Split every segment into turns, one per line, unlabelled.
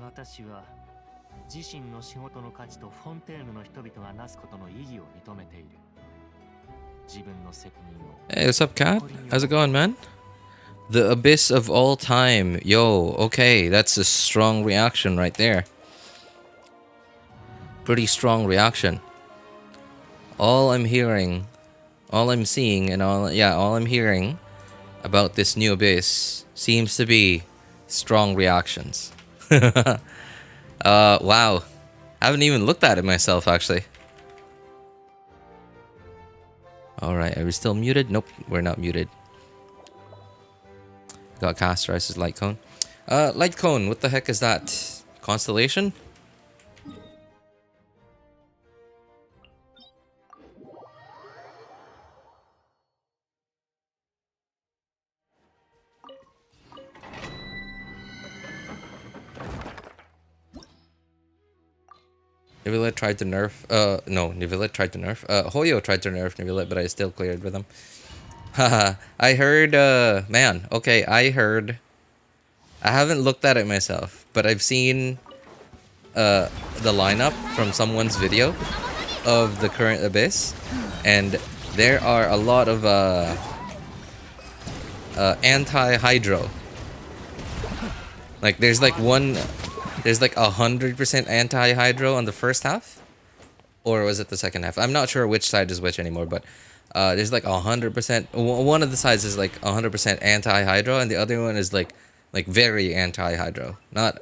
私は自身の仕事の価値とフォンテーヌの人々がなすことの意義を認めている。自分の責任を。
Hey, what's up, Cat? How's it going, man? The abyss of all time. Yo, okay, that's a strong reaction right there. Pretty strong reaction. All I'm hearing, all I'm seeing, and all I'm hearing about this new abyss seems to be strong reactions. Wow. I haven't even looked at it myself, actually. Alright, are we still muted? Nope, we're not muted. Got Casterized Light Cone. Light Cone, what the heck is that? Constellation? Nivelet tried to nerf. No, Nivelet tried to nerf. Hoyo tried to nerf Nivelet, but I still cleared with him. Haha. I heard, man, okay, I heard. I haven't looked at it myself, but I've seen, the lineup from someone's video of the current Abyss, and there are a lot of, anti-Hydro. Like, there's like 100% anti-Hydro on the first half? Or was it the second half? I'm not sure which side is which anymore, but there's like 100%. One of the sides is like 100% anti-Hydro, and the other one is like very anti-Hydro. Not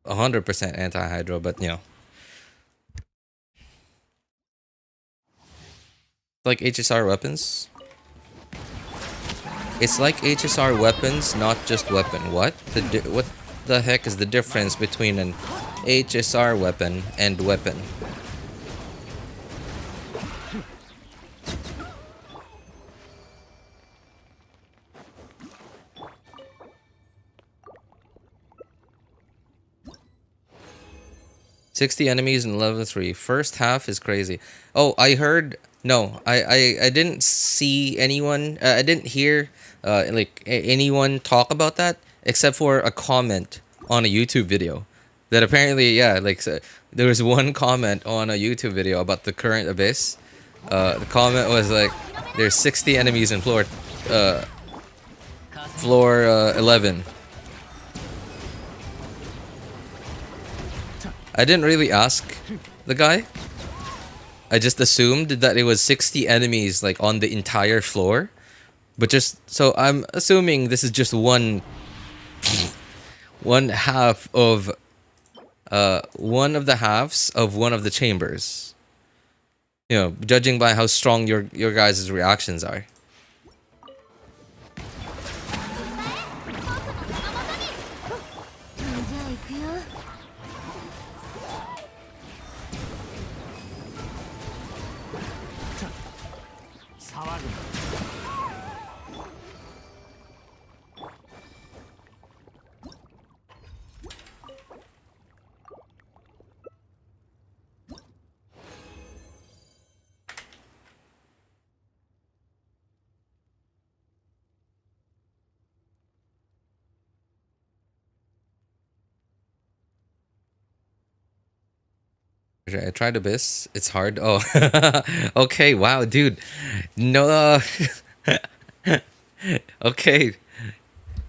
100% anti-Hydro, but you know. Like HSR weapons. It's like HSR weapons, not just weapon. What? What the heck is the difference between an HSR weapon and weapon? $60 enemies in level 3. First half is crazy. Oh, I heard. No, I didn't see anyone. I didn't hear like anyone talk about that except for a comment on a YouTube video. That apparently, yeah, like so, there was one comment on a YouTube video about the current Abyss. The comment was like, "There's 60 enemies in floor 11." I didn't really ask the guy. I just assumed that it was 60 enemies like on the entire floor. But just so I'm assuming this is just one half of one of the halves of one of the chambers. You know, judging by how strong your guys' reactions are. I tried Abyss. It's hard. Oh, okay. Wow, dude. No. Okay.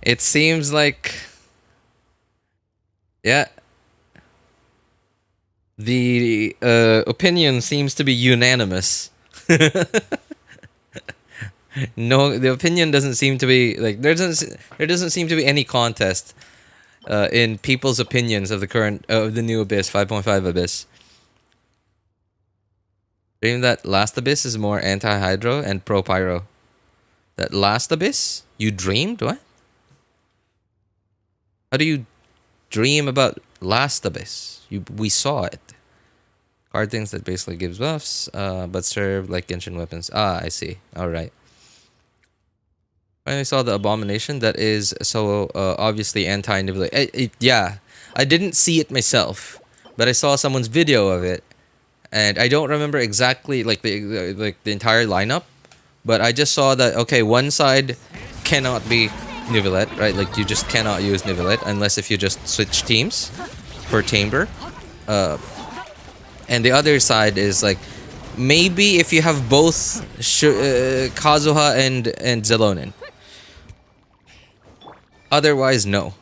It seems like, yeah. The opinion seems to be unanimous. No, the opinion doesn't seem to be like there doesn't seem to be any contest in people's opinions of the current of the new Abyss 5.5 Abyss. Dream that last Abyss is more anti-Hydro and pro-Pyro. That last Abyss? You dreamed? What? How do you dream about last Abyss? We saw it. Card things that basically gives buffs, but serve like Genshin weapons. Ah, I see. Alright. I saw the Abomination that is so obviously anti-Nivelate. Yeah, I didn't see it myself, but I saw someone's video of it. And I don't remember exactly like the entire lineup, but I just saw that okay, one side cannot be Nivelette, right? Like you just cannot use Nivelette unless if you just switch teams for Chamber. And the other side is like maybe if you have both Kazuha and Xilonen. Otherwise, no.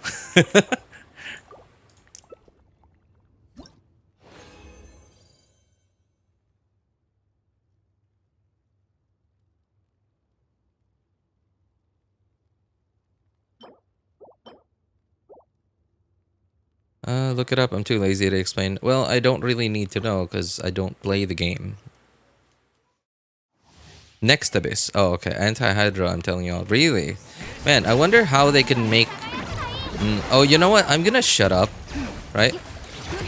Look it up. I'm too lazy to explain. Well, I don't really need to know because I don't play the game. Next Abyss. Oh, okay. Anti-Hydra, I'm telling y'all. Really? Man, I wonder how they can make... Oh, you know what? I'm gonna shut up. Right?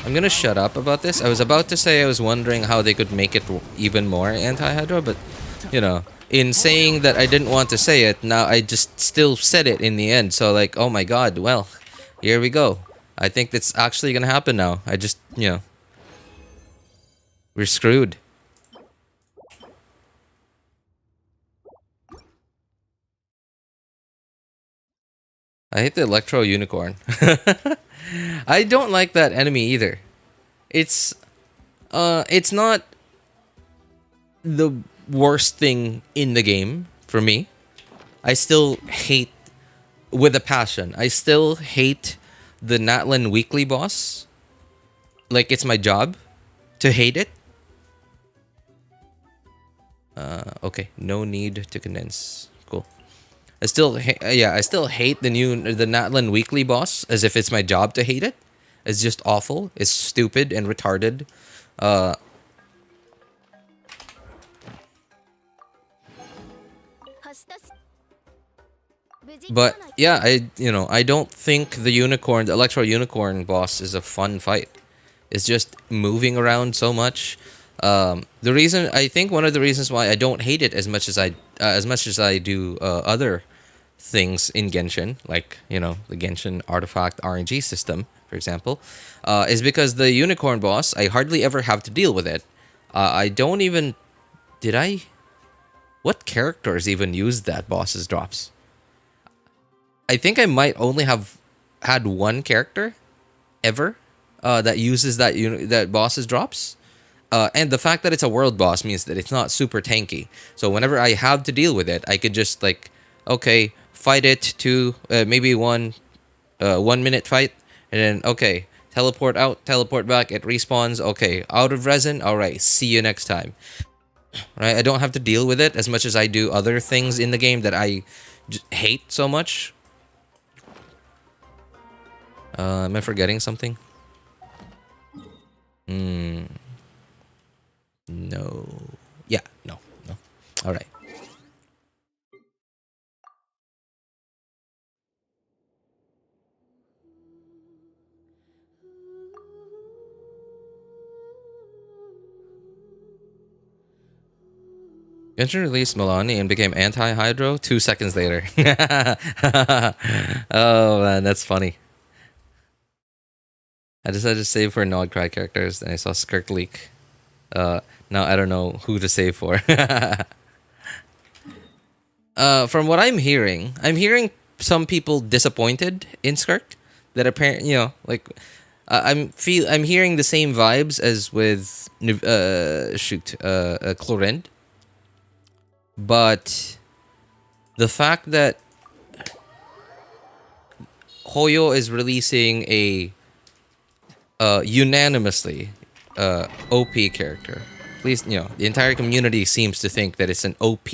I'm gonna shut up about this. I was about to say I was wondering how they could make it even more anti-Hydra, but, you know, in saying that I didn't want to say it, now I just still said it in the end. So, like, oh my god, well, here we go. I think that's actually gonna happen now. I just, you know... We're screwed. I hate the Electro Unicorn. I don't like that enemy either. It's not the worst thing in the game for me. I still hate with a passion. I still hate the Natlan weekly boss. Like it's my job to hate it. Okay, no need to condense. Cool. I still hate the Natlan weekly boss as if it's my job to hate it. It's just awful. It's stupid and retarded. But yeah, I don't think the Electro Unicorn boss is a fun fight. It's just moving around so much. One of the reasons why I don't hate it as much as I do other things in Genshin, like, you know, the Genshin artifact RNG system, for example, is because the unicorn boss, I hardly ever have to deal with it. I don't even... What characters even used that boss's drops? I think I might only have had one character ever that uses that boss's drops. And the fact that it's a world boss means that it's not super tanky. So whenever I have to deal with it, I could just like, okay, fight it to maybe 1 minute fight, and then okay, teleport out, teleport back, it respawns. Okay, out of resin. All right, see you next time. Right, I don't have to deal with it as much as I do other things in the game that I hate so much. Am I forgetting something? No. Yeah, no. All right. Genshin released Milani and became anti-Hydro 2 seconds later. Oh man, that's funny. I decided to save for Nodcry characters, and I saw Skirk leak. Now I don't know who to save for. From what I'm hearing some people disappointed in Skirk. That apparently, you know, like I'm hearing the same vibes as with Clorend. But the fact that Hoyo is releasing a unanimously OP character, at least, you know, the entire community seems to think that it's an OP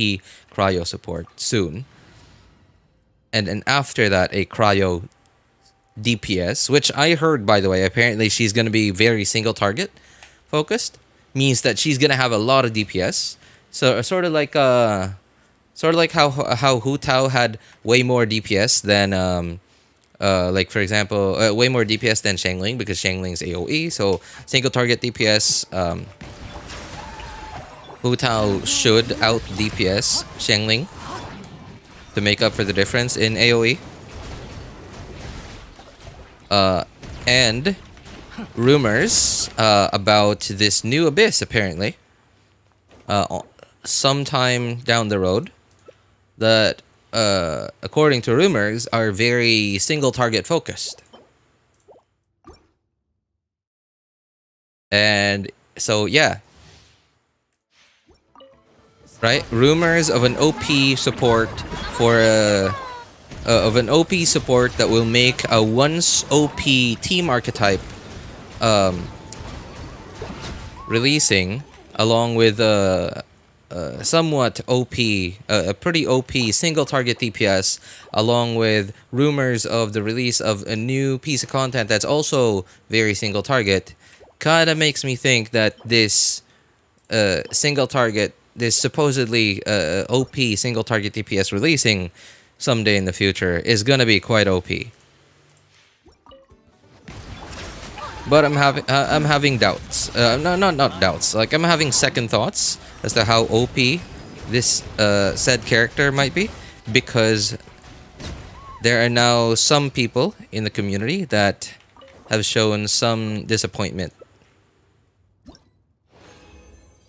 cryo support soon, and then after that a cryo DPS, which I heard, by the way, apparently she's going to be very single target focused, means that she's going to have a lot of DPS. So sort of like how Hu Tao had way more DPS than like for example way more DPS than Xiangling, because Xiangling's AoE, so single target DPS. Hu Tao should out DPS Xiangling to make up for the difference in AoE. And rumors about this new Abyss, apparently sometime down the road, that according to rumors, are very single target focused. And so, yeah. Right? Rumors of an OP support for of an OP support that will make a once OP team archetype releasing, along with somewhat OP, a pretty OP single target DPS, along with rumors of the release of a new piece of content that's also very single target, kind of makes me think that this single target, this supposedly OP single target DPS releasing someday in the future is gonna be quite OP. But I'm having doubts. No, not doubts. Like, I'm having second thoughts as to how OP this said character might be, because there are now some people in the community that have shown some disappointment.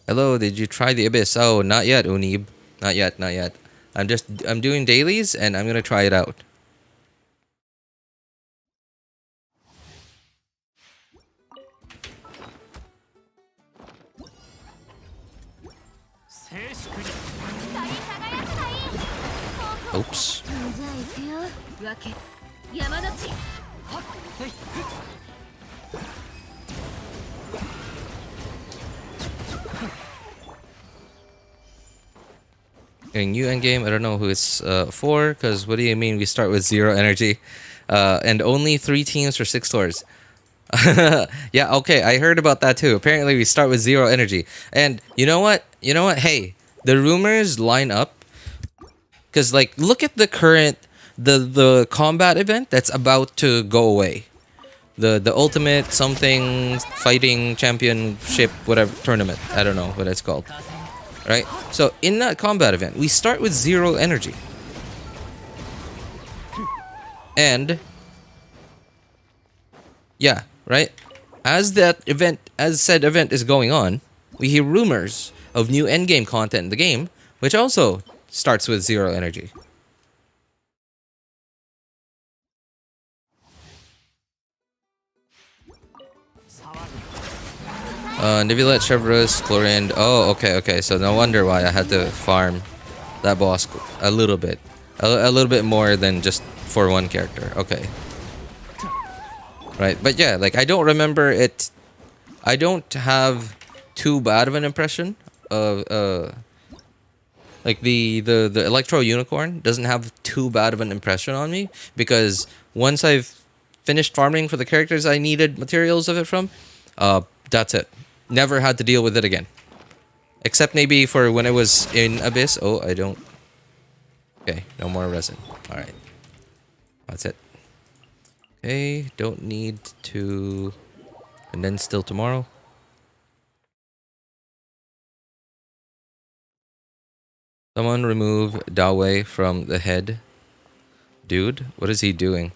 Hello, did you try the Abyss? Oh, not yet, Unib. Not yet, not yet. I'm doing dailies and I'm gonna try it out. Oops. In new endgame, I don't know who it's for, because what do you mean we start with 0 energy? And only 3 teams for 6 stores. Yeah, okay, I heard about that too. Apparently we start with 0 energy. And you know what? You know what? Hey, the rumors line up. Because, like, look at the current, the combat event that's about to go away. The ultimate something fighting championship, whatever, tournament. I don't know what it's called. Right? So, in that combat event, we start with 0 energy. And, yeah, right? As said event is going on, we hear rumors of new endgame content in the game, which also starts with 0 energy. Nivelet, Chevreuse, Chlorine. Oh, okay. So no wonder why I had to farm that boss a little bit. A little bit more than just for one character. Okay. Right, but yeah, like, I don't remember it. I don't have too bad of an impression of like the Electro Unicorn doesn't have too bad of an impression on me, because once I've finished farming for the characters I needed materials of it from, that's it. Never had to deal with it again. Except maybe for when it was in Abyss. Oh, I don't. Okay, no more resin. Alright. That's it. Okay, don't need to. And then still tomorrow. Someone remove Dawei from the head. Dude, what is he doing?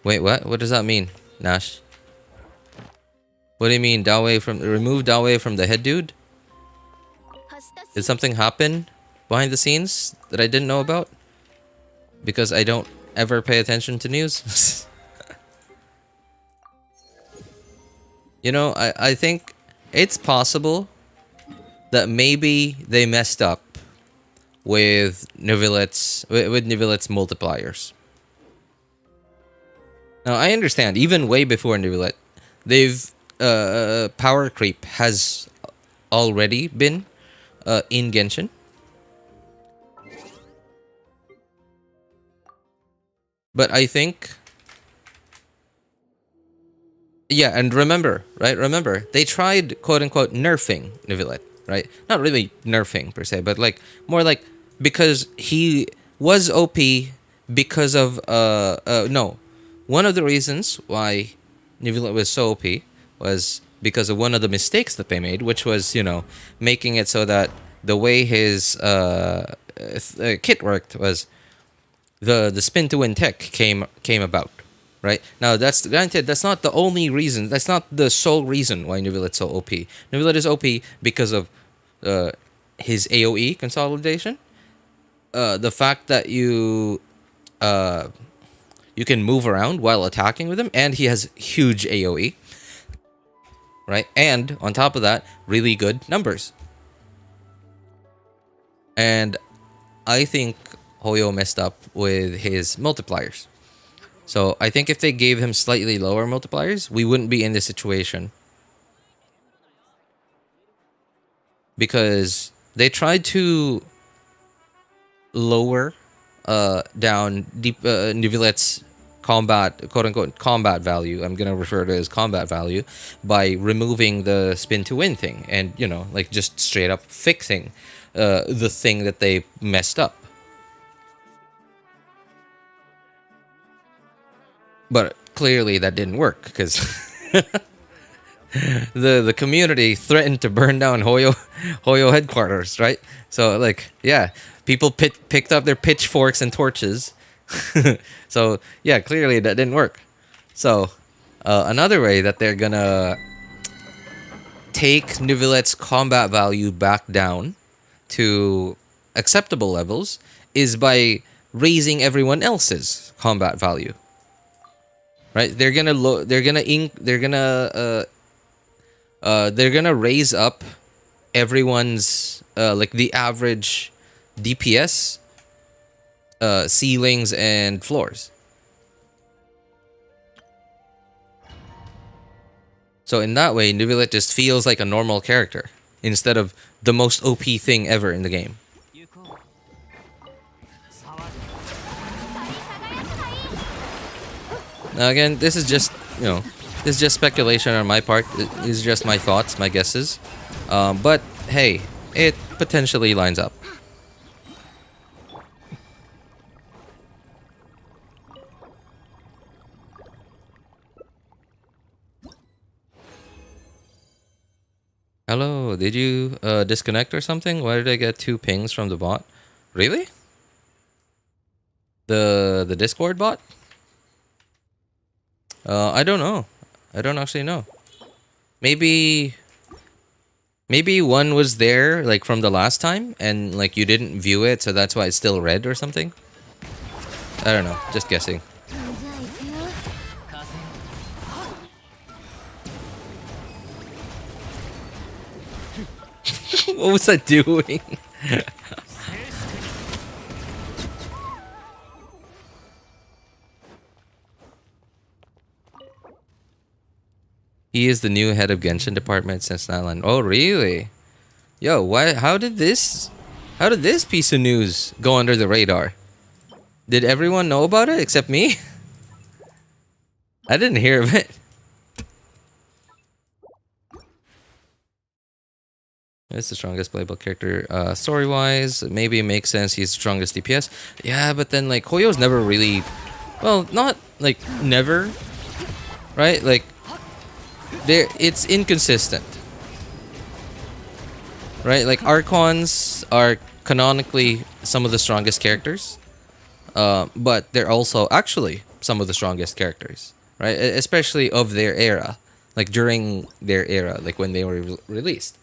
Wait, what? What does that mean, Nash? What do you mean, remove Dawei from the head, dude? Did something happen behind the scenes that I didn't know about? Because I don't ever pay attention to news. You know, I think it's possible that maybe they messed up with Nivelet's multipliers. Now, I understand, even way before Nivelet, they've power creep has already been in Genshin. But I think, yeah, and remember, right? Remember, they tried, quote unquote, nerfing Nivelet, right? Not really nerfing per se, but like more like, because he was OP because of no, one of the reasons why Nivelet was so OP was because of one of the mistakes that they made, which was, you know, making it so that the way his kit worked was the spin to win tech came about, right? Now, that's granted, that's not the only reason, that's not the sole reason why Nivelet's so OP. Nivelet is OP because of his AoE consolidation, the fact that you can move around while attacking with him, and he has huge AoE, right? And on top of that, really good numbers. And I think Hoyo messed up with his multipliers. So I think if they gave him slightly lower multipliers, we wouldn't be in this situation. Because they tried to lower down Neuvillett's combat, quote unquote, combat value. I'm gonna refer to it as combat value by removing the spin to win thing, and like just straight up fixing the thing that they messed up. But clearly that didn't work because the community threatened to burn down Hoyo headquarters, right? So like, yeah, people picked up their pitchforks and torches. So yeah, clearly that didn't work. So another way that they're gonna take Neuvillette's combat value back down to acceptable levels is by raising everyone else's combat value. Right? They're gonna raise up everyone's like the average DPS, ceilings and floors. So in that way, Neuvillette just feels like a normal character instead of the most OP thing ever in the game. Now again, this is just this is just speculation on my part. These are just my thoughts, my guesses. But hey, it potentially lines up. Hello, did you disconnect or something? Why did I get 2 pings from the bot? Really? The Discord bot? I don't know. I don't actually know. Maybe one was there like from the last time and like you didn't view it, so that's why it's still red or something. I don't know. Just guessing. What was I doing? He is the new head of Genshin department since Nyland. Oh, really? Yo, why? How did this piece of news go under the radar? Did everyone know about it except me? I didn't hear of it. It's the strongest playable character story-wise. Maybe it makes sense he's the strongest DPS. Yeah, but then like Hoyo's never really, well, not like never, right? Like it's inconsistent, right? Like Archons are canonically some of the strongest characters, but they're also actually some of the strongest characters, right? Especially of their era, like during their era, like when they were released.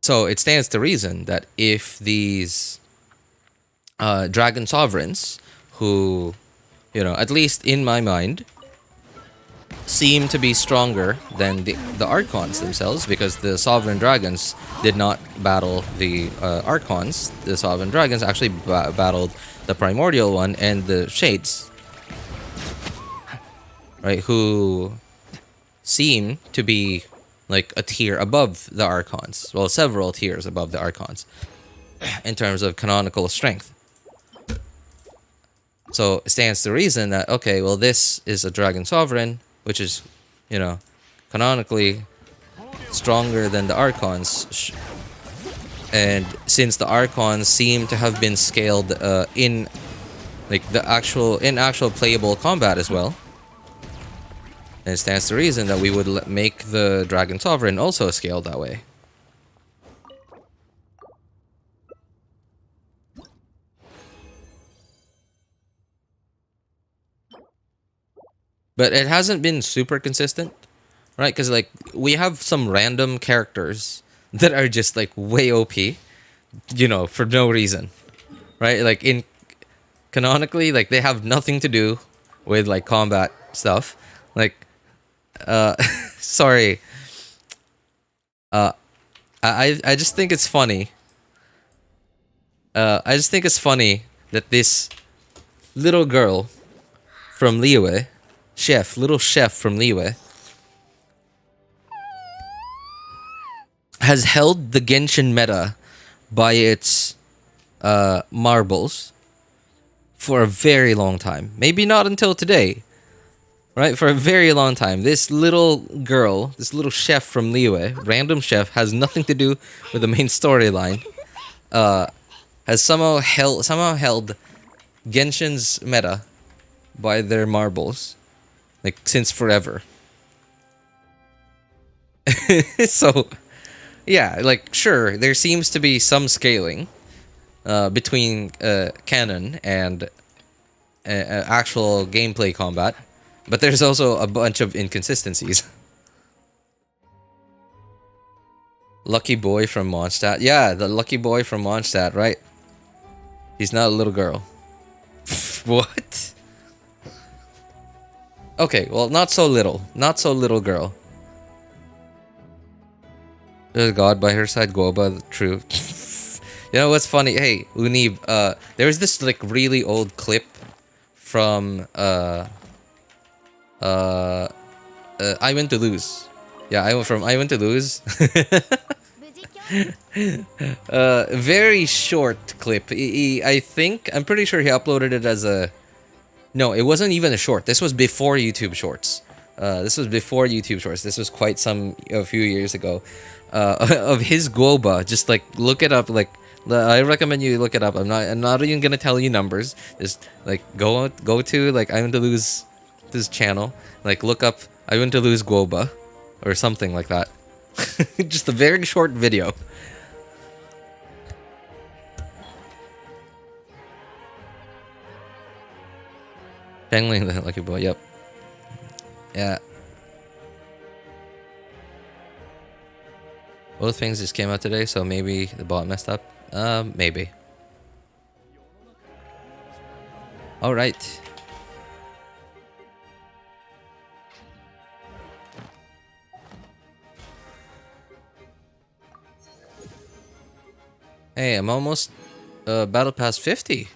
So it stands to reason that if these dragon sovereigns, who, at least in my mind, seem to be stronger than the Archons themselves, because the sovereign dragons did not battle the Archons. The sovereign dragons actually battled the primordial one and the Shades, right? Who seem to be like a tier above the Archons. Well, several tiers above the Archons in terms of canonical strength. So it stands to reason that, okay, well, this is a Dragon Sovereign, which is, canonically stronger than the Archons. And since the Archons seem to have been scaled in like actual playable combat as well, and it stands to reason that we would make the Dragon Sovereign also scaled that way. But it hasn't been super consistent, right? Because like we have some random characters that are just like way OP you know, for no reason, right? Like in canonically, like they have nothing to do with like combat stuff. Like, uh, sorry, uh, I just think it's funny. I just think it's funny that this little girl from Liyue, little chef from Liyue, has held the Genshin meta by its marbles for a very long time. Maybe not until today, right? For a very long time. This little girl, this little chef from Liyue, random chef, has nothing to do with the main storyline. Has somehow held Genshin's meta by their marbles, like since forever. So yeah, like sure, there seems to be some scaling between canon and actual gameplay combat, but there's also a bunch of inconsistencies. Lucky boy from Mondstadt. Yeah, the lucky boy from Mondstadt, right? He's not a little girl. What? Okay, well, not so little. Not so little girl. There's God by her side, Guoba, true. You know what's funny? Hey, Unib, there's this like really old clip from I Went to Lose. Yeah, I Went to Lose. Very short clip. I think I'm pretty sure he uploaded it as a. No, it wasn't even a short. This was before YouTube Shorts. This was before YouTube Shorts. This was quite a few years ago. Of his Guoba. Just like look it up. Like I recommend you look it up. I'm not even gonna tell you numbers. Just like go to like I Went to Lose this channel. Like look up I Went to Lose Guoba or something like that. Just a very short video. Dangling the lucky boy. Yep. Yeah. Both things just came out today, so maybe the bot messed up. Maybe. All right. Hey, I'm almost battle pass 50.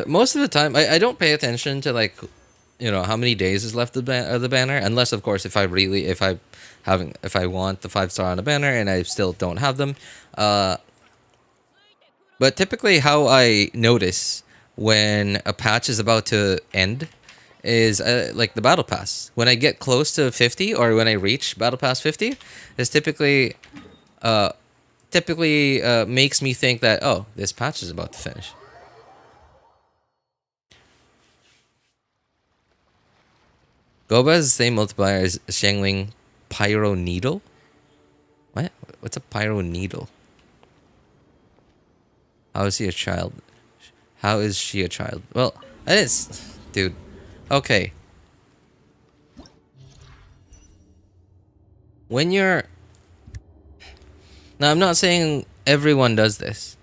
Most of the time, I don't pay attention to like, you know, how many days is left of the banner, unless of course if I want the 5-star on the banner and I still don't have them. But typically, how I notice when a patch is about to end is like the battle pass. When I get close to 50 or when I reach battle pass 50, is typically makes me think that, oh, this patch is about to finish. Goba has the same multiplier as Xiangling Pyro Needle? What? What's a Pyro Needle? How is he a child? How is she a child? Well, it's... Dude. Okay. When you're... Now, I'm not saying everyone does this,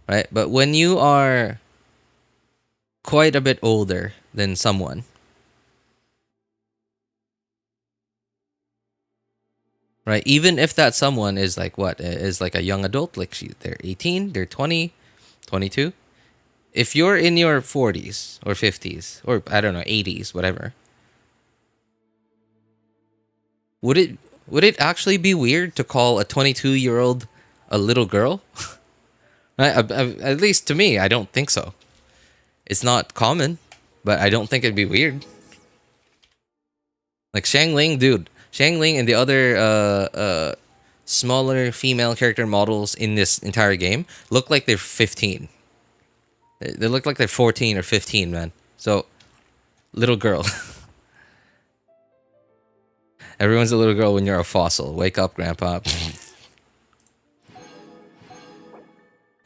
right? But when you are quite a bit older than someone, right? Even if that someone is like what? Is like a young adult, like they're 18, they're 20, 22. If you're in your 40s or 50s or I don't know, 80s, whatever, would it actually be weird to call a 22-year-old a little girl? Right? At least to me, I don't think so. It's not common, but I don't think it'd be weird. Like Xiangling, dude. Xiangling and the other smaller female character models in this entire game look like they're 15. They look like they're 14 or 15, man. So, little girl. Everyone's a little girl when you're a fossil. Wake up, Grandpa.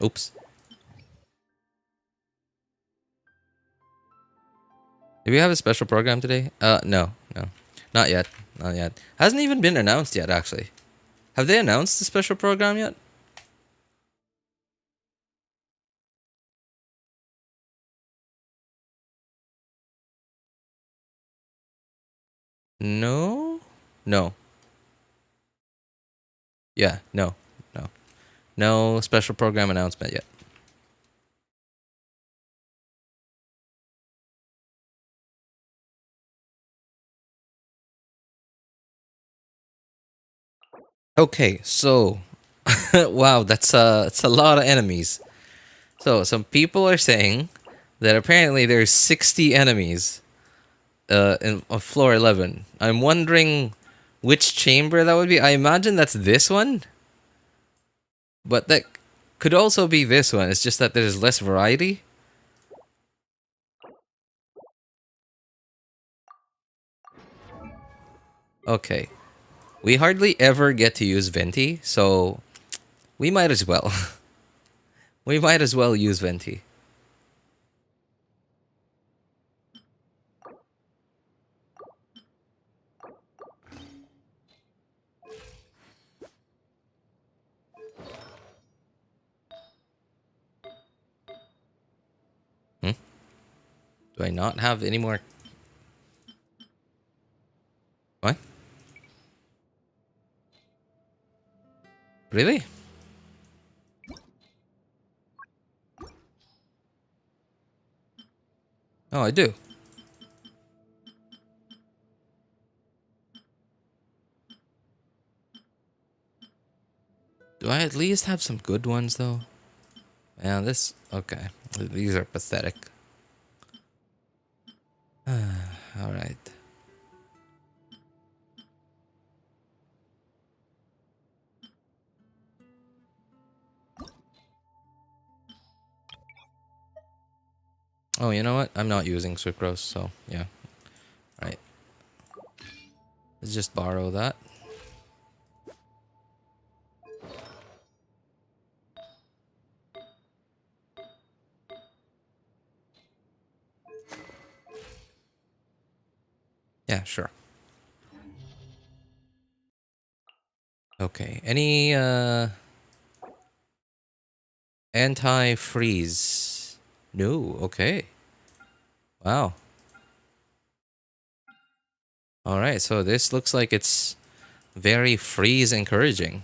Oops. Do we have a special program today? No. Not yet. Not yet. Hasn't even been announced yet, actually. Have they announced the special program yet? No? No. Yeah, no. No. No special program announcement yet. Okay, so wow, it's a lot of enemies. So some people are saying that apparently there's 60 enemies on floor 11. I'm wondering which chamber that would be. I imagine that's this one, but that could also be this one. It's just that there's less variety. Okay. We hardly ever get to use Venti, so we might as well. We might as well use Venti. Hmm? Do I not have any more? What? Really? Oh, I do. Do I at least have some good ones, though? Yeah, this... Okay. These are pathetic. Alright. Oh, you know what? I'm not using sucrose, so yeah. Right. Let's just borrow that. Yeah, sure. Okay. Any anti-freeze? No. Okay. Wow. All right. So this looks like it's very freeze encouraging.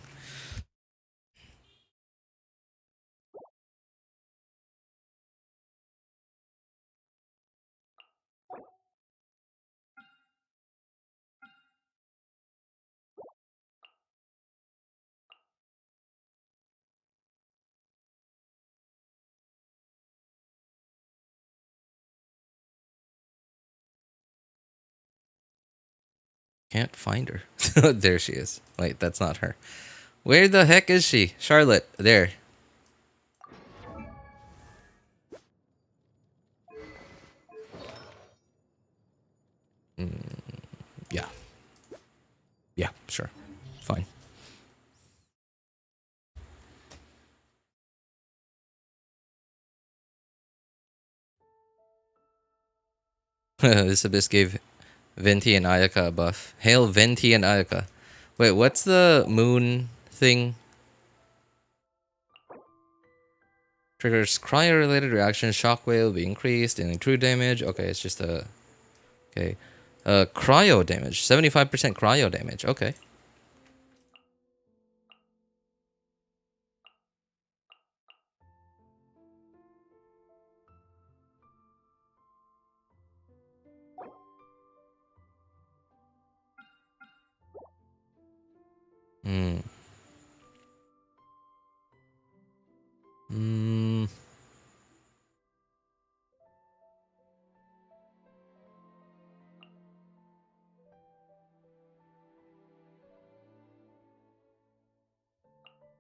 Can't find her. There she is. Wait, that's not her. Where the heck is she? Charlotte. There. Yeah. Yeah, sure. Fine. This abyss gave Venti and Ayaka a buff. Hail Venti and Ayaka. Wait, what's the moon thing? Triggers cryo-related reaction. Shockwave will be increased in true damage. Okay, it's just a... Okay. Cryo damage. 75% cryo damage. Okay. Hmm. Hmm.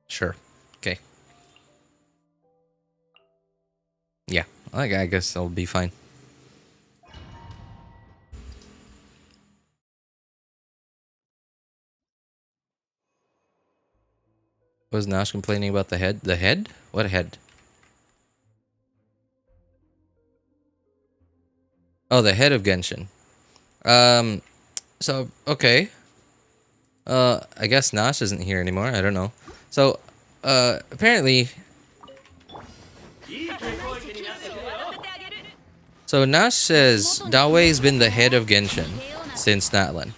Sure. Okay. Yeah. I guess I'll be fine. Was Nash complaining about the head? The head? What head? Oh, the head of Genshin. So, okay. I guess Nash isn't here anymore. I don't know. So, apparently... So Nash says Dawei's been the head of Genshin since Natlan.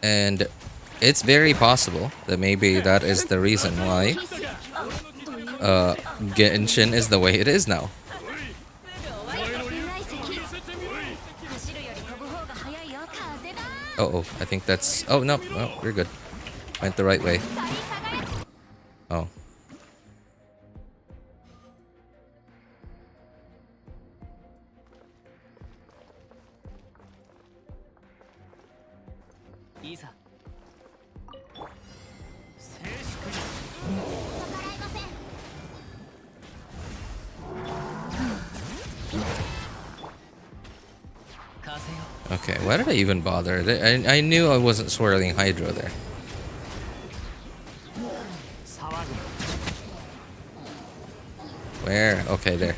And it's very possible that maybe that is the reason why Genshin is the way it is now. Oh, I think that's... Oh, no, we're good. Went the right way. Oh. Okay, why did I even bother? I knew I wasn't swirling Hydro there. Where? Okay, there.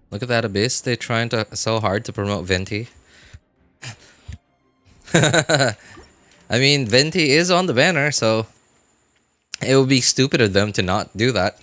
Look at that abyss. They're trying so hard to promote Venti. I mean, Venti is on the banner, so it would be stupid of them to not do that.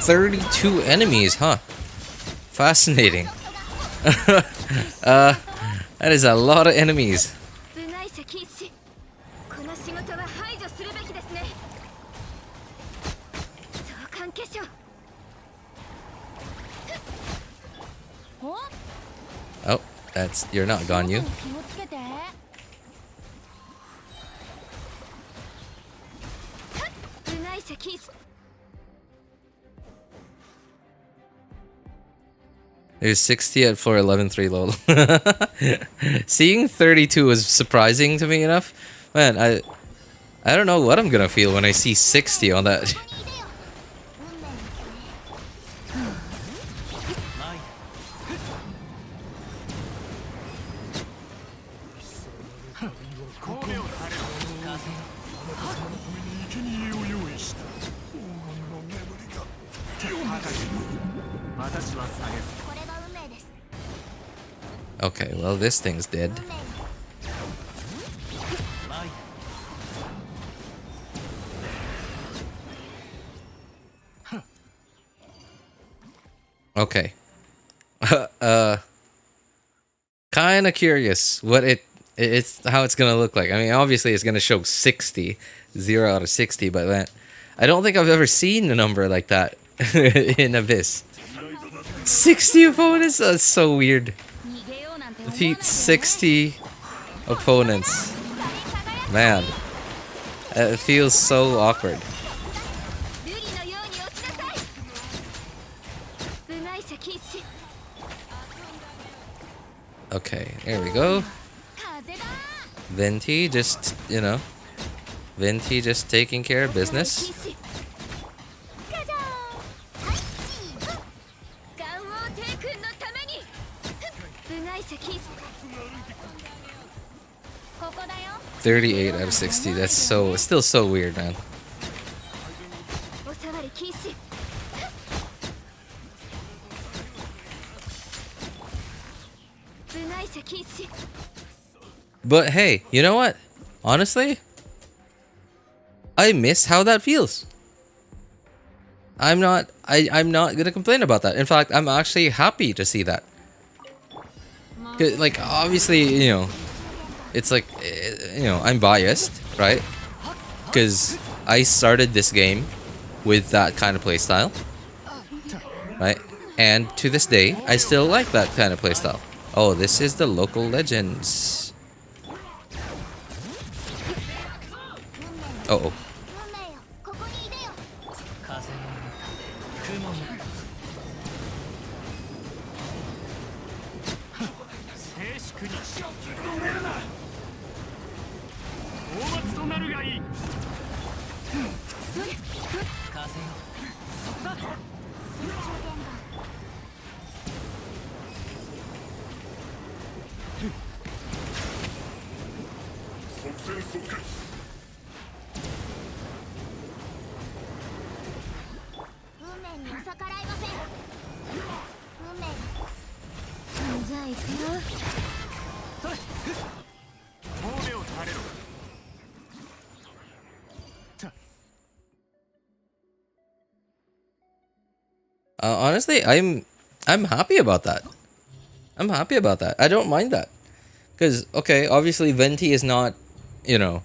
"32 enemies, huh? Fascinating." That is a lot of enemies. Oh, you're not gone, you. There's 60 at 411.3 lol. Seeing 32 was surprising to me enough. Man, I don't know what I'm gonna feel when I see 60 on that. Okay, well, this thing's dead. Okay. Kind of curious what it's how it's gonna look like. I mean, obviously it's gonna show 60, 0 out of 60, but that I don't think I've ever seen a number like that in Abyss. 60 opponents? That's so weird. Defeat 60 opponents. Man, it feels so awkward. Okay, there we go. Venti just, Venti just taking care of business. $38 out of 60. That's still so weird, man. But hey, you know what? Honestly, I miss how that feels. I'm not gonna complain about that. In fact, I'm actually happy to see that. Like, obviously, it's like, I'm biased, right? Because I started this game with that kind of playstyle, right? And to this day, I still like that kind of playstyle. Oh, this is the local legends. Uh oh.
運命よここにいでよ
風の中雲の中静粛に大松となるがいい風よそこだ
その充電が運命には逆らいません運命がじゃあ行くよ
それ猛目を垂れろ
Honestly, I'm happy about that. I'm happy about that. I don't mind that. Because, okay, obviously Venti is not, you know,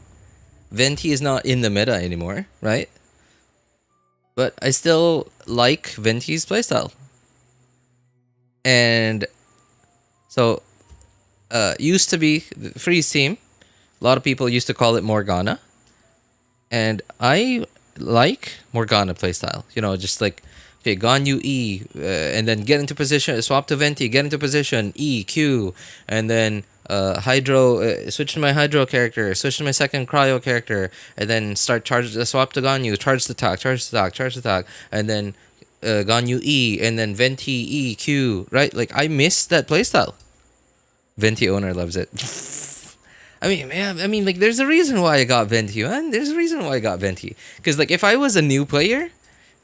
Venti is not in the meta anymore, right? But I still like Venti's playstyle. And so, used to be the Freeze team. A lot of people used to call it Morgana. And I like Morgana playstyle. You know, just like, okay, Ganyu E, and then get into position, swap to Venti, get into position, E, Q, and then Hydro, switch to my Hydro character, switch to my second Cryo character, and then start swap to Ganyu, charge the attack, charge the attack, charge the attack, and then Ganyu E, and then Venti E, Q, right? Like, I miss that playstyle. Venti owner loves it. I mean, man, like, there's a reason why I got Venti, man. There's a reason why I got Venti. Because, like, if I was a new player,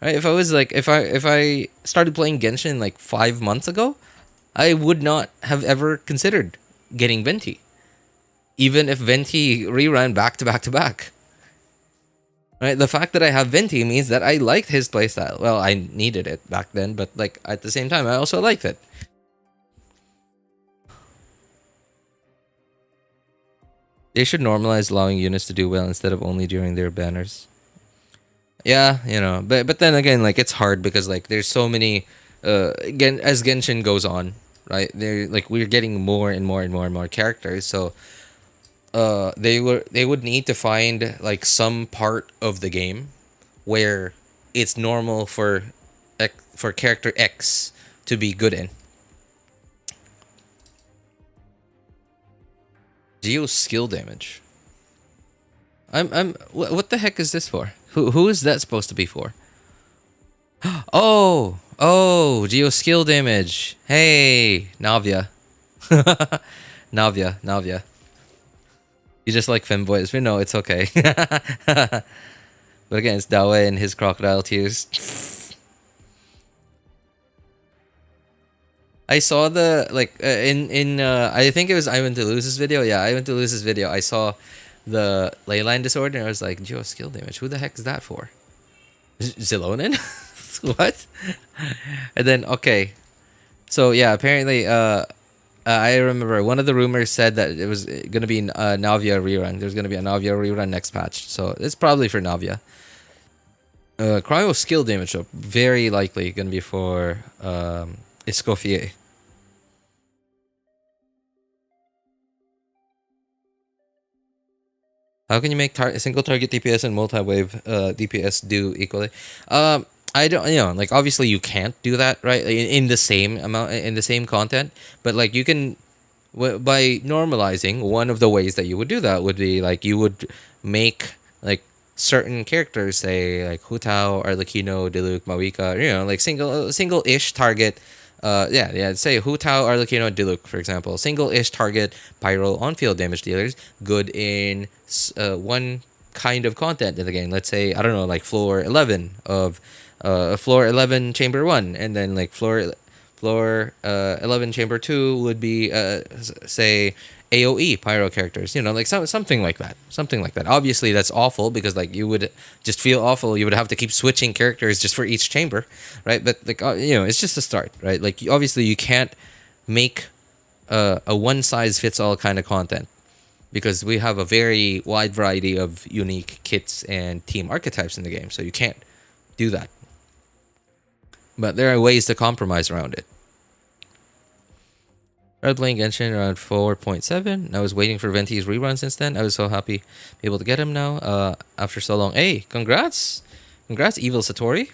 right, if I was, like, if I started playing Genshin, like, 5 months ago, I would not have ever considered getting Venti. Even if Venti rerun back to back to back. Right, the fact that I have Venti means that I liked his playstyle. Well, I needed it back then, but, like, at the same time, I also liked it. They should normalize allowing units to do well instead of only during their banners. Yeah, you know, but then again, like, it's hard because, like, there's so many again, as Genshin goes on, right? They're like, we're getting more and more and more and more characters, so they would need to find, like, some part of the game where it's normal for character X to be good in. Geo skill damage. What the heck is this for? Who is that supposed to be for? Oh, Geo skill damage. Hey, Navia. Navia. You just like femboys. No, it's okay. But again, it's Dawe and his crocodile tears. I saw the, like, in I think it was I Went to Lose's video. Yeah, I Went to Lose's video. I saw the leyline disorder and I was like, Geo skill damage. Who the heck is that for? Xilonen? What? And then, okay. So yeah, apparently I remember one of the rumors said that it was going to be a Navia rerun. There's going to be a Navia rerun next patch. So it's probably for Navia. Cryo skill damage, so very likely going to be for Escoffier. How can you make single target DPS and multi-wave DPS do equally? I don't, you know, like, obviously you can't do that, right? In the same amount, in the same content, but, like, you can, by normalizing, one of the ways that you would do that would be, like, you would make, like, certain characters, say, like, Hu Tao, Arlecchino, Diluc, Mawika, you know, like, single-ish target. Say Hu Tao, Arlecchino, Diluc, for example. Single-ish target pyro on-field damage dealers, good in one kind of content in the game. Let's say, I don't know, like, floor 11 of floor 11 chamber 1, and then, like, floor 11 chamber 2 would be say AoE pyro characters, you know, like something like that. Obviously that's awful because, like, you would just feel awful. You would have to keep switching characters just for each chamber, right? But, like, you know, it's just a start, right? Like, obviously you can't make a one size fits all kind of content because we have a very wide variety of unique kits and team archetypes in the game, so you can't do that. But there are ways to compromise around it. Started playing Genshin around 4.7. I was waiting for Venti's rerun since then. I was so happy to be able to get him now after so long. Hey, congrats! Congrats, Evil Satori.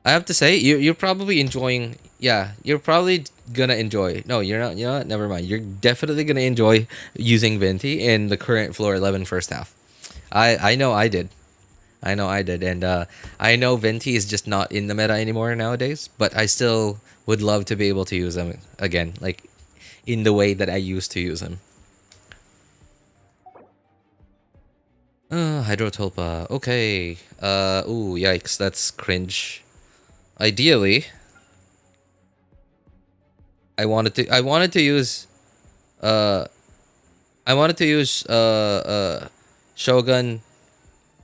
I have to say, you're probably enjoying... Yeah, you're probably gonna enjoy... No, you're not. You know what? Never mind. You're definitely gonna enjoy using Venti in the current Floor 11 first half. I know I did. I know I did. And I know Venti is just not in the meta anymore nowadays. But I still would love to be able to use him again. Like, in the way that I used to use him. Hydrotulpa. Okay. Ooh, yikes. That's cringe. Ideally, I wanted to use Shogun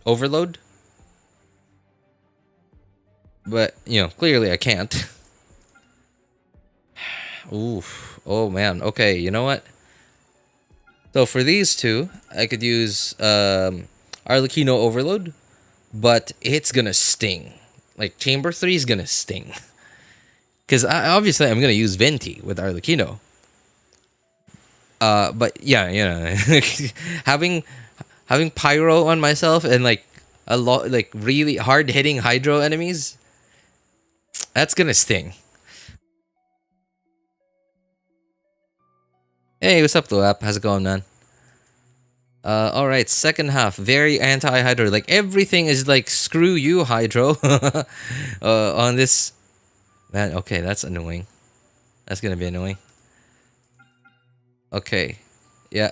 Overload, but you know, clearly I can't. Oof. Oh man. Okay, you know what? So for these two, I could use Arlecchino Overload, but it's gonna sting. Like, Chamber 3 is gonna sting. Because obviously I'm gonna use Venti with Arlecchino. But yeah, you know, having Pyro on myself and like a lot, like really hard hitting Hydro enemies, that's gonna sting. Hey, what's up, Luap? How's it going, man? Alright, second half, very anti-Hydro. Like, everything is like, screw you, Hydro. On this... Man, okay, that's annoying. That's gonna be annoying. Okay. Yeah.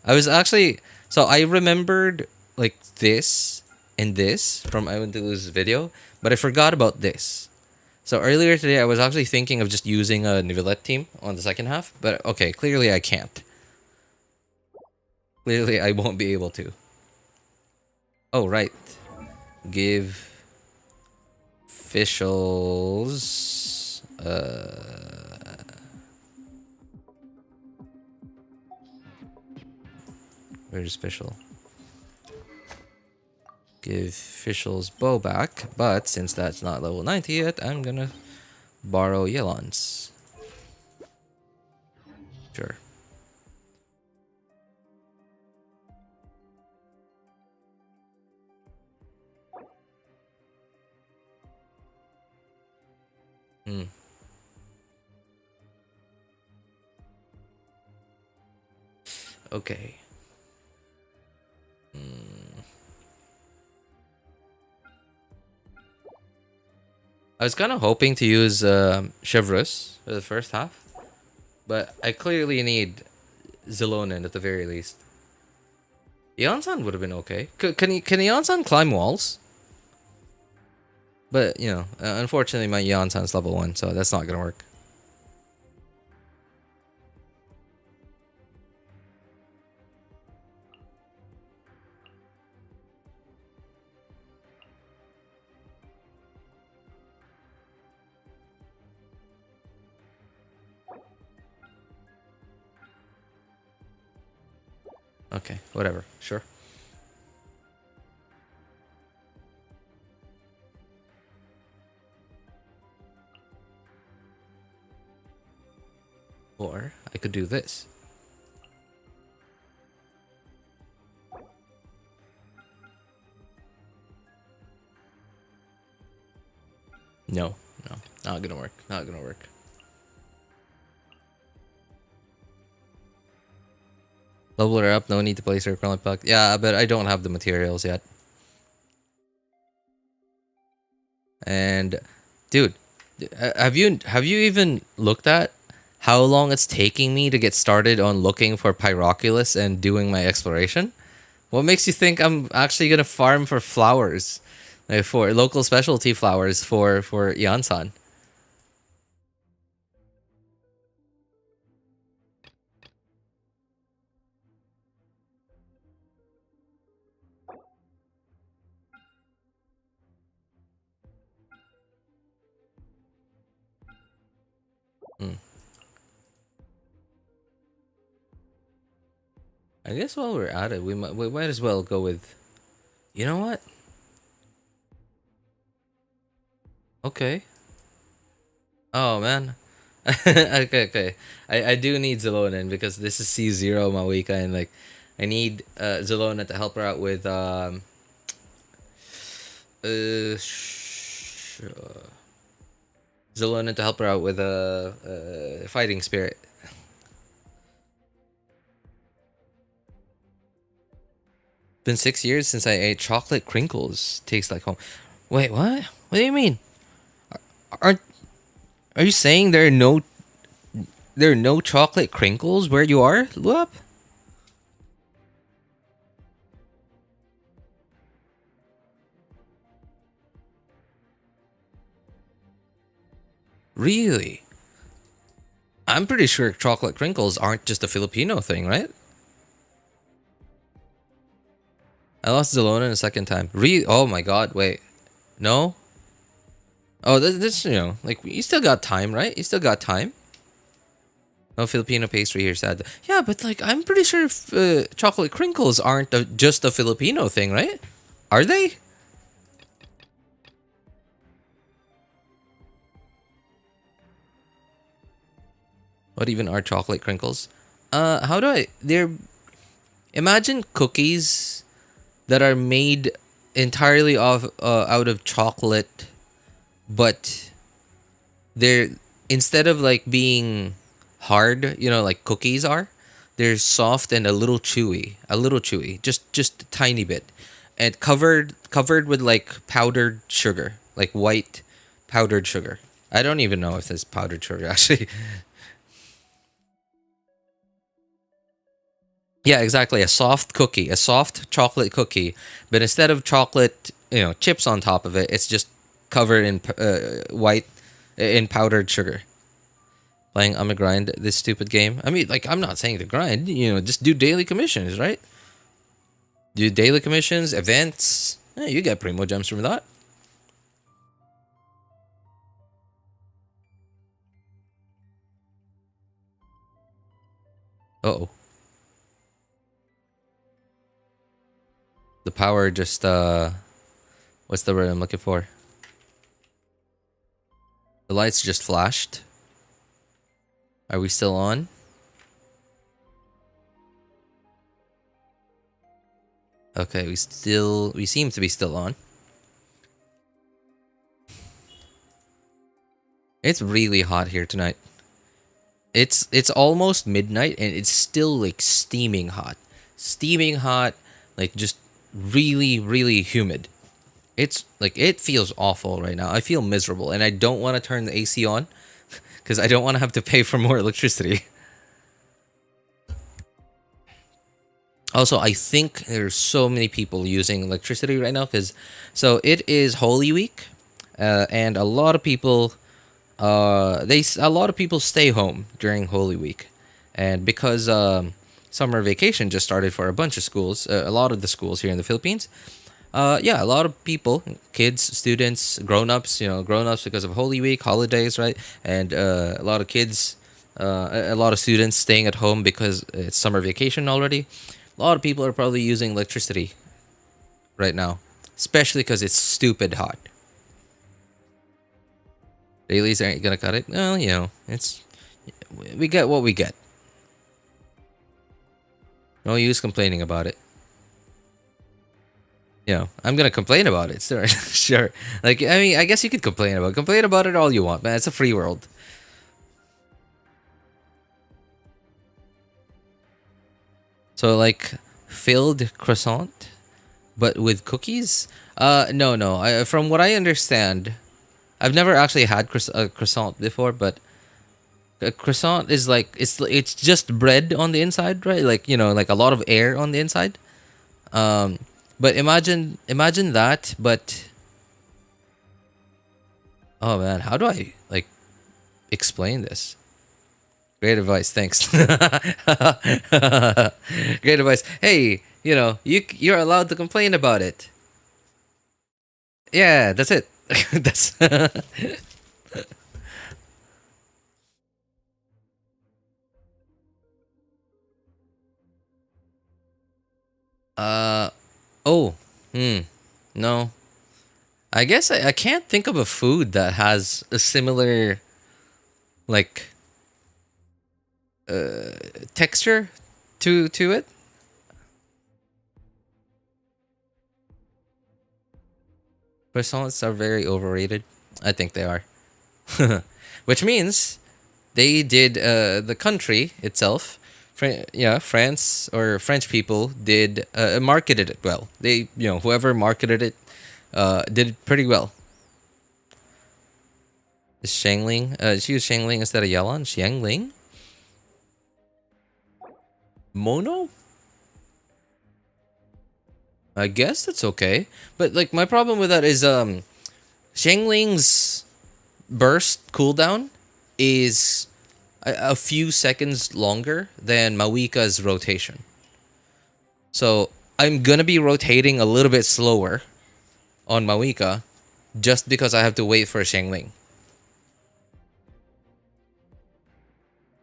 I was actually... So, I remembered, like, this and this from I Want to Lose video, but I forgot about this. So, earlier today, I was actually thinking of just using a Nivelette team on the second half, but okay, clearly I can't. Clearly, I won't be able to. Oh, right. Give officials... Where's official? Give officials bow back, but since that's not level 90 yet, I'm gonna borrow Yelon's. Sure. Okay. I was kind of hoping to use Chevreuse for the first half, but I clearly need Xilonen at the very least. Iansan would have been okay. Can Iansan climb walls? But, you know, unfortunately my Iansan's level 1, so that's not gonna work. Okay, whatever. Sure. Or I could do this. No, not gonna work. Not gonna work. Level her up, no need to place her current puck. Yeah, but I don't have the materials yet. And dude, have you even looked at how long it's taking me to get started on looking for Pyroculus and doing my exploration? What makes you think I'm actually gonna farm for flowers, like for local specialty flowers for Iansan? I guess while we're at it, we might as well go with... You know what? Okay. Oh, man. Okay, okay. I do need Xilonen because this is C0 Mawika, and like I need Xilonen to help her out with Xilonen to help her out with fighting spirit. Been 6 years since I ate chocolate crinkles. Tastes like home. Wait, what? What do you mean? Aren't Are you saying there are no chocolate crinkles where you are, Luap? Really? I'm pretty sure chocolate crinkles aren't just a Filipino thing, right? I lost Zelona a second time. Oh my god, wait. No? Oh, this, like, you still got time, right? You still got time? No Filipino pastry here, sad. Yeah, but, like, I'm pretty sure chocolate crinkles aren't just a Filipino thing, right? Are they? What even are chocolate crinkles? How do I... Imagine cookies that are made entirely out of chocolate, but they're, instead of like being hard, like cookies are, they're soft and a little chewy, just a tiny bit, and covered with like powdered sugar, like white powdered sugar. I don't even know if it's powdered sugar actually. Yeah, exactly. A soft cookie, a soft chocolate cookie, but instead of chocolate, chips on top of it, it's just covered in white, in powdered sugar. Playing I'm a grind this stupid game. I mean, like, I'm not saying to grind. Just do daily commissions, right? Do daily commissions, events. You get primo gems from that. Uh-oh. The power just what's the word I'm looking for? The lights just flashed. Are we still on? Okay, we seem to be still on. It's really hot here tonight. It's almost midnight and it's still like steaming hot. Steaming hot, like just really, really humid. It's like, it feels awful right now. I feel miserable and I don't want to turn the AC on because I don't want to have to pay for more electricity. Also, I think there's so many people using electricity right now because, so it is Holy Week, and a lot of people, a lot of people stay home during Holy Week, and because summer vacation just started for a bunch of schools, a lot of the schools here in the Philippines. Yeah, a lot of people, kids, students, grown-ups, grown-ups because of Holy Week, holidays, right? And a lot of kids, a lot of students staying at home because it's summer vacation already. A lot of people are probably using electricity right now, especially because it's stupid hot. Dailies aren't gonna cut it. Well, we get what we get. No use complaining about it. I'm gonna complain about it. Sure, sure. Like, I mean, I guess you could complain about it all you want, man. It's a free world. So, like, filled croissant, but with cookies? No, no. From what I understand, I've never actually had a croissant before, but a croissant is like, it's just bread on the inside, right? Like, like a lot of air on the inside. But imagine that, but oh man, how do I like explain this? Great advice, thanks. Great advice. Hey, you're allowed to complain about it. Yeah, that's it. That's uh oh. No. I guess I can't think of a food that has a similar, like, texture to it. Croissants are very overrated. I think they are. Which means they did the country itself. Yeah, France or French people did marketed it well. They, whoever marketed it did pretty well. Is Xiangling? She was Xiangling instead of Yelan. Xiangling. Mono. I guess that's okay, but like my problem with that is Xiangling's burst cooldown is a few seconds longer than Mawika's rotation. So I'm gonna be rotating a little bit slower on Mawika just because I have to wait for Xiangling.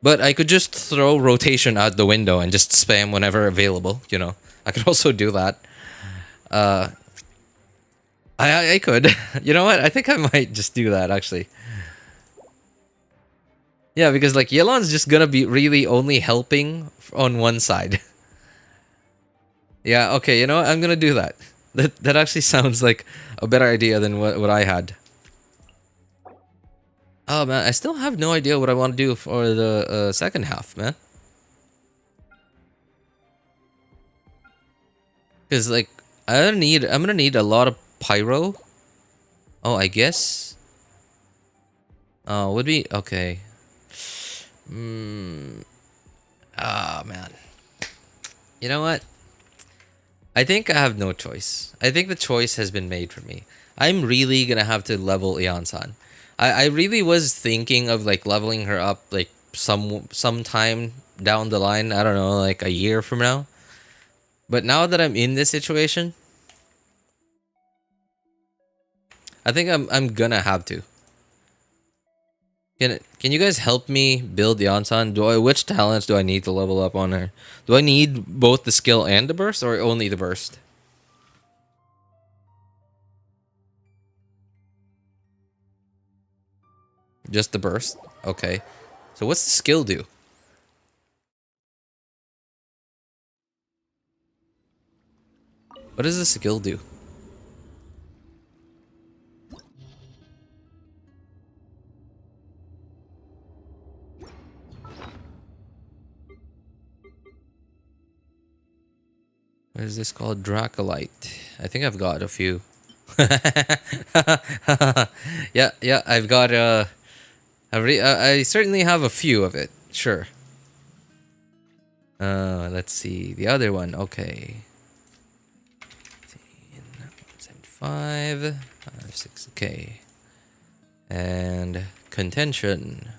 But I could just throw rotation out the window and just spam whenever available, I could also do that. I could. You know what? I think I might just do that, actually. Yeah, because like Yelan's just gonna be really only helping on one side. Yeah, okay, you know what? I'm gonna do that. That actually sounds like a better idea than what I had. Oh man, I still have no idea what I want to do for the second half, man. Because like I'm gonna need a lot of pyro. Oh, I guess. Would be okay. Ah, man. You know what? I think I have no choice. I think the choice has been made for me. I'm really gonna have to level Iansan. I really was thinking of like leveling her up like sometime down the line. I don't know, like a year from now. But now that I'm in this situation, I think I'm gonna have to. Can you guys help me build Iansan? Which talents do I need to level up on her? Do I need both the skill and the burst, or only the burst? Just the burst? Okay. So what's the skill do? What does the skill do? What is this called? Dracolite. I think I've got a few. Yeah, I've got I certainly have a few of it. Sure. Let's see the other one. Okay. 5, 6. Okay. And contention.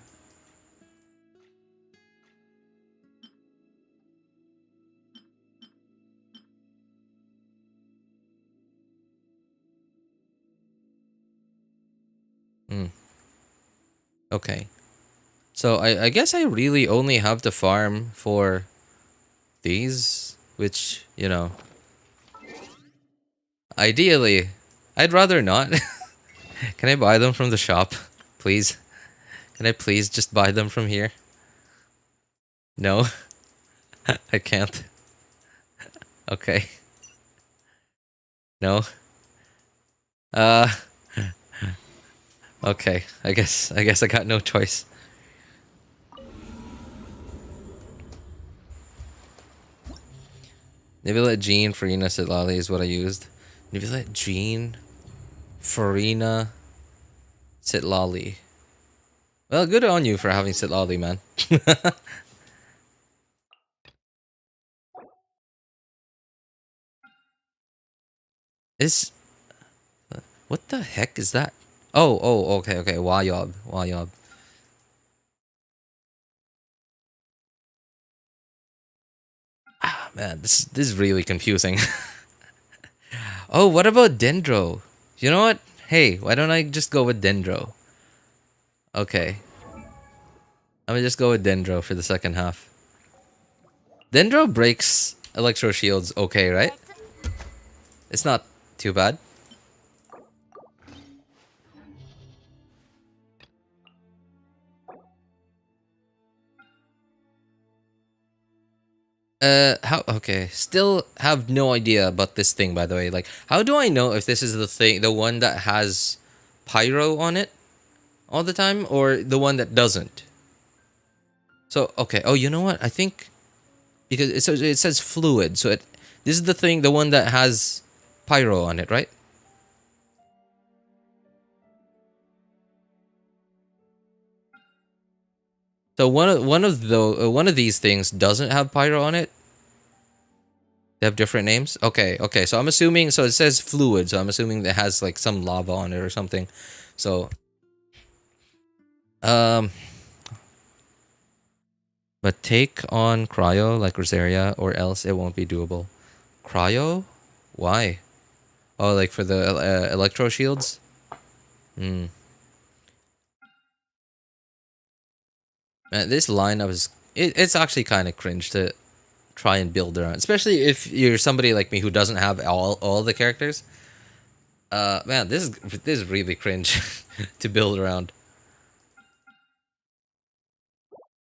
Okay. So I guess I really only have to farm for these, which, ideally, I'd rather not. Can I buy them from the shop, please? Can I please just buy them from here? No, I can't. Okay. No. Okay. I guess I got no choice. Nivelet, Jean, Farina, Sitlali is what I used. Nivelet, Jean, Farina, Sitlali. Well, good on you for having Sitlali, man. What the heck is that? Oh, okay. Wayob. Ah, man, this is really confusing. Oh, what about Dendro? You know what? Hey, why don't I just go with Dendro? Okay. I'm gonna just go with Dendro for the second half. Dendro breaks Electro Shields okay, right? It's not too bad. how? Okay, still have no idea about this thing. By the way, like, how do I know if this is the thing, the one that has pyro on it all the time, or the one that doesn't? So okay. Oh, you know what? I think because it says fluid, so this is the thing, the one that has pyro on it, right? So one of these things doesn't have pyro on it. They have different names. Okay, okay. So I'm assuming. So it says fluid. So I'm assuming that has like some lava on it or something. So um, but take on cryo like Rosaria, or else it won't be doable. Cryo? Why? Oh, like for the electro shields. Hmm. Man, this lineup is it's actually kind of cringe to try and build around, especially if you're somebody like me who doesn't have all the characters. Man, this is really cringe to build around.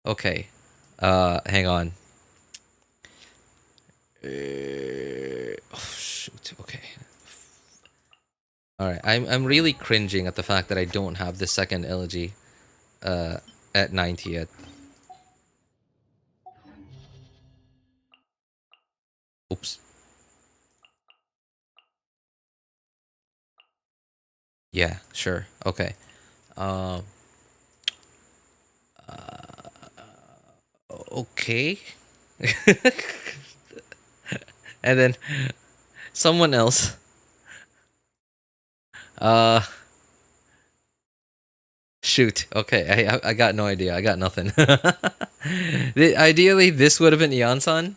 Okay, hang on. Oh, shoot. Okay. All right. I'm really cringing at the fact that I don't have the second Elegy, at 90 yet. Oops. Yeah. Sure. Okay. Um. Okay. And then someone else. Uh. Shoot. Okay. I got no idea. I got nothing. Ideally, this would have been Iansan,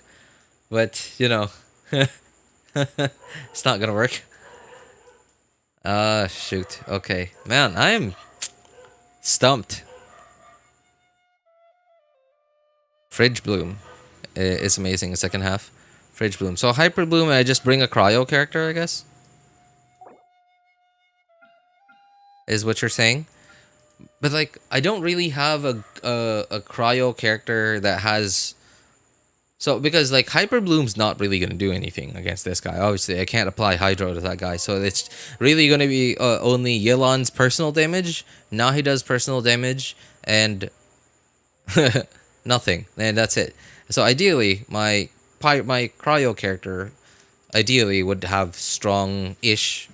but you know, it's not gonna work. Shoot. Okay, man, I am stumped. Fridge Bloom is amazing. Second half, Fridge Bloom. So Hyper Bloom, I just bring a cryo character, I guess. Is what you're saying? But like, I don't really have a cryo character that has. So because like Hyper Bloom's not really gonna do anything against this guy. Obviously, I can't apply Hydro to that guy. So it's really gonna be only Yelan's personal damage. Now he does personal damage and nothing, and that's it. So ideally, my cryo character, ideally would have strong-ish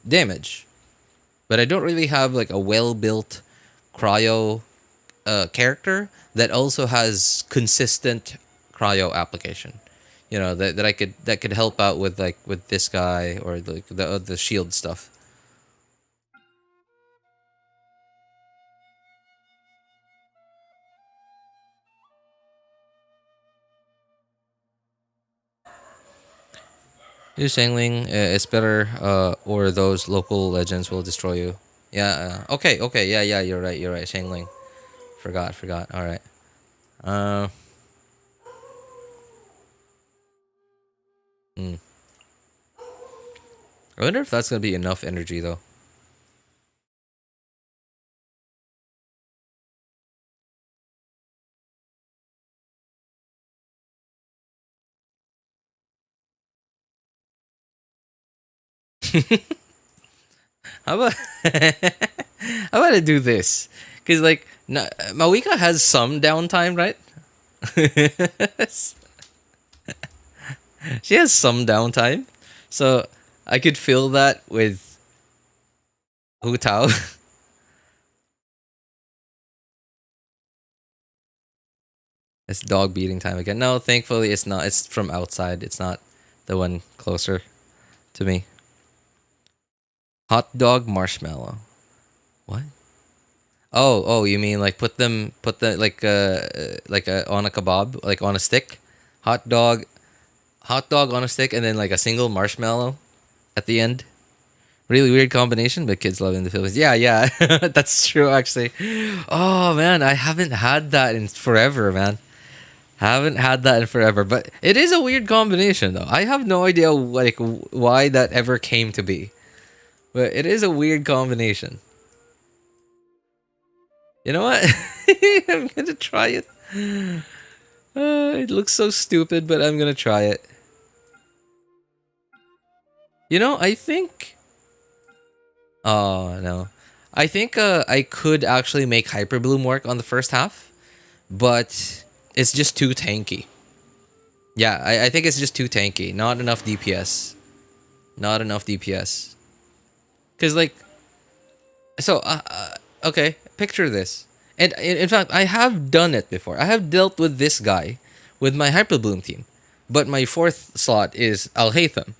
damage, but I don't really have like a well-built cryo character that also has consistent cryo application. You know that could help out with like with this guy or like the shield stuff. Yu Shangling is better, or those local legends will destroy you. Yeah. Okay. Okay. Yeah. Yeah. You're right. You're right. Shangling. Forgot. Forgot. All right. Uh. Hmm. I wonder if that's gonna be enough energy though. How about how about I do this? Cause like Mawika has some downtime, right? She has some downtime, so I could fill that with Hu Tao. It's dog beating time again. No, thankfully it's not. It's from outside. It's not the one closer to me. Hot dog marshmallow. What? Oh, you mean like put the like on a kebab, like on a stick? Hot dog on a stick and then like a single marshmallow at the end. Really weird combination, but kids love it in the Philippines. Yeah, yeah. That's true actually. Oh man, I haven't had that in forever, man. Haven't had that in forever, but it is a weird combination though. I have no idea like why that ever came to be. But it is a weird combination. You know what? I'm gonna try it. It looks so stupid, but I'm gonna try it. You know, I think... Oh, no. I think I could actually make Hyperbloom work on the first half, but it's just too tanky. Yeah, I think it's just too tanky. Not enough DPS. Not enough DPS. Because, like... So, okay, picture this. And in fact, I have done it before. I have dealt with this guy with my Hyperbloom team. But my fourth slot is Alhaitham.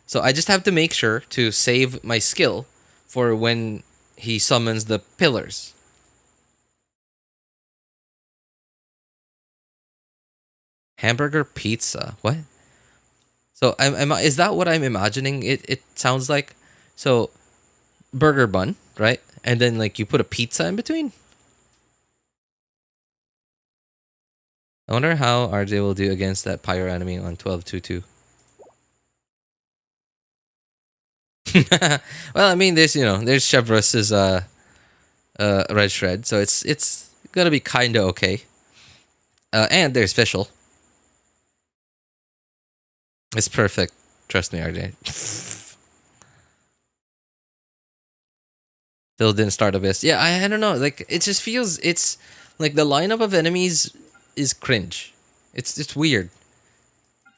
So I just have to make sure to save my skill for when he summons the pillars. Hamburger pizza. What? So is that what I'm imagining? It sounds like. So burger bun, right? And then like you put a pizza in between. I wonder how RJ will do against that pyro enemy on 12-2-2. Well, I mean, there's Chevreuse's red shred, so it's gonna be kinda okay. And there's Fischl. It's perfect. Trust me, RJ. Still didn't start Abyss. Yeah, I don't know. Like, it just feels... It's... Like, the lineup of enemies is cringe. It's weird.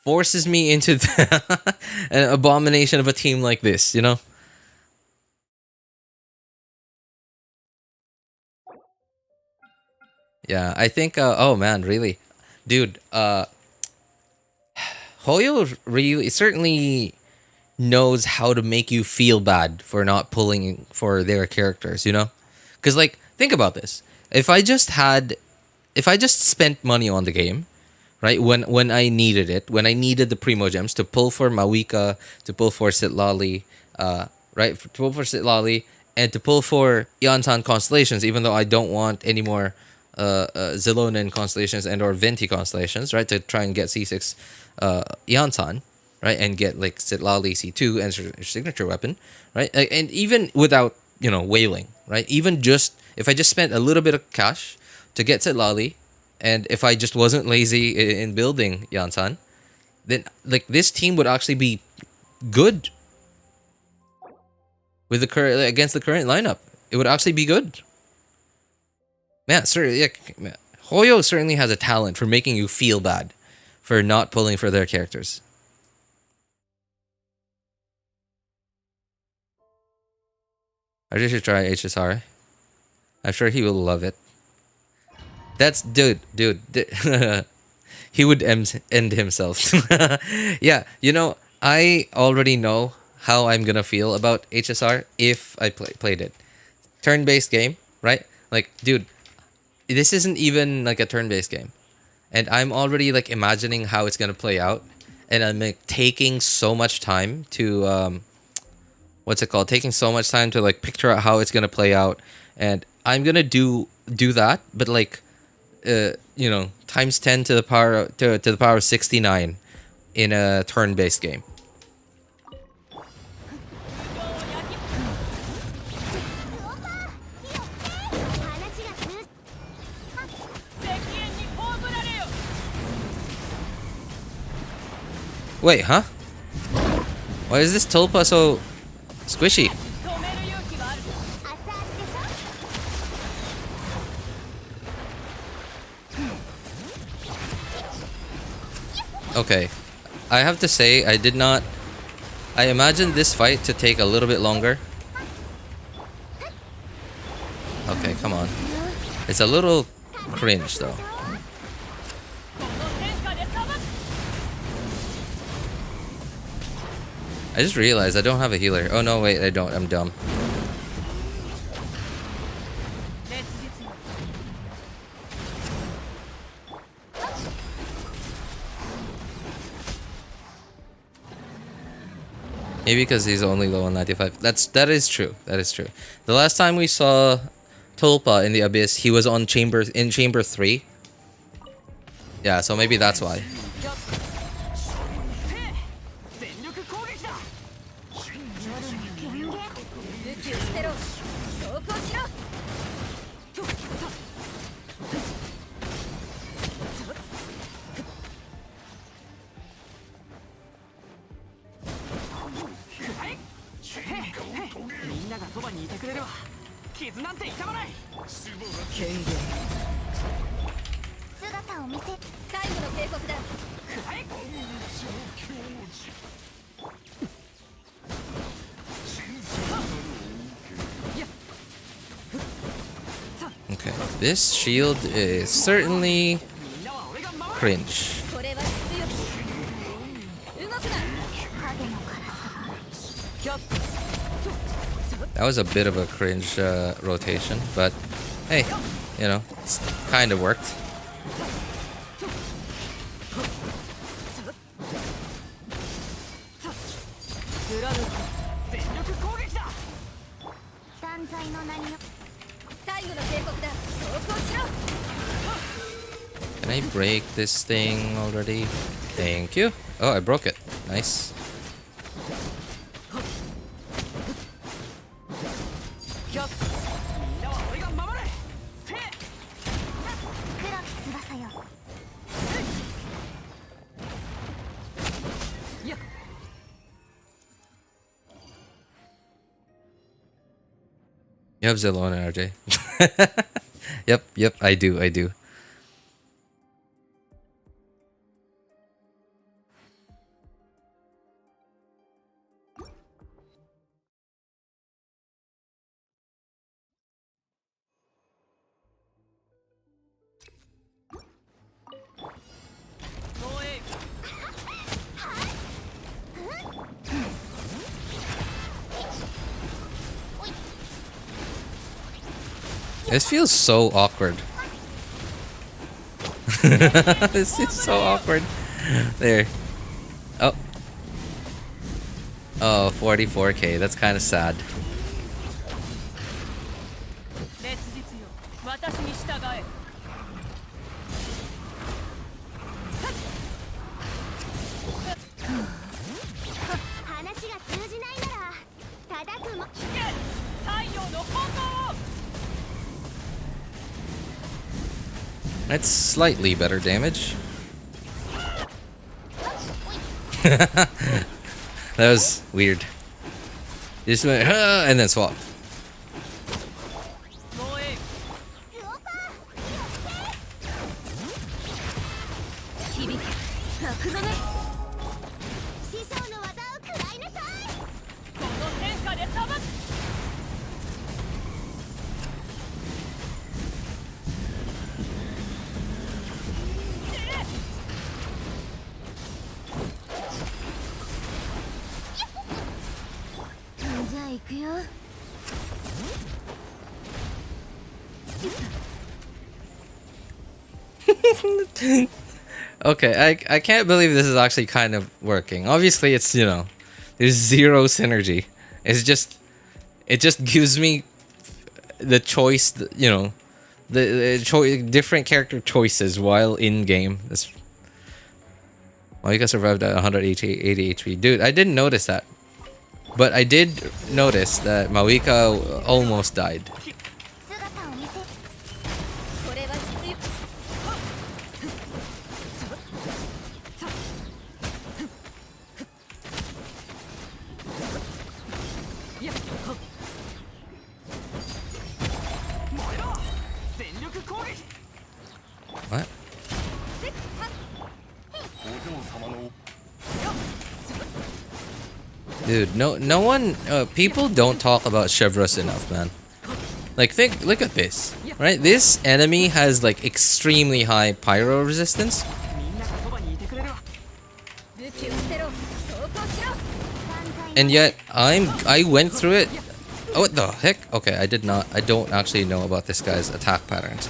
Forces me into an abomination of a team like this, you know? Yeah, I think... oh, man, really? Dude, Hoyo really certainly knows how to make you feel bad for not pulling for their characters, you know? Because, like, think about this. If I just spent money on the game, right, when I needed it, when I needed the Primo Gems to pull for Mawika, to pull for Sitlali, right, to pull for Sitlali, and to pull for Iansan Constellations, even though I don't want any more Xilonen Constellations and or Venti Constellations, right, to try and get C6 Iansan, right, and get like Sitlali C2 and signature weapon, right, and even without wailing, right, even just if I just spent a little bit of cash to get Sitlali, and if I just wasn't lazy in building Iansan, then like this team would actually be good with the current against the current lineup. It would actually be good. Man, Hoyo certainly has a talent for making you feel bad for not pulling for their characters. I just should try HSR. I'm sure he will love it. That's dude. He would end himself. Yeah, I already know how I'm gonna feel about HSR if I played it. Turn-based game, right? Like, dude, this isn't even like a turn-based game, and I'm already like imagining how it's gonna play out, and I'm like taking so much time to taking so much time to like picture out how it's gonna play out, and I'm gonna do that, but like times 10 to the power of 69 in a turn-based game. Wait, huh? Why is this Tulpa so squishy? Okay, I have to say I imagined this fight to take a little bit longer. Okay, come on. It's a little cringe though. I just realized I don't have a healer. Oh no, wait, I don't. I'm dumb. Maybe because he's only low on 95. That is true. That is true. The last time we saw Tulpa in the Abyss, he was in chamber 3. Yeah, so maybe that's why.
くれれば傷なんて痛まない。
権限
姿を見せ
最後の警告だ。
くらえ。
Okay, this shield is certainly cringe.
これは必要。動くな。
影の辛さ
キャップ
That was a bit of a cringe rotation, but hey, you know, it's kind of worked.
貫く。
全力攻撃だ。
断罪の名に
最後の警告だ。投降しろ。
Can I break this thing already? Thank you. Oh, I broke it. Nice.
キャップ
みんなは俺が守れ。せい。
黒き翼よ
やっ
You have Xilonen, RJ. Yep, I do. This feels so awkward. This is so awkward. There. Oh. Oh, 44k. That's kind of sad.
烈日よ、私に従え。
話が通じないなら叩くも
太陽の炎を。
That's slightly better damage. That was weird. Just went, and then swap.
防衛。響け。幕の目。
師匠の技を食らいなさい
この天下で裁く。
じゃあ行くよ
Okay, I can't believe this is actually kind of working. Obviously, it's, you know, there's zero synergy. It just gives me the choice, you know, the different character choices while in game. This, well, you guys survived at 180 HP. Dude, I didn't notice that. But I did notice that Mawika almost died.
姿を見せ
これは必要。 やっほっ
燃えろ。全力攻撃。
What? Dude, no one, people don't talk about Chevreuse enough, man. Like, look at this, right? This enemy has like extremely high pyro resistance,
みんながそばにいてくれるわ。
武器を捨てろ。投降しろ。
and yet I went through it. Oh, what the heck? Okay, I don't actually know about this guy's attack patterns.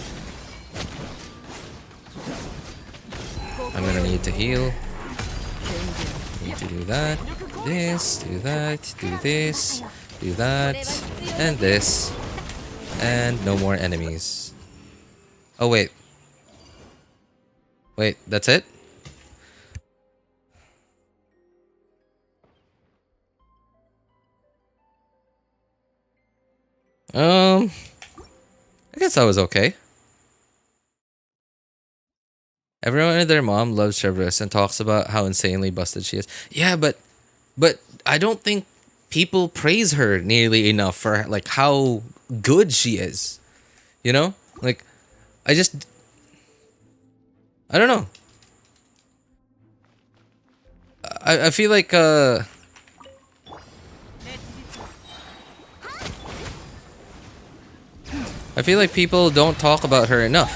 I'm gonna need to heal. Need to do that. This, do that, do this, do that, and this. And no more enemies. Oh, wait. Wait, that's it? I guess that was okay. Everyone and their mom loves Chevreuse and talks about how insanely busted she is. Yeah, but I don't think people praise her nearly enough for like how good she is. You know? Like I don't know. I feel like I feel like people don't talk about her enough.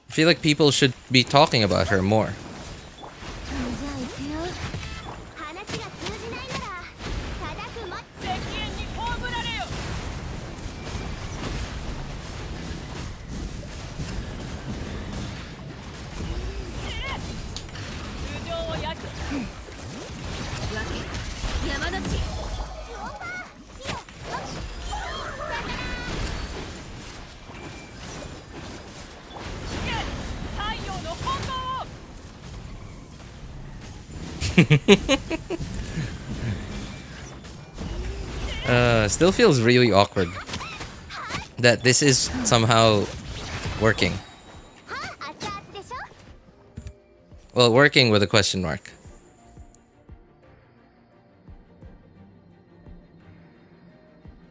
I feel like people should be talking about her more.
じゃあ行くよ。話が通じないなら叩くも。
石煙に葬られよ。頭上を焼く。
山の地。
太陽の本能を。
Still feels really awkward that this is somehow working.
熱々でしょ。
Well, working with a question mark.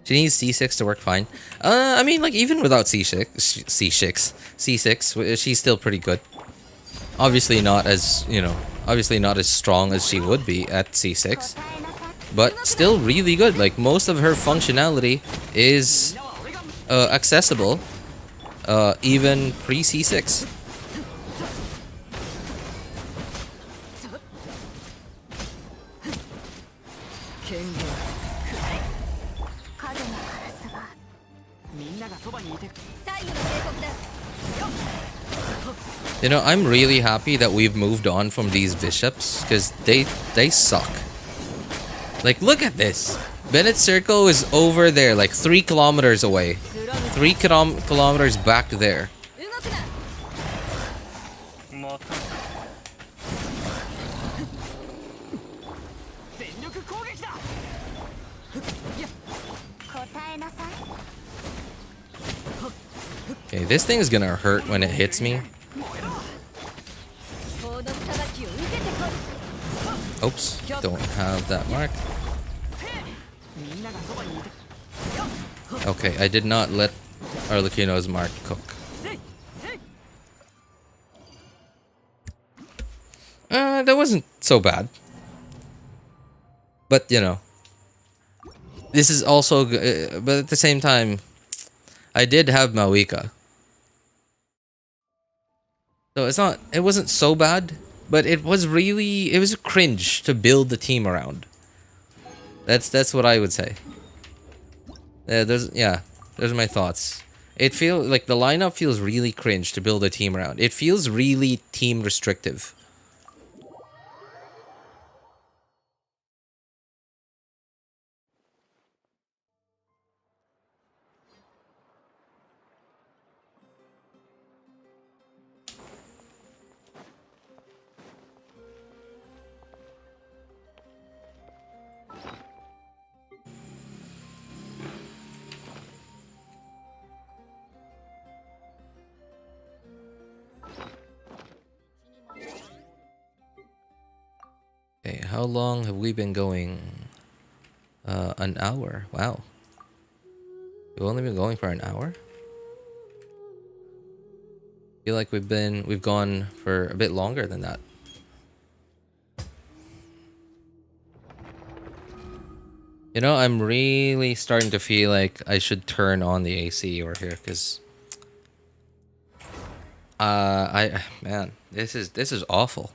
She needs C6 to work fine. I mean, like, even without C6, she's still pretty good. Obviously not as, you know, obviously not as strong as she would be at C6. But still really good. Like, most of her functionality is accessible, even pre-C6.
権限
影のカラスが
みんながそばにいて
太陽の警告だ。
You know, I'm really happy that we've moved on from these bishops, because they suck. Like, look at this. Bennett's Circle is over there, like 3 kilometers away. 3 kilometers back there.
動くな。
また
全力攻撃だ。
答えなさい。
Okay, this thing is gonna hurt when it hits me.
法の裁きを受けてこい。
Oops, don't have that mark.
みんながそばにいて
Okay, I did not let Arlecchino's mark cook.
せいせい
That wasn't so bad. But, you know, this is also, but at the same time, I did have Mawika. So it wasn't so bad, but it was cringe to build the team around. That's what I would say. Those are my thoughts. It feels like the lineup feels really cringe to build a team around. It feels really team restrictive. Okay, how long have we been going? An hour. Wow. We've only been going for an hour? I feel like we've gone for a bit longer than that. You know, I'm really starting to feel like I should turn on the AC over here, because man, this is awful.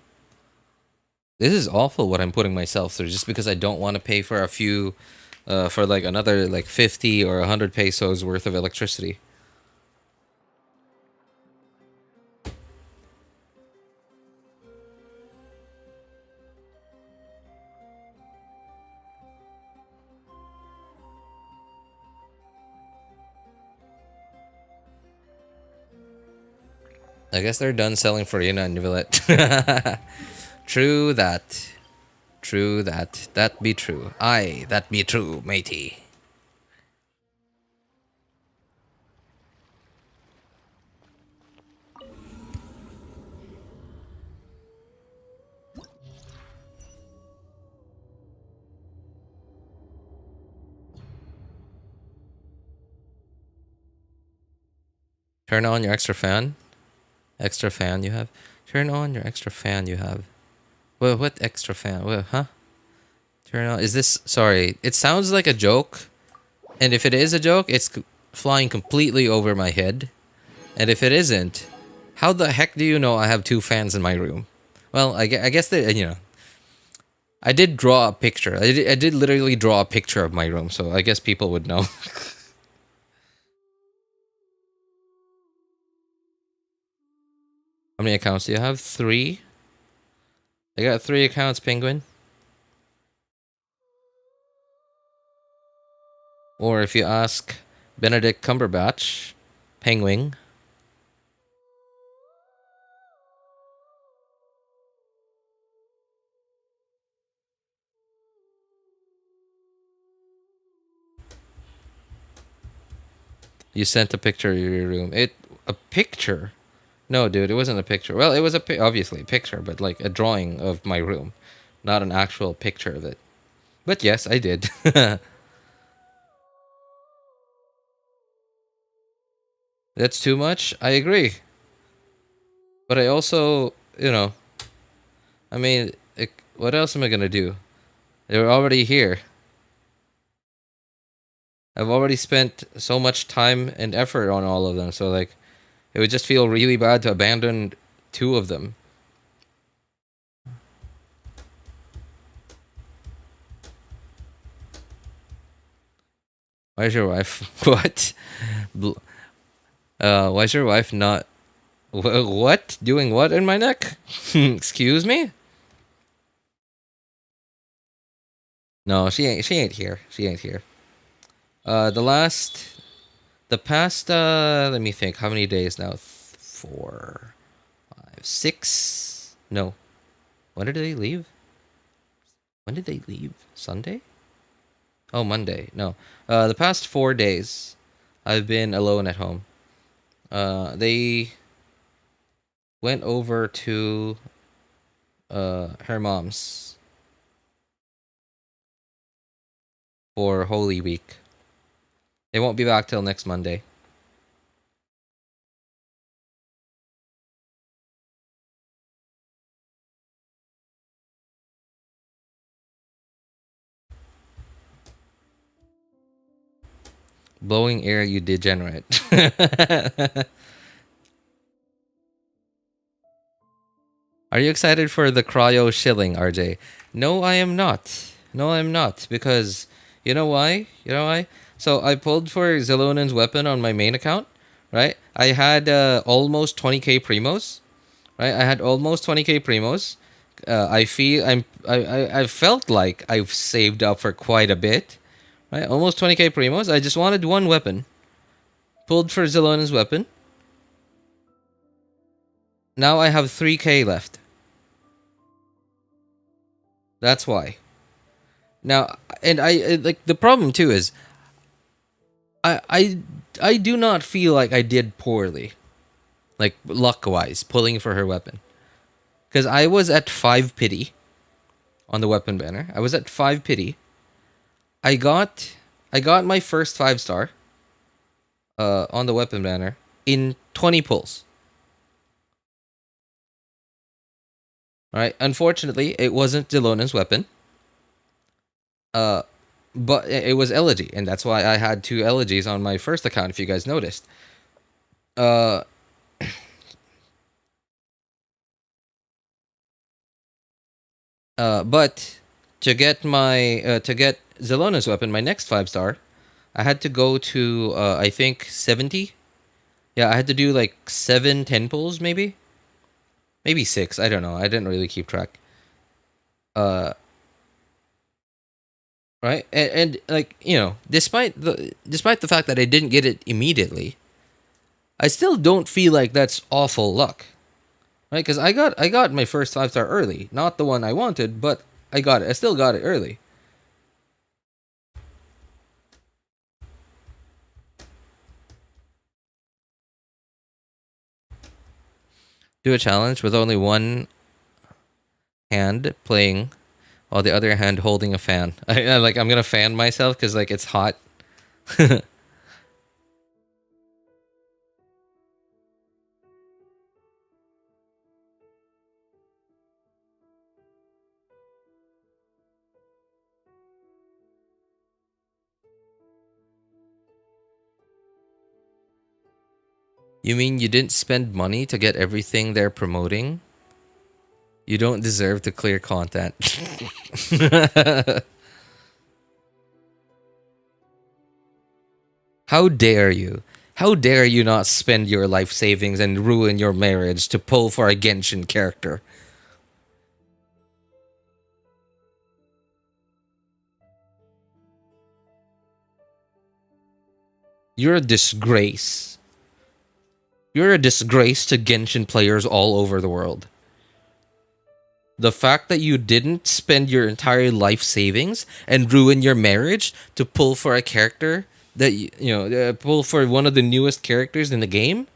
This is awful what I'm putting myself through just because I don't want to pay for a few for like another like 50 or 100 pesos worth of electricity. I guess they're done selling Farina and Nivelette. True that. True that. That be true. Aye, that be true, matey. Turn on your extra fan. Extra fan you have. Turn on your extra fan you have. Well, what extra fan? Well, huh? Turn on. Is this? Sorry. It sounds like a joke. And if it is a joke, it's flying completely over my head. And if it isn't, how the heck do you know I have 2 fans in my room? Well, I guess that, you know. I did draw a picture. I did literally draw a picture of my room, so I guess people would know. How many accounts do you have? 3? I got 3 accounts, Penguin. Or if you ask Benedict Cumberbatch, Penguin. You sent a picture of your room. A picture? No, dude, it wasn't a picture. Well, it was obviously a picture, but like a drawing of my room, not an actual picture of it. But yes, I did. That's too much? I agree. But I also, you know, I mean, what else am I gonna do? They're already here. I've already spent so much time and effort on all of them, so like, it would just feel really bad to abandon 2 of them. Why's your wife? What? Why's your wife not... What? Doing what in my neck? Excuse me? No, she ain't here. She ain't here. The past, let me think, how many days now? 4, 5, 6? No. When did they leave? When did they leave? Sunday? Oh, Monday. No. The past 4 days, I've been alone at home. They went over to her mom's for Holy Week. They won't be back till next Monday. Blowing air, you degenerate. Are you excited for the cryo shilling, RJ? No, I am not. No, I'm not. Because, you know why? You know why? So, I pulled for Xilonen's weapon on my main account, right? I had almost 20k primos, right? I had almost 20k primos. I felt like I've saved up for quite a bit, right? Almost 20k primos. I just wanted one weapon. Pulled for Xilonen's weapon. Now I have 3k left. That's why. Now, and I like the problem too is I do not feel like I did poorly, like luck wise, pulling for her weapon, because I was at 5 pity on the weapon banner. I was at 5 pity. I got my first 5-star on the weapon banner in 20 pulls. All right. Unfortunately, it wasn't Xilonen's weapon. But it was Elegy, and that's why I had 2 Elegies on my first account, if you guys noticed. But to get my to get Xilonen's weapon, my next 5-star, I had to go to I think 70. Yeah, I had to do like 7-10 pulls, maybe 6. I don't know. I didn't really keep track. Right, and like, you know, despite the fact that I didn't get it immediately, I still don't feel like that's awful luck, right? Because I got my first 5-star early, not the one I wanted, but I got it. I still got it early. Do a challenge with only one hand playing, while the other hand holding a fan. I'm gonna fan myself because like it's hot. You mean you didn't spend money to get everything they're promoting? You don't deserve to clear content. How dare you? How dare you not spend your life savings and ruin your marriage to pull for a Genshin character? You're a disgrace. You're a disgrace to Genshin players all over the world. The fact that you didn't spend your entire life savings and ruin your marriage to pull for a character that pull for one of the newest characters in the game,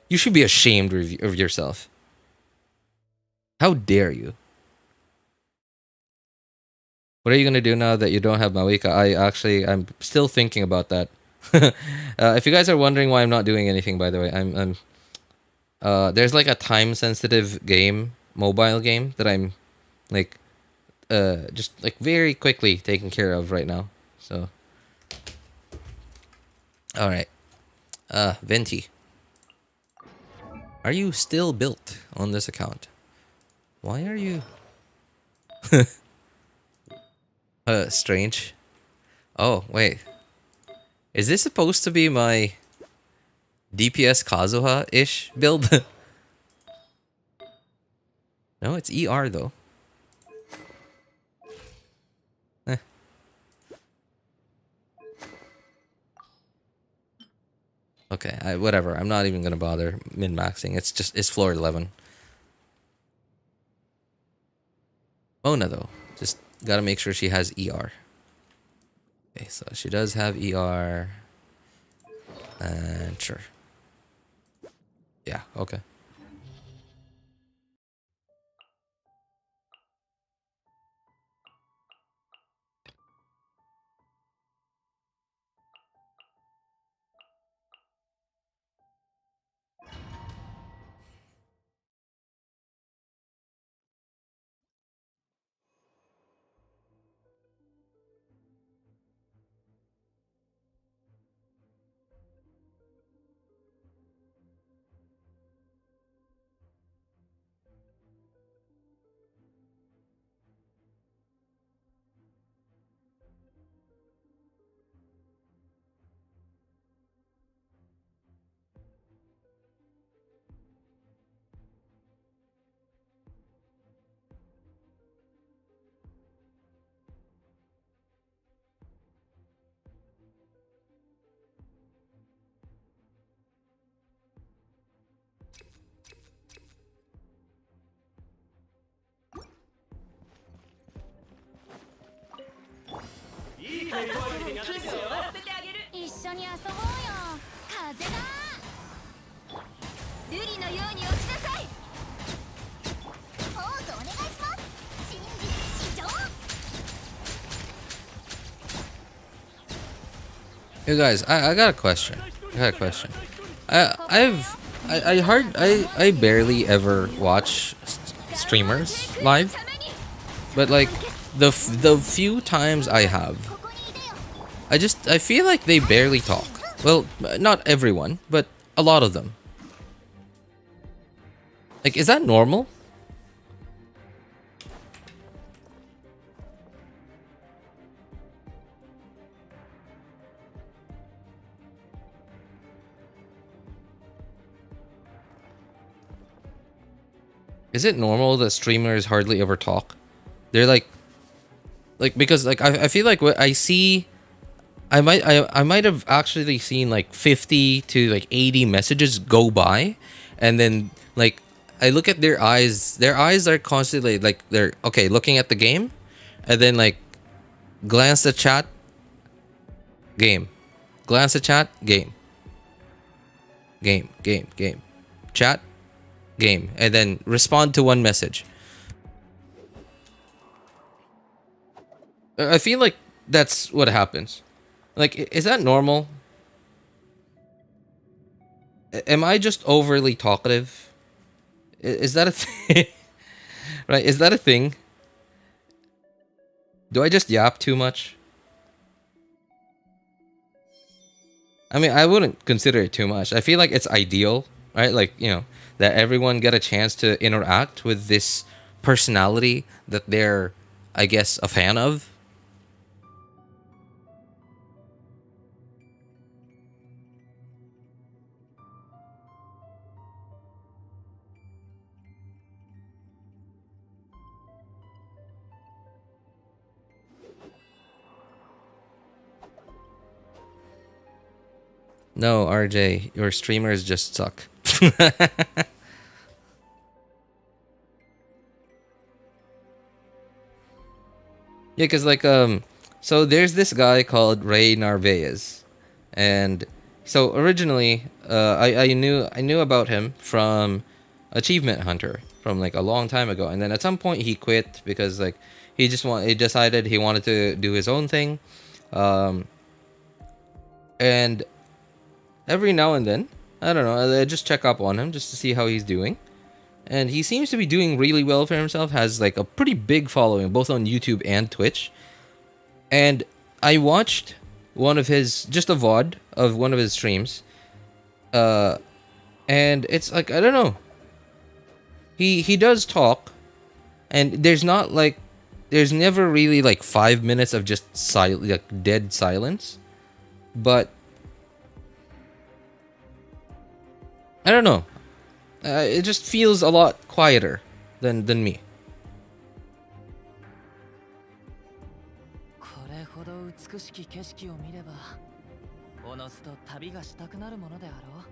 you should be ashamed of yourself. How dare you? What are you gonna do now that you don't have Mawika? I'm still thinking about that. If you guys are wondering why I'm not doing anything, by the way, I'm there's like a time sensitive mobile game that I'm like just like very quickly taking care of right now. So all right. Venti. Are you still built on this account? Why are you strange? Oh, wait. Is this supposed to be my DPS Kazuha-ish build? No, it's ER though. Eh. Okay, whatever. I'm not even gonna bother min-maxing. It's floor 11. Mona though, just gotta make sure she has ER. Okay, so she does have ER. And sure. Yeah, okay. Hey guys, I got a question. I barely ever watch streamers live, but like the few times I have, I feel like they barely talk. Well, not everyone, but a lot of them. Like, is that normal? Is it normal that streamers hardly ever talk? They're like because like I feel like what I see, I might have actually seen like 50 to like 80 messages go by, and then like I look at their eyes. Their eyes are constantly like they're okay looking at the game, and then like glance at chat, game, glance at chat, game, chat, game, and then respond to one message. I feel like that's what happens. Like, is that normal? Am I just overly talkative? Is that a thing? Right? Is that a thing? Do I just yap too much? I mean, I wouldn't consider it too much. I feel like it's ideal right? Like, you know, that everyone get a chance to interact with this personality that they're, I guess, a fan of. No, RJ, your streamers just suck. Yeah, because like so there's this guy called Ray Narvaez, and so originally I knew about him from Achievement Hunter from like a long time ago, and then at some point he quit because like he decided he wanted to do his own thing, um, and every now and then I don't know I just check up on him just to see how he's doing. And he seems to be doing really well for himself, has like a pretty big following both on YouTube and Twitch. And I watched one of his, just a VOD of one of his streams. And it's like, I don't know. He does talk, and there's never really like 5 minutes of just like dead silence. But I don't know. It just feels a lot quieter than me.
これほど美しき景色を見ればおのずと旅がしたくなるものであろう。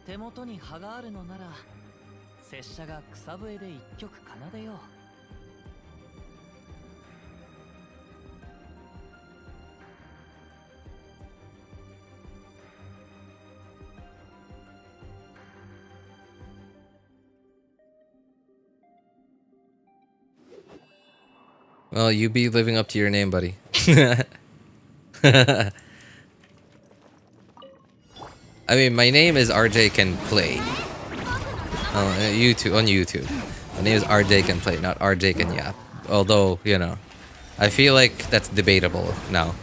手元に葉があるのなら拙者が草笛で一曲奏でよう。
Well, you be living up to your name, buddy. I mean, my name is RJ Can Play. YouTube on YouTube. My name is RJ Can Play, not RJ Can Yap. Although, you know, I feel like that's debatable now.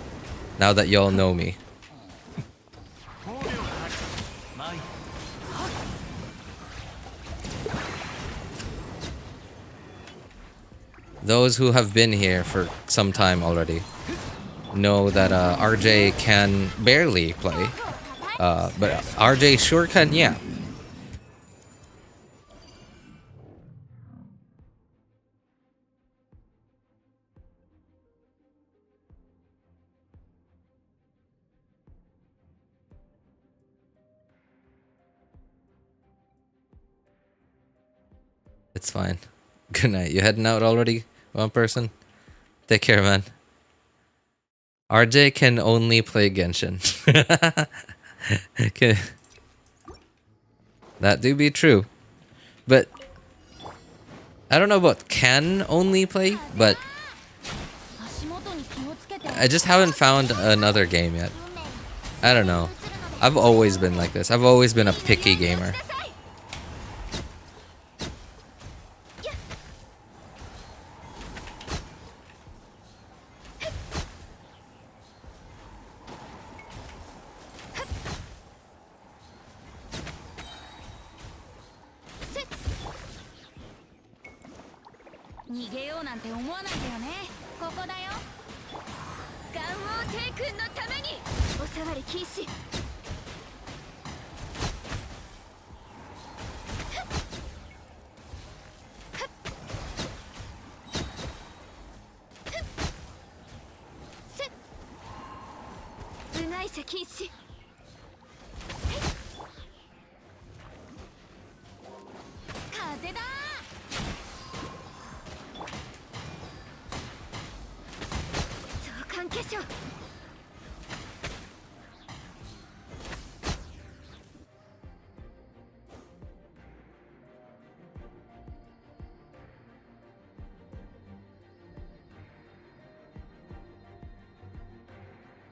Now that y'all know me. Those who have been here for some time already know that RJ can barely play. But RJ sure can, yeah. It's fine. Good night. You heading out already? One person? Take care, man. RJ can only play Genshin. Okay. That do be true. But I don't know about can only play, but I just haven't found another game yet. I don't know. I've always been like this. I've always been a picky gamer.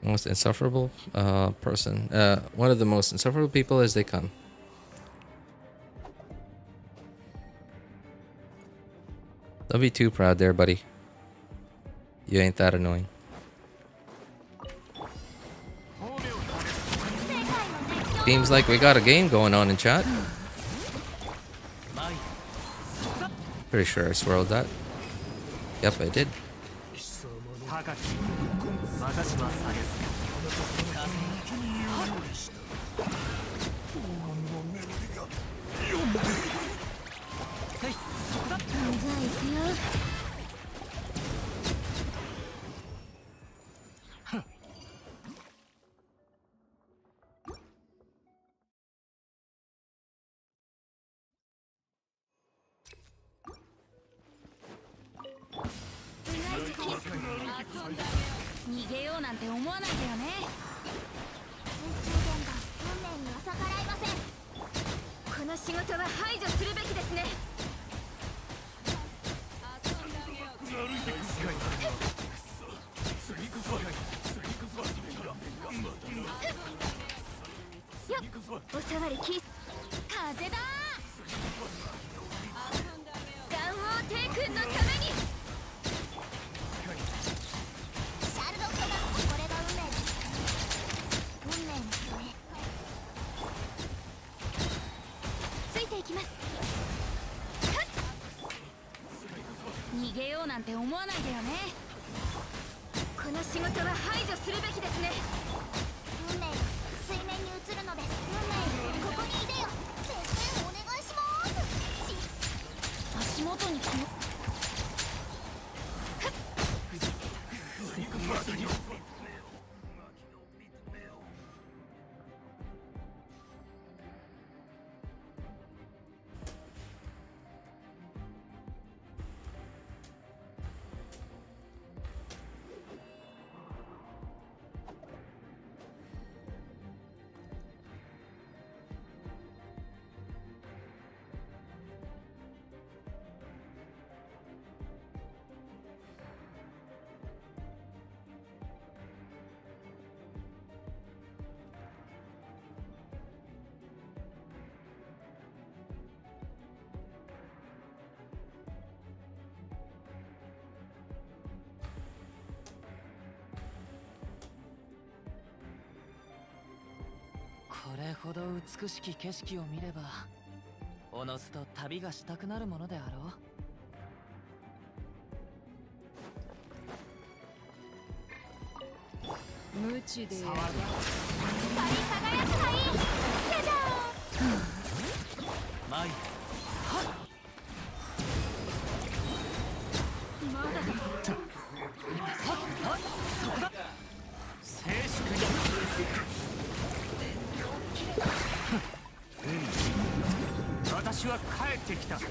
Most insufferable person. One of the most insufferable people as they come. Don't be too proud there, buddy. You ain't that annoying. Seems like we got a game going on in chat. Pretty sure I swirled that. Yep, I did.
高き私は下げず
逃げようなんて思わないでよね。水中伝が運命には逆らいません。この仕事は排除するべきですね。よっ、おさわりき風だ。ガンオーテイ君のために。シャルロットだ。これが運命です。運命のため。ついていきます。逃げようなんて思わないでよね。この仕事は排除するべきですね。運命が水面に映るのです。運命、ここにいでよ。先生お願いします。足元にこの
これほど美しき景色を見ればおのずと旅がしたくなるものであろ
無知でやる。
光り輝くがいい。じゃじゃーん。
マイ
まだ
静粛に私は帰ってきた。差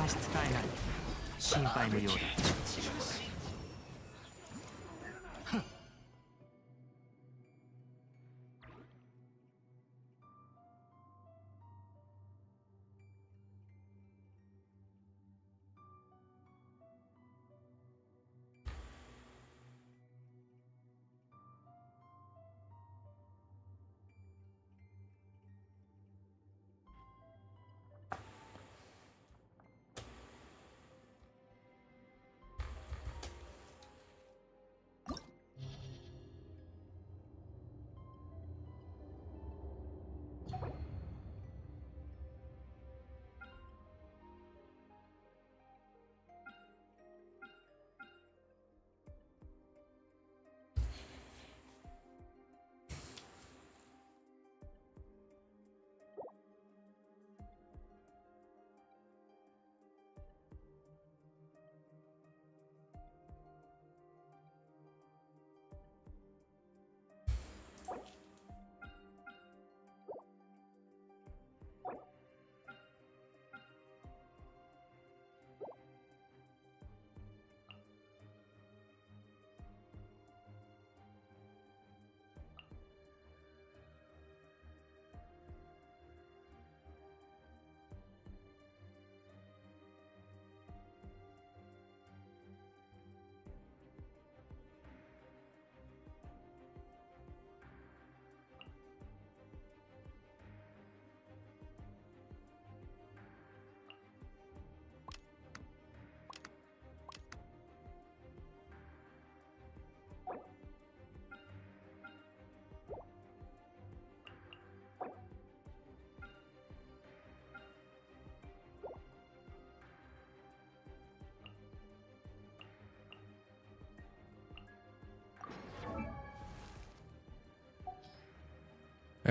し支えない。心配無用だ。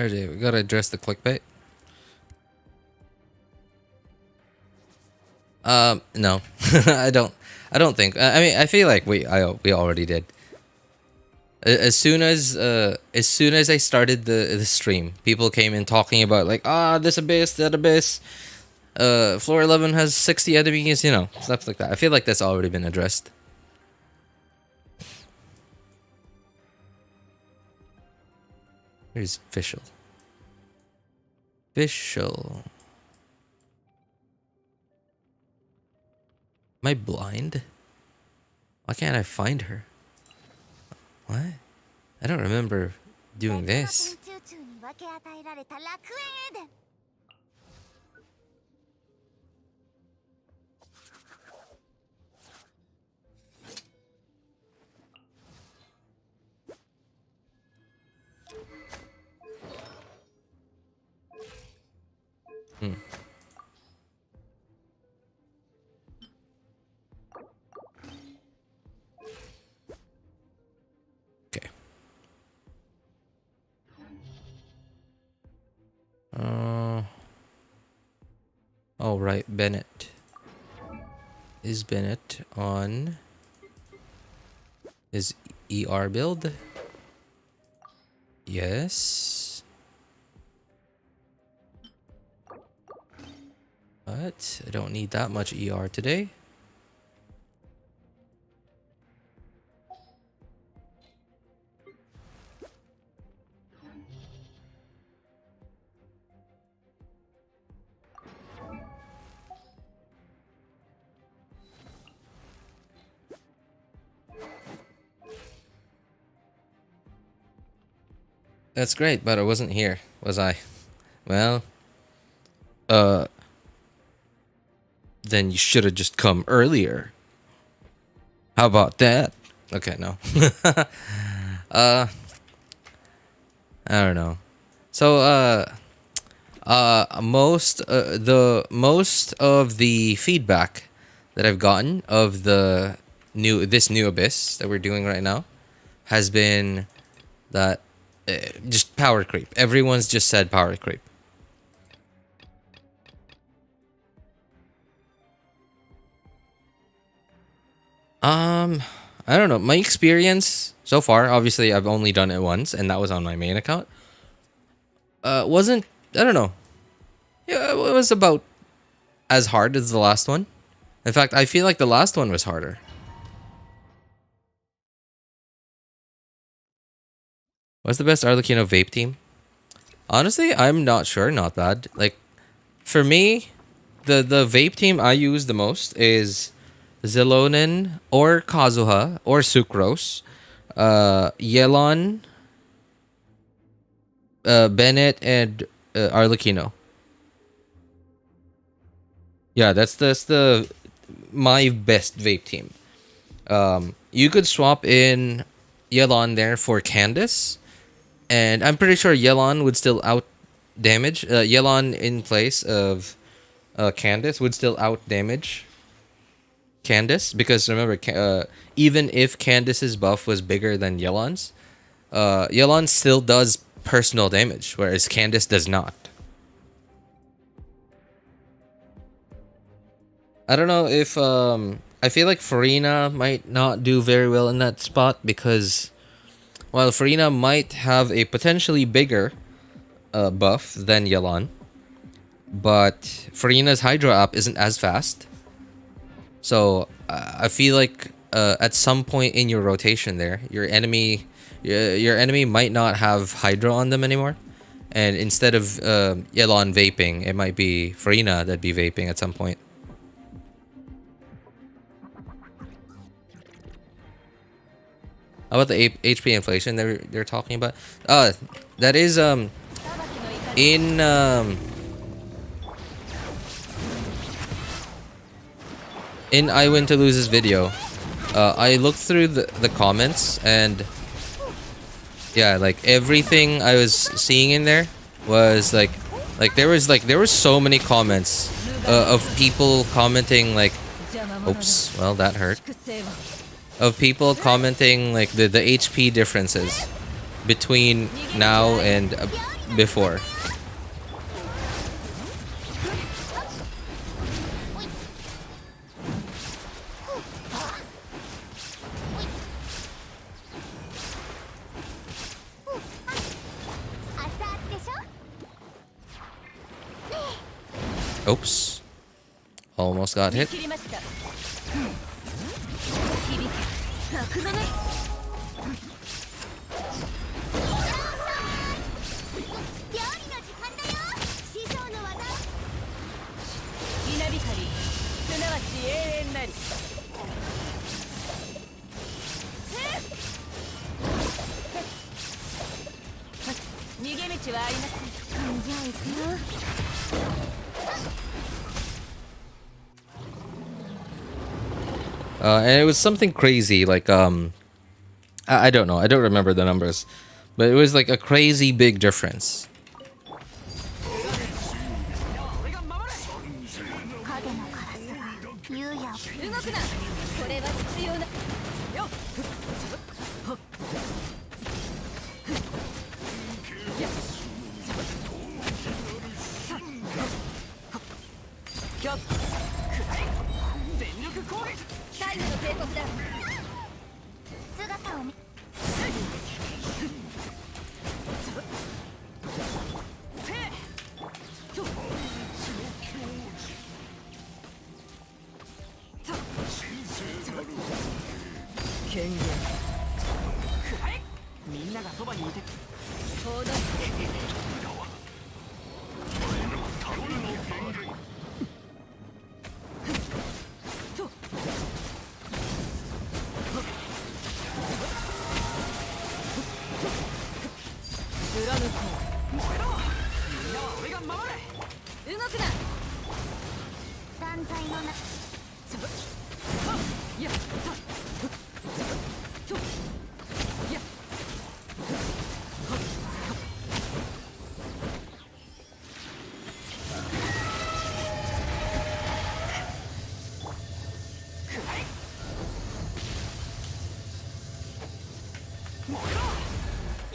RJ, we gotta address the clickbait. No, I don't. I don't think. I mean, I feel like we already did. As soon as I started the stream, people came in talking about like, this abyss, that abyss. Floor 11 has 60 enemies, you know, stuff like that. I feel like that's already been addressed. Here's Fischl. Fischl. Am I blind? Why can't I find her? What? I don't remember doing this. Okay. Oh right, Bennett. Is Bennett on his ER build? Yes. But I don't need that much ER today. That's great, but I wasn't here, was I? Well, then you should have just come earlier. How about that? Okay, no. I don't know. So, most of the feedback that I've gotten of this new abyss that we're doing right now has been that just power creep. Everyone's just said power creep. I don't know. My experience so far, obviously I've only done it once, and that was on my main account. Wasn't, I don't know. Yeah, it was about as hard as the last one. In fact, I feel like the last one was harder. What's the best Arlecchino vape team? Honestly, I'm not sure. Not bad. Like, for me, the vape team I use the most is Xilonen or Kazuha or Sucrose, Yelan, Bennett, and Arlecchino. Yeah, that's my best vape team. You could swap in Yelan there for Candace, and I'm pretty sure Yelan would still out damage. Yelan in place of Candace would still out damage Candace, because remember, even if Candace's buff was bigger than Yelan's, Yelan still does personal damage, whereas Candace does not. I don't know if I feel like Farina might not do very well in that spot, because while Farina might have a potentially bigger buff than Yelan, but Farina's Hydro app isn't as fast. So I feel like at some point in your rotation there, your enemy might not have Hydro on them anymore, and instead of Yelan vaping, it might be Farina that'd be vaping at some point. How about the HP inflation they're talking about? That is in I Win to Lose's video. I looked through the comments, and yeah, like everything I was seeing in there was like there were so many comments of people commenting like, oops, well that hurt. Of people commenting like the HP differences between now and before. Oops. Almost got hit.
切りました響け楽だね料理の時間だよ師匠の技
稲光すなわち永遠なり逃げ道はありません
じゃあ行くよ
And it was something crazy, like I don't know, I don't remember the numbers, but it was like a crazy big difference.
影のカラスが優也を動くなこれは必要なよ最後の帝国だ姿を見
権限みんながそばにいて行動
断罪のな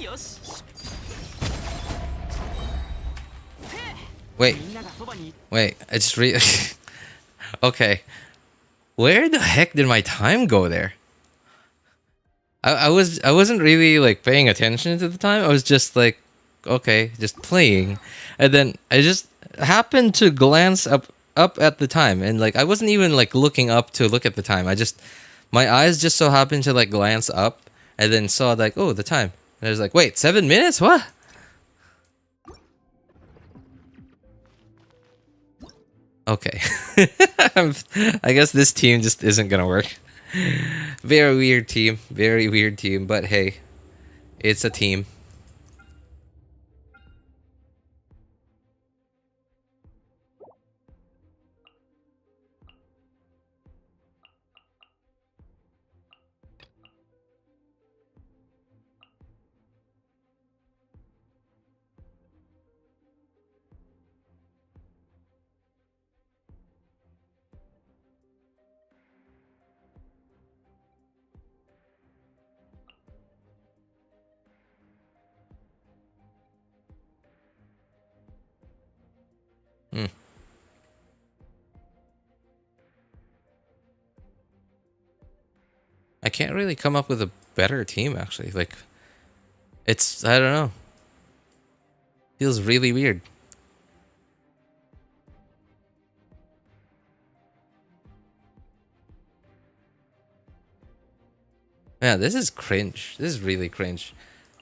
よし
Wait, wait, I just okay. Where the heck did my time go there? I wasn't really like paying attention to the time. I was just like, okay, just playing. And then I just happened to glance up at the time, and like I wasn't even like looking up to look at the time. My eyes just so happened to like glance up and then saw like, oh, the time. And I was like, wait, 7 minutes? What? Okay. I guess this team just isn't gonna work. Very weird team. Very weird team. But hey, it's a team. I can't really come up with a better team, actually. Like, it's, I don't know. Feels really weird. Yeah, this is cringe. This is really cringe.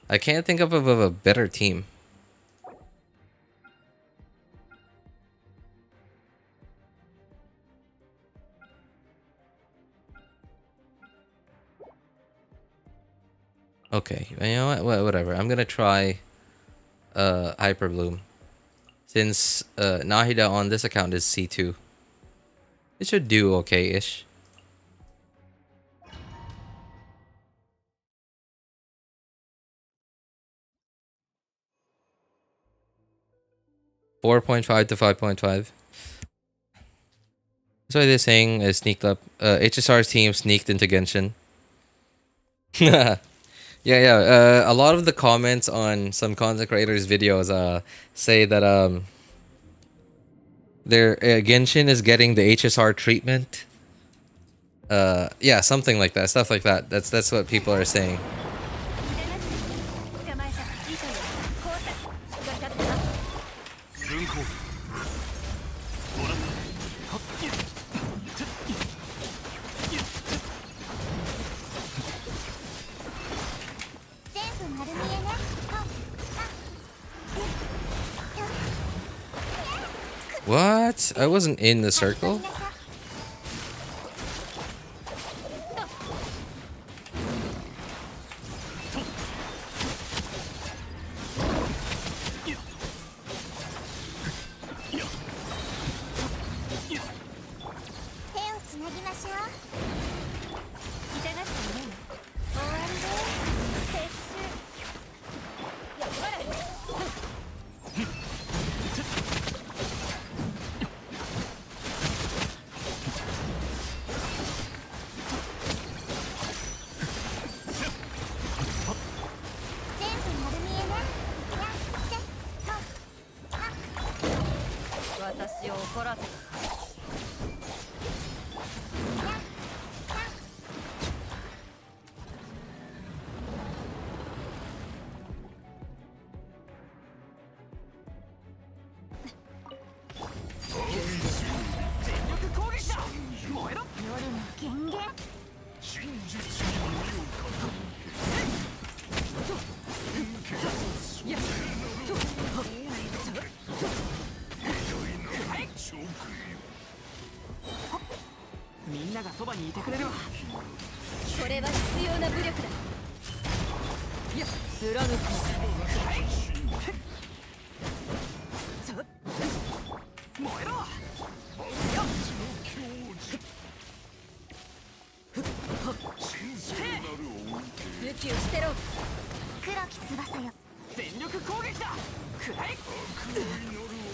I can't think of a better team. Okay, you know what? Whatever. I'm gonna try Hyper Bloom. Since Nahida on this account is C2. It should do okay-ish. .5 to 5.5. That's why they're saying sneaked up. HSR's team sneaked into Genshin. Yeah, yeah. A lot of the comments on some content creators' videos say that their Genshin is getting the HSR treatment. Yeah, something like that, stuff like that. That's what people are saying.
捕まえた糸よ交差しっかり立ってな
分光もらったはっ
全部丸見えねはっ
What? I wasn't in the circle.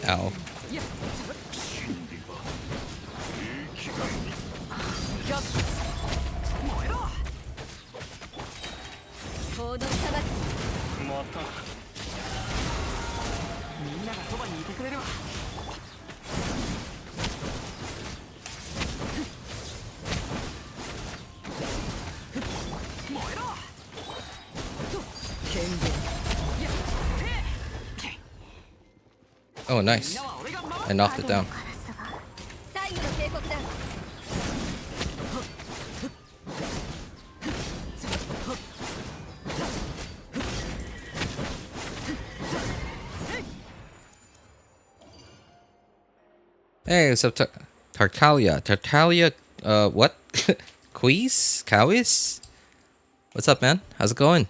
Ow. Oh, nice. I knocked it down. Hey, what's up, Tartalia? Tartalia, what? Quiz? Cowis? What's up, man? How's it going?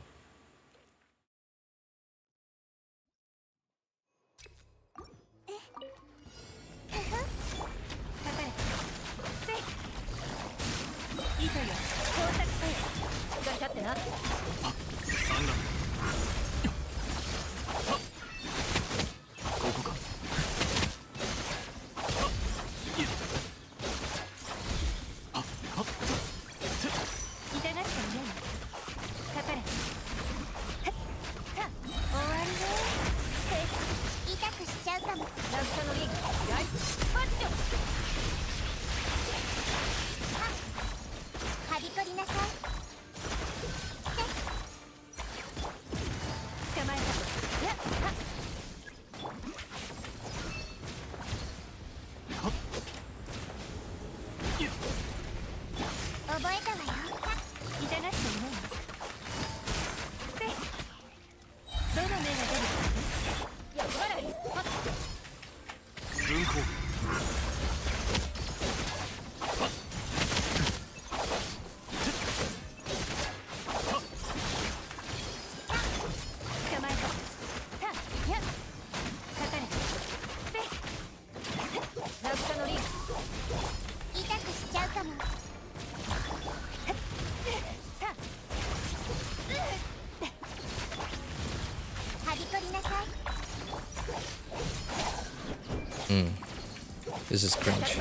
This is cringe.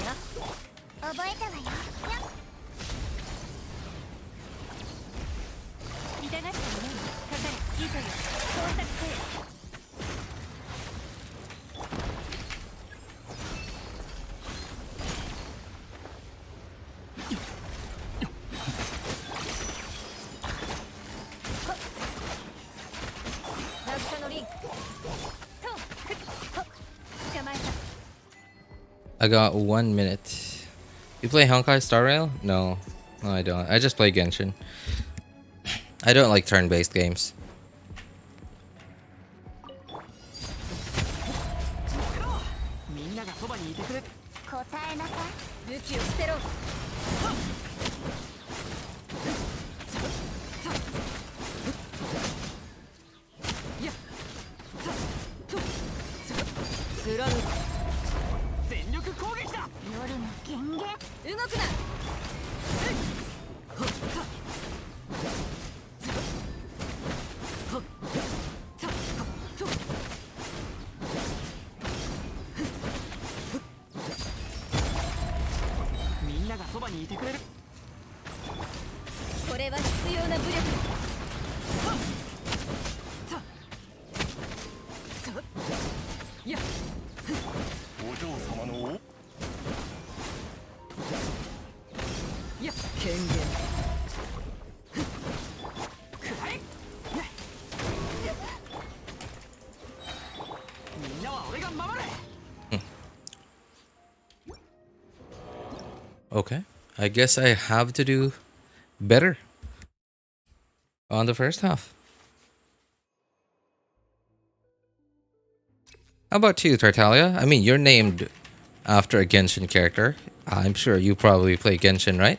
I got 1 minute. You play Honkai Star Rail? No. No, I don't. I just play Genshin. I don't like turn-based games. Okay. I guess I have to do better on the first half. How about you, Tartaglia? I mean, you're named after a Genshin character. I'm sure you probably play Genshin, right?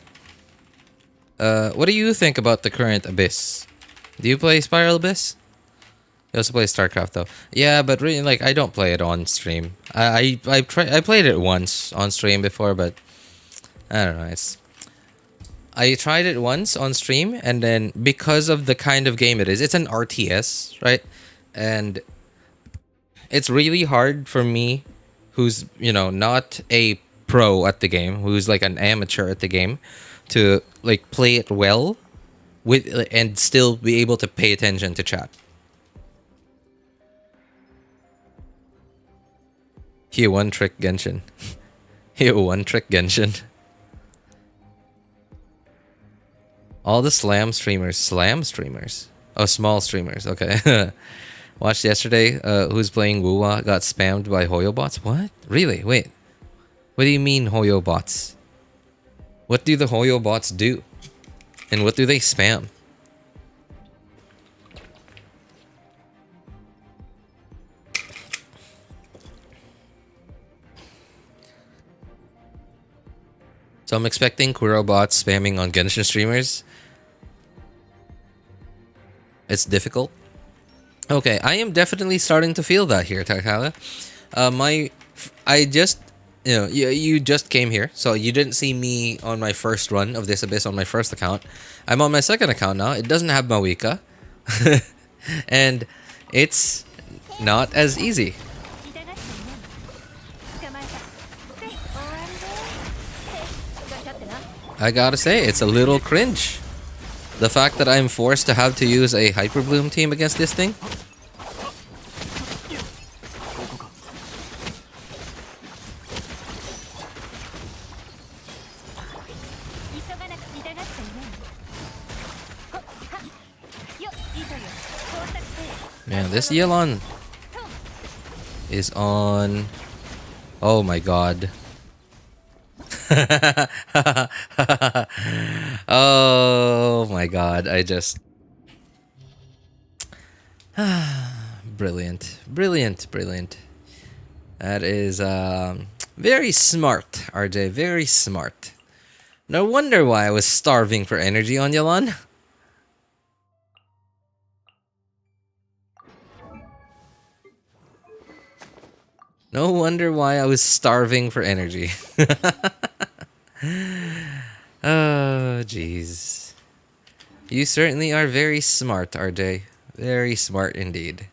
What do you think about the current Abyss? Do you play Spiral Abyss? You also play StarCraft though. Yeah, but really, like, I don't play it on stream. I played it once on stream before, but I don't know. I tried it once on stream, and then because of the kind of game it is, it's an RTS, right? And it's really hard for me, who's, you know, not a pro at the game, who's like an amateur at the game, to like play it well with and still be able to pay attention to chat. He one trick Genshin. He one trick Genshin. All the slam streamers. Oh, small streamers. Okay. Watched yesterday. Who's playing Wuwa got spammed by Hoyo bots. What? Really? Wait. What do you mean Hoyo bots? What do the Hoyo bots do? And what do they spam? So I'm expecting Kuro bots spamming on Genshin streamers. It's difficult. Okay, I am definitely starting to feel that here, Tarkala. I just, you know, you just came here, so you didn't see me on my first run of this Abyss on my first account. I'm on my second account now. It doesn't have Mawika. And it's not as easy. I gotta say, it's a little cringe. The fact that I'm forced to have to use a Hyper Bloom team against this thing. Man, this Xilonen is on... Oh my god. Oh my god, I just... Brilliant. That is very smart, RJ, very smart. No wonder why I was starving for energy on Xilonen. No wonder why I was starving for energy. Oh, jeez. You certainly are very smart, RJ. Very smart indeed.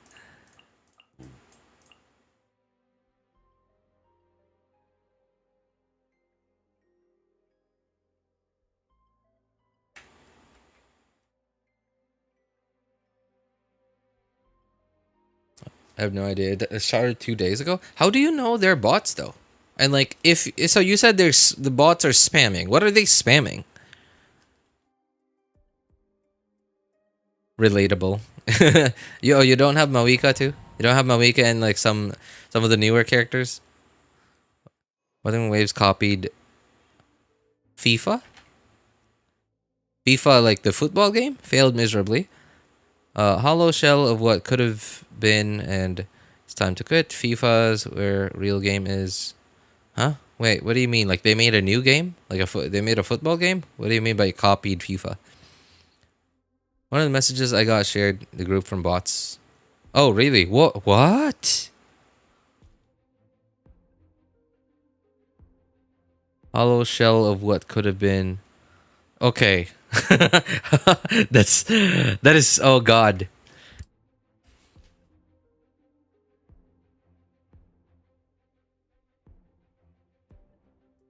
I have no idea. It started 2 days ago. How do you know they're bots though? And like, if so, you said the bots are spamming. What are they spamming? Relatable. You don't have Mawika too? You don't have Mawika and like some of the newer characters? Wuthering Waves copied FIFA? FIFA, like the football game, failed miserably. Hollow shell of what could have been, and it's time to quit. FIFA's where real game is. Huh? Wait, what do you mean? Like they made a new game? Like they made a football game? What do you mean by copied FIFA? One of the messages I got shared the group from bots. Oh, really? What? Hollow shell of what could have been. Okay. that is, oh god.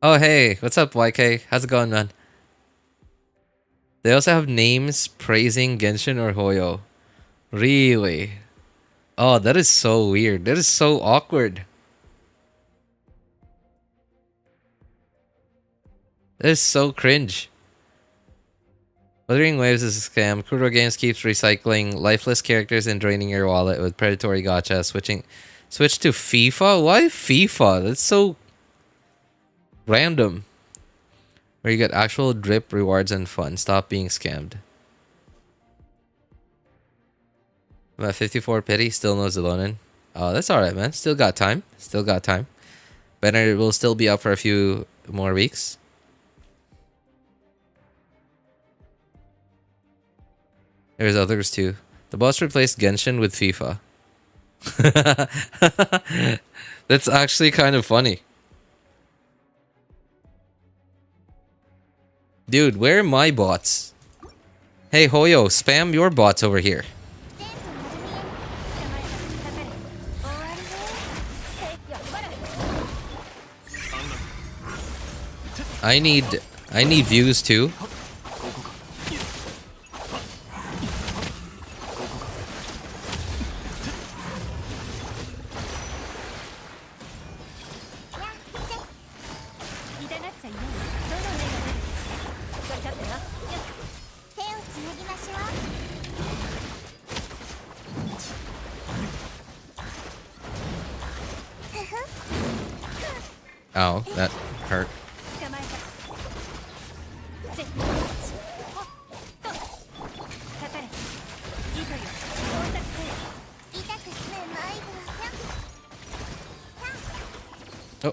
Oh hey, what's up YK? How's it going, man? They also have names praising Genshin or Hoyo. Really? Oh, that is so weird. That is so awkward. That is so cringe. Wuthering Waves is a scam. Kuro Games keeps recycling lifeless characters and draining your wallet with predatory gacha. Switch to FIFA? Why FIFA? That's so random. Where you get actual drip rewards and fun. Stop being scammed. I'm at 54 pity. Still no Xilonen. Oh, that's alright, man. Still got time. Still got time. Banner will still be up for a few more weeks. There's others too. The boss replaced Genshin with FIFA. That's actually kind of funny. Dude, where are my bots? Hey Hoyo, spam your bots over here. I need views too. Ow, that hurt. Oh.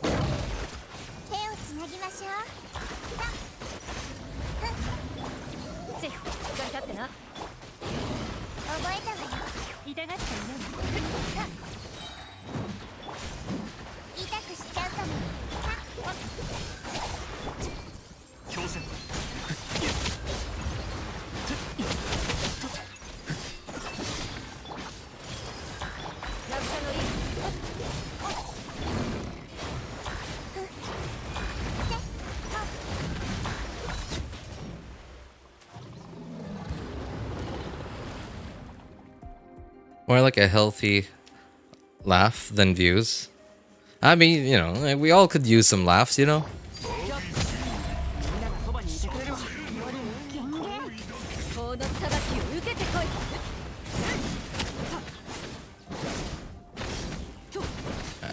More like a healthy laugh than views. I mean, you know, we all could use some laughs, you know?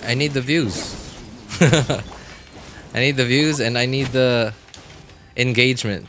I need the views. I need the views and I need the engagement.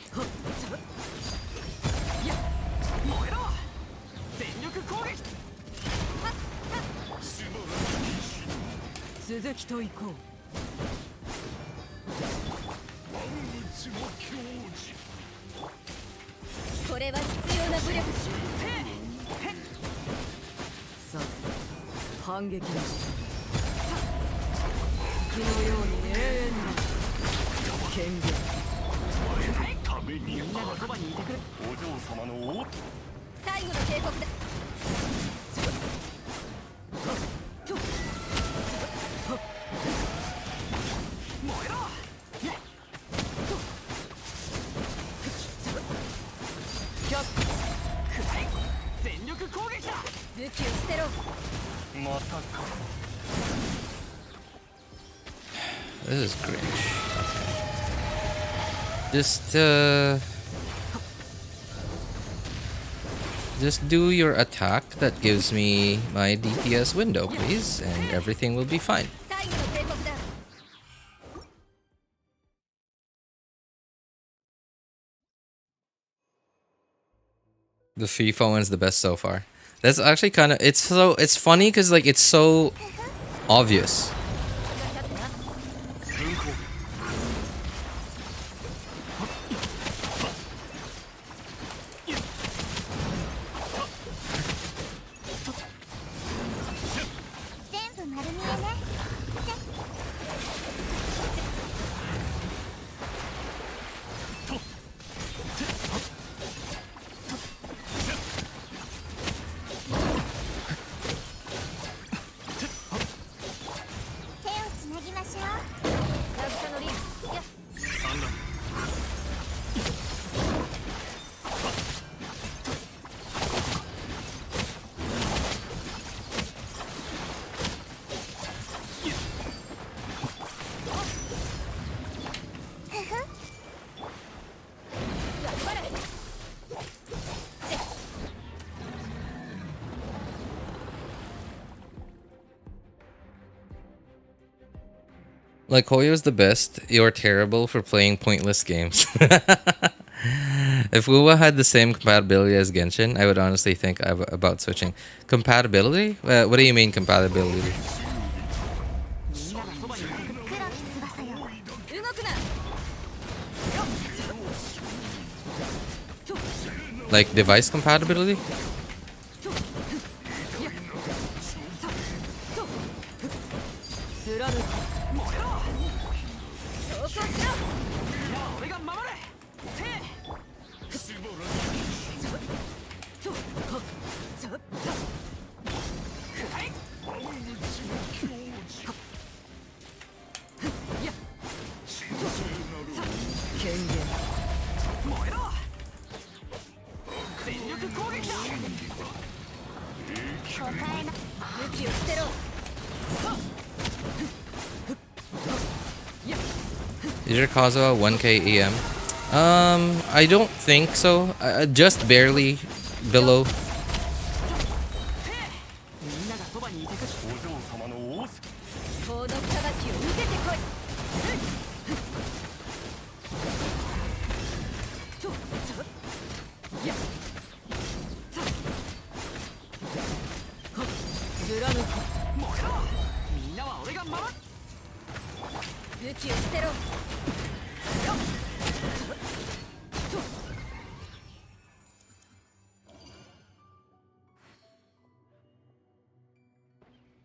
This is cringe. Just do your attack that gives me my DPS window, please, and everything will be fine.
最後の帝国だ。
The FIFA one's the best so far. That's actually kind of it's funny because like it's so obvious. Like, Hoyo's the best. You're terrible for playing pointless games. If Wuwa had the same compatibility as Genshin, I would honestly think about switching. Compatibility? What do you mean compatibility? Like device compatibility? Is your Kazuha 1k EM? I don't think so. Just barely below.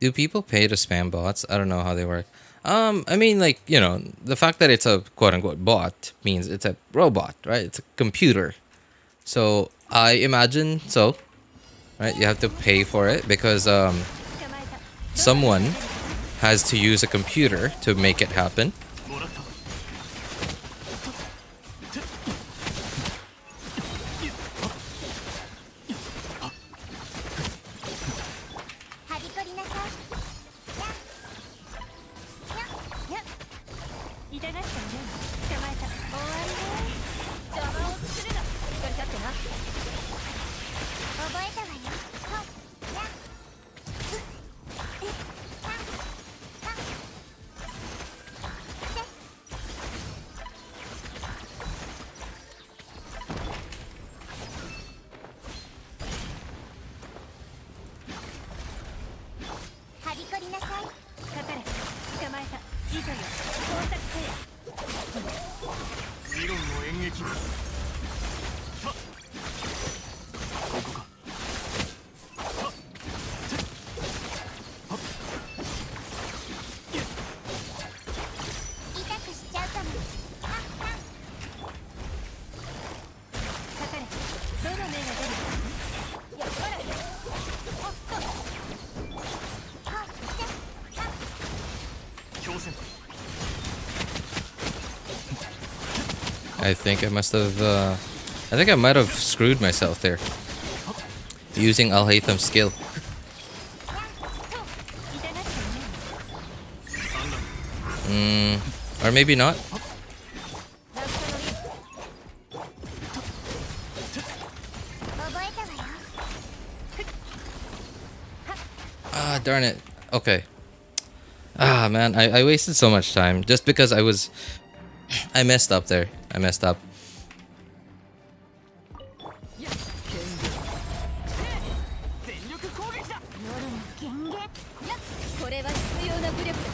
Do people pay to spam bots? I don't know how they work. I mean, like, you know, the fact that it's a quote-unquote bot means it's a robot, right? It's a computer. So, I imagine so, right? You have to pay for it because someone has to use a computer to make it happen. I think I must have, I think I might have screwed myself there. Using Al-Haytham's skill. Or maybe not.
落下のリ覚えたわよ
Ah, darn it. Okay. Ah, man, I wasted so much time just because I messed up there. I messed up.
全力攻撃だ。
夜の源源
これは必要な武力だ。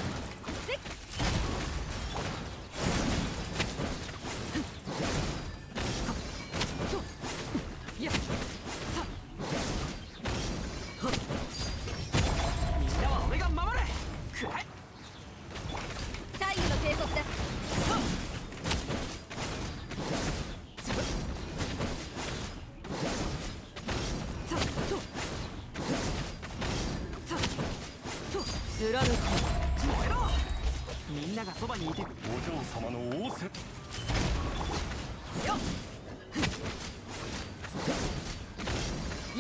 みんなは俺が守る。くらえ。
左右の警告だ。
貫く。燃えろ。みんながそばにいて。
お嬢様の仰せ。
よっ。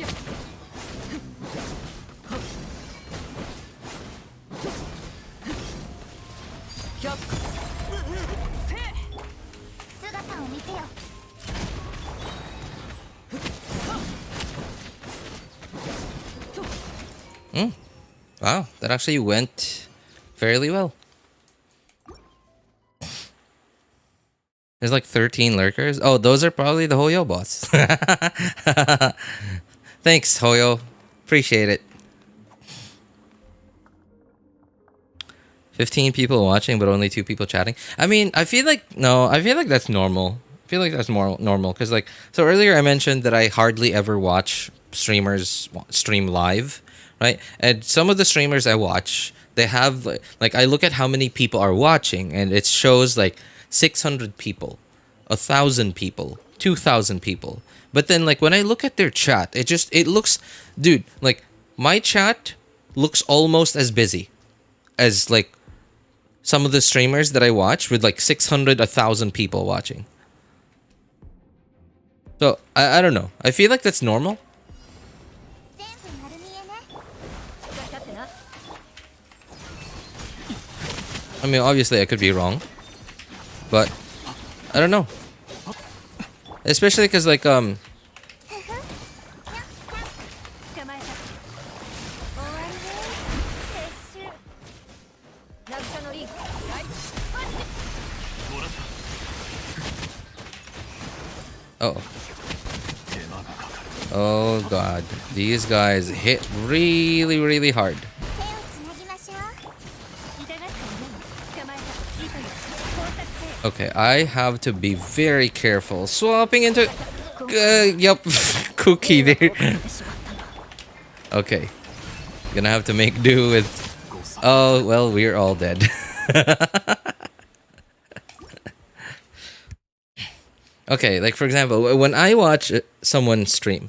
よっ。キャップ。せえ。
姿を見せよ
Wow, that actually went fairly well. There's like 13 lurkers. Oh, those are probably the Hoyo bots. Thanks, Hoyo. Appreciate it. 15 people watching, but only 2 people chatting. I mean, I feel like that's normal. I feel like that's more normal because, like, so earlier I mentioned that I hardly ever watch streamers stream live, right? And some of the streamers I watch, they have like I look at how many people are watching, and it shows like 600 people, 1,000 people, 2,000 people. But then, like, when I look at their chat, it looks, dude, like my chat looks almost as busy as like some of the streamers that I watch with like 600, 1,000 people watching. So I don't know. I feel like that's normal.
全部丸見えね
I mean, obviously I could be wrong, but I don't know. Especially because like
捕まえた。終わりね。撤収。落下のリンク。はい。
oh oh god, these guys hit really really hard.
手をつなぎましょう
痛がったのでも捕まえた。いいという。工作せよ。
Okay, I have to be very careful. Swapping into yep, cookie there. Okay, gonna have to make do with. Oh well, we're all dead. Okay, like for example, when I watch someone stream,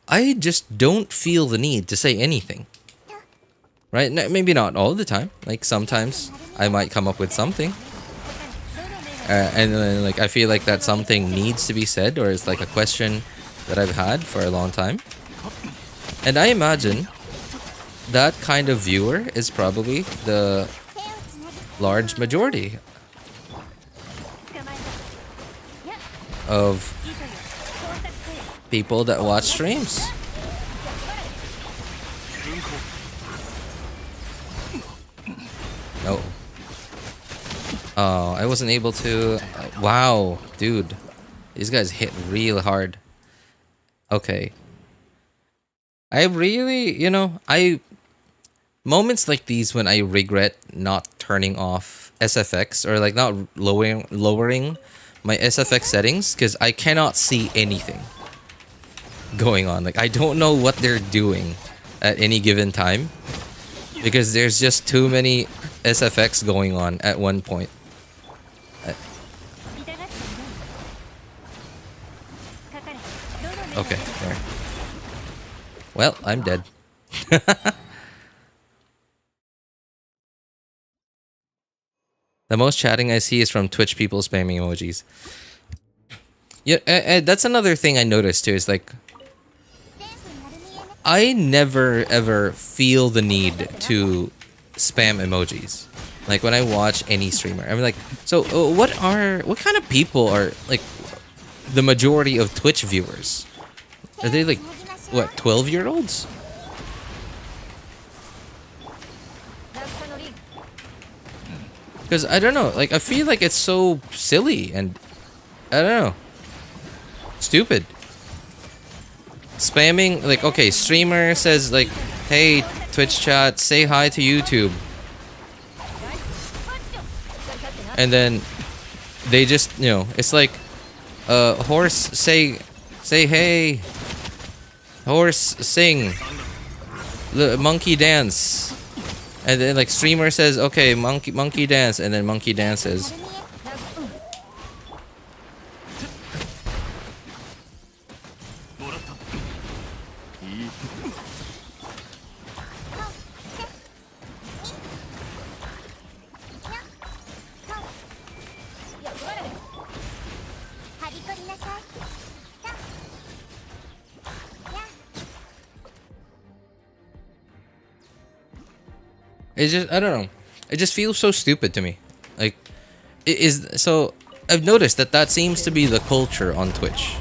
I just don't feel the need to say anything. Right? Maybe not all the time. Like sometimes I might come up with something. And then like I feel like that something needs to be said, or it's like a question that I've had for a long time. And I imagine that kind of viewer is probably the
手をつなぎ
large majority
捕まえた。やっ。
of
いいという。工作せよ。
people that watch streams. No. Oh, I wasn't able to. Wow, dude. These guys hit real hard. Okay. I really, moments like these when I regret not turning off SFX or like not lowering my SFX settings because I cannot see anything going on. Like I don't know what they're doing at any given time because there's just too many SFX going on at one point.
痛がったのでも。かかれ。どの目が
Okay, there. Well, I'm dead. The most chatting I see is from Twitch people spamming emojis. Yeah, that's another thing I noticed too. Is like
全部丸見えね
I never ever feel the need to spam emojis. Like when I watch any streamer, I'm like, so what kind of people are like the majority of Twitch viewers? Are they like what 12-year-olds? Because I don't know, like I feel like it's so silly and I don't know, stupid. Spamming, like, okay, streamer says like, hey Twitch chat, say hi to YouTube, and then they just, you know, it's like horse say hey, horse sing, monkey dance, and then like streamer says okay monkey dance, and then monkey dances. It's just, I don't know. It just feels so stupid to me. Like, it is so. I've noticed that seems to be the culture on Twitch.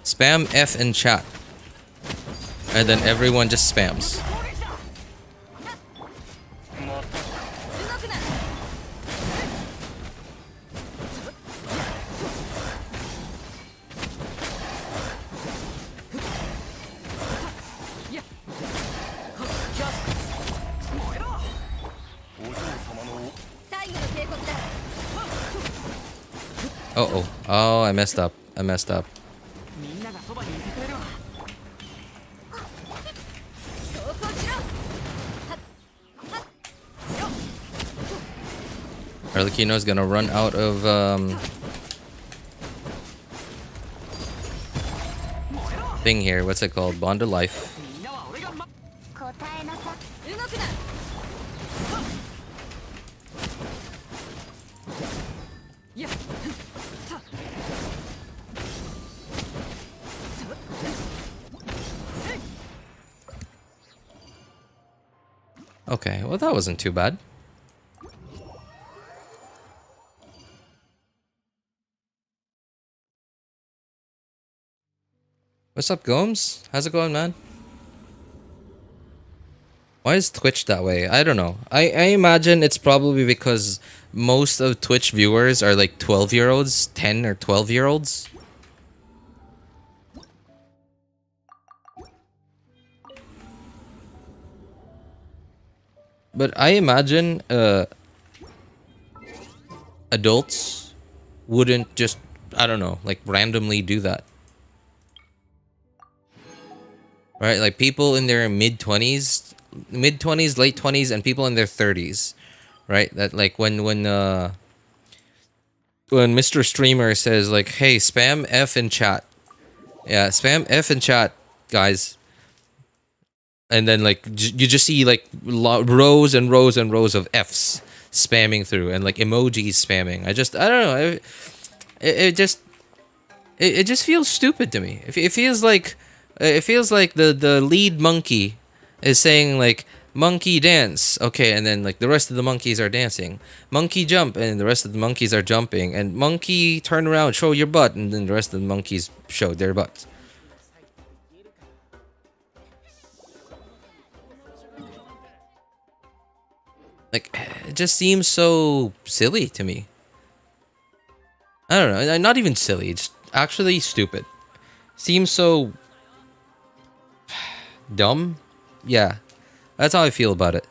Spam F in chat, and then everyone just spams. Oh, I messed up. Arlecchino's gonna run out of thing here. What's it called? Bond of Life. Okay, well that wasn't too bad. What's up, Gomes? How's it going, man? Why is Twitch that way? I don't know. I imagine it's probably because most of Twitch viewers are like 12-year-olds, 10 or 12-year-olds. But I imagine adults wouldn't just, I don't know, like randomly do that. Right? Like people in their mid-20s, late 20s, and people in their 30s. Right? That like when Mr. Streamer says like, hey, spam F in chat. Yeah, spam F in chat, guys. And then like you just see like rows and rows and rows of Fs spamming through, and like emojis spamming. I don't know. It just feels stupid to me. It feels like the lead monkey is saying like monkey dance, okay, and then like the rest of the monkeys are dancing. Monkey jump, and the rest of the monkeys are jumping. And monkey turn around, show your butt, and then the rest of the monkeys show their butts. Like, it just seems so silly to me. I don't know, not even silly, it's actually stupid. Seems so dumb. Yeah, that's how I feel about it.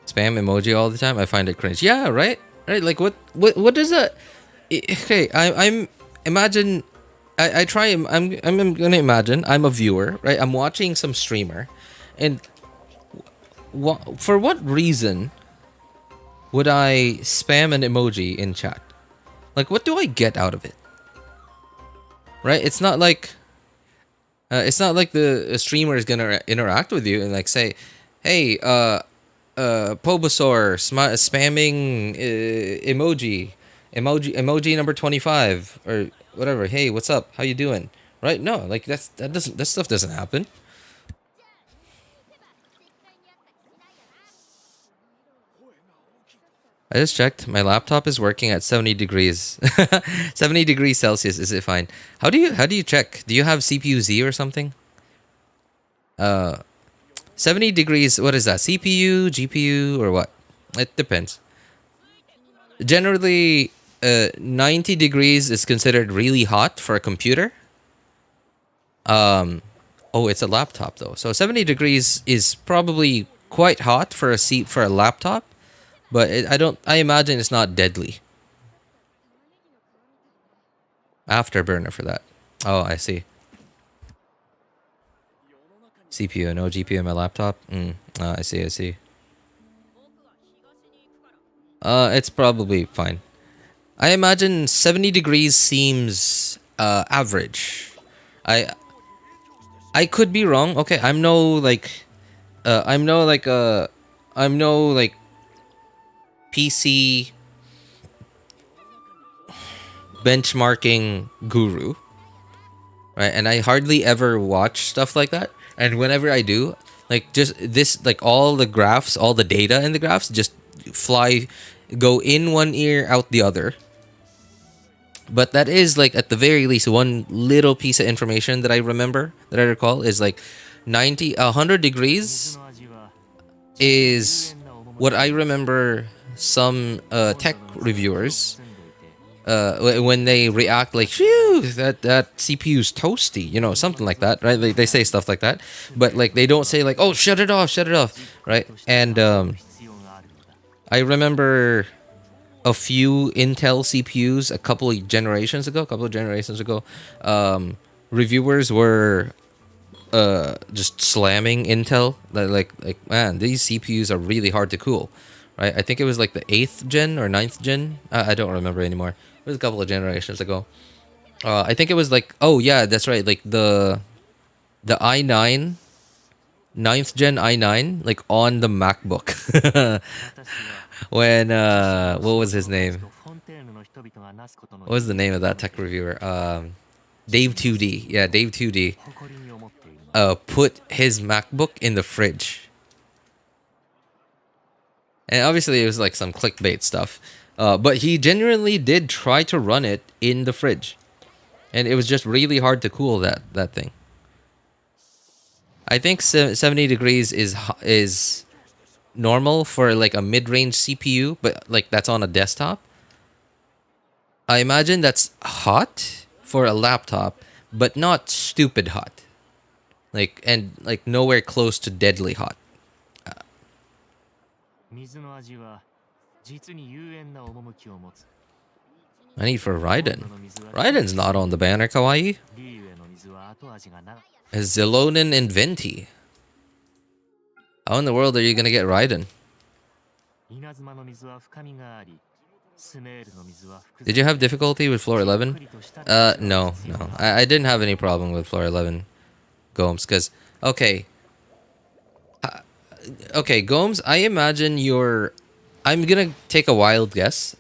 Spam emoji all the time, I find it cringe. Yeah, right? Right, like what does that... Okay, I'm imagine I'm gonna imagine I'm a viewer, right? I'm watching some streamer, and for what reason would I spam an emoji in chat? Like, what do I get out of it? Right? It's not like It's not like the streamer is gonna interact with you and like say, "Hey, Bulbasaur spamming emoji number 25 or whatever. Hey, what's up? How you doing?" Right? No, like that stuff doesn't happen. I just checked. My laptop is working at 70 degrees. 70 degrees Celsius. Is it fine? How do you check? Do you have CPU Z or something? 70 degrees. What is that? CPU, GPU, or what? It depends. Generally, 90 degrees is considered really hot for a computer. Oh, it's a laptop though. So 70 degrees is probably quite hot for a laptop, but I imagine it's not deadly. Afterburner for that. Oh, I see. CPU, no GPU in my laptop. I see. It's probably fine. I imagine 70 degrees seems average. I could be wrong. Okay, I'm no PC benchmarking guru, right? And I hardly ever watch stuff like that. And whenever I do, like just this, like all the graphs, all the data in the graphs just go in one ear, out the other. But that is like at the very least one little piece of information that I recall is like 100 degrees is what I remember some tech reviewers when they react like, phew, that CPU's toasty, you know, something like that, right? They say stuff like that, but like they don't say like, oh, shut it off, right? And I remember a few Intel CPUs a couple of generations ago, reviewers were just slamming Intel. Like man, these CPUs are really hard to cool, right? I think it was like the 8th gen or 9th gen. I don't remember anymore. It was a couple of generations ago. I think it was like, oh yeah, that's right. Like the i9, 9th gen i9, like on the MacBook. When what was his name? What was the name of that tech reviewer? Dave 2D. Yeah, Dave 2D. Put his MacBook in the fridge. And obviously it was like some clickbait stuff. But he genuinely did try to run it in the fridge. And it was just really hard to cool that thing. I think 70 degrees is normal for like a mid-range CPU, but like that's on a desktop. I imagine that's hot for a laptop, but not stupid hot. Like nowhere close to deadly hot. I need for Raiden. Raiden's not on the banner, kawaii. Xilonen and Venti. How in the world are you gonna get Raiden? Did you have difficulty with floor 11? No. I didn't have any problem with floor 11, Gomes, because, okay, Gomes, I imagine I'm gonna take a wild guess.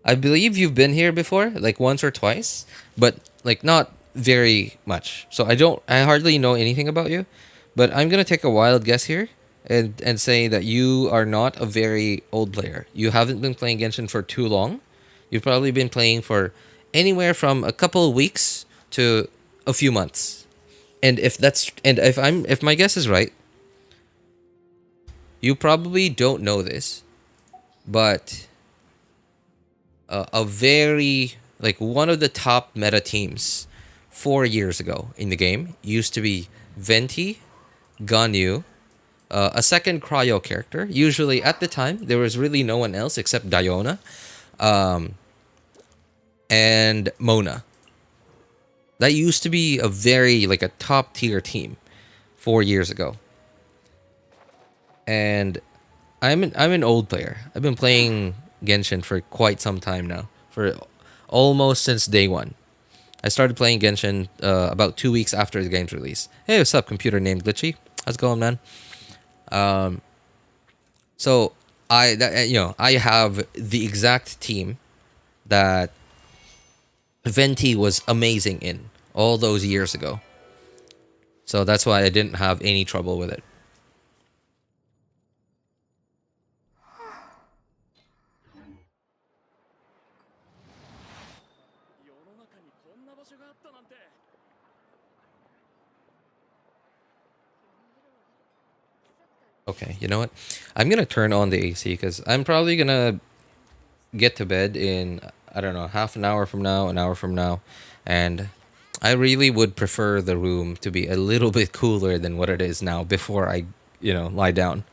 I believe you've been here before, like once or twice, but like not very much. So I hardly know anything about you, but I'm gonna take a wild guess here and say that you are not a very old player. You haven't been playing Genshin for too long. You've probably been playing for anywhere from a couple of weeks to a few months. And if my guess is right, you probably don't know this, but a very, like, one of the top meta teams 4 years ago in the game used to be Venti, Ganyu, a second cryo character. Usually at the time there was really no one else except Diona, and Mona. That used to be a very, like, a top tier team 4 years ago. And I'm an old player. I've been playing Genshin for quite some time now, for almost since day one. I started playing Genshin about 2 weeks after the game's release. Hey, what's up, computer named Glitchy? How's it going, man? So I have the exact team that Venti was amazing in all those years ago. So that's why I didn't have any trouble with it. Okay, you know what? I'm gonna turn on the AC because I'm probably gonna get to bed in, I don't know, half an hour from now, an hour from now, and I really would prefer the room to be a little bit cooler than what it is now before I, lie down.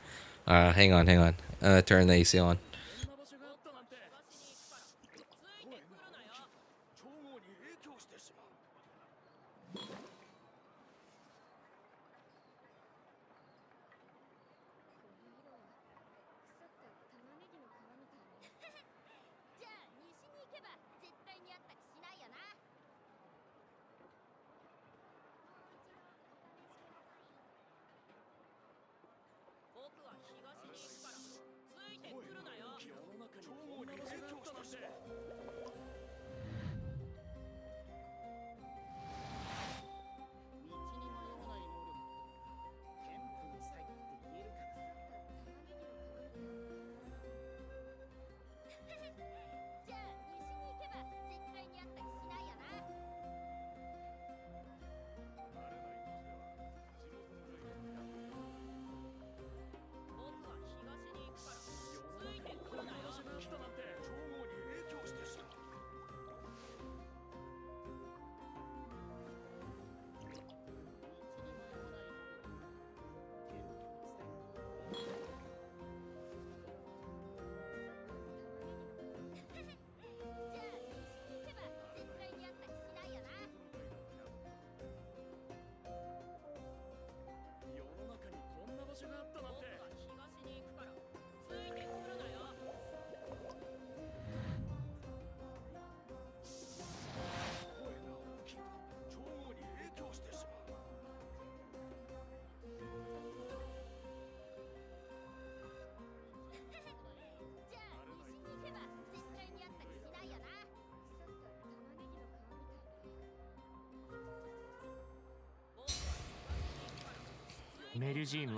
Hang on, hang on. Turn the AC on.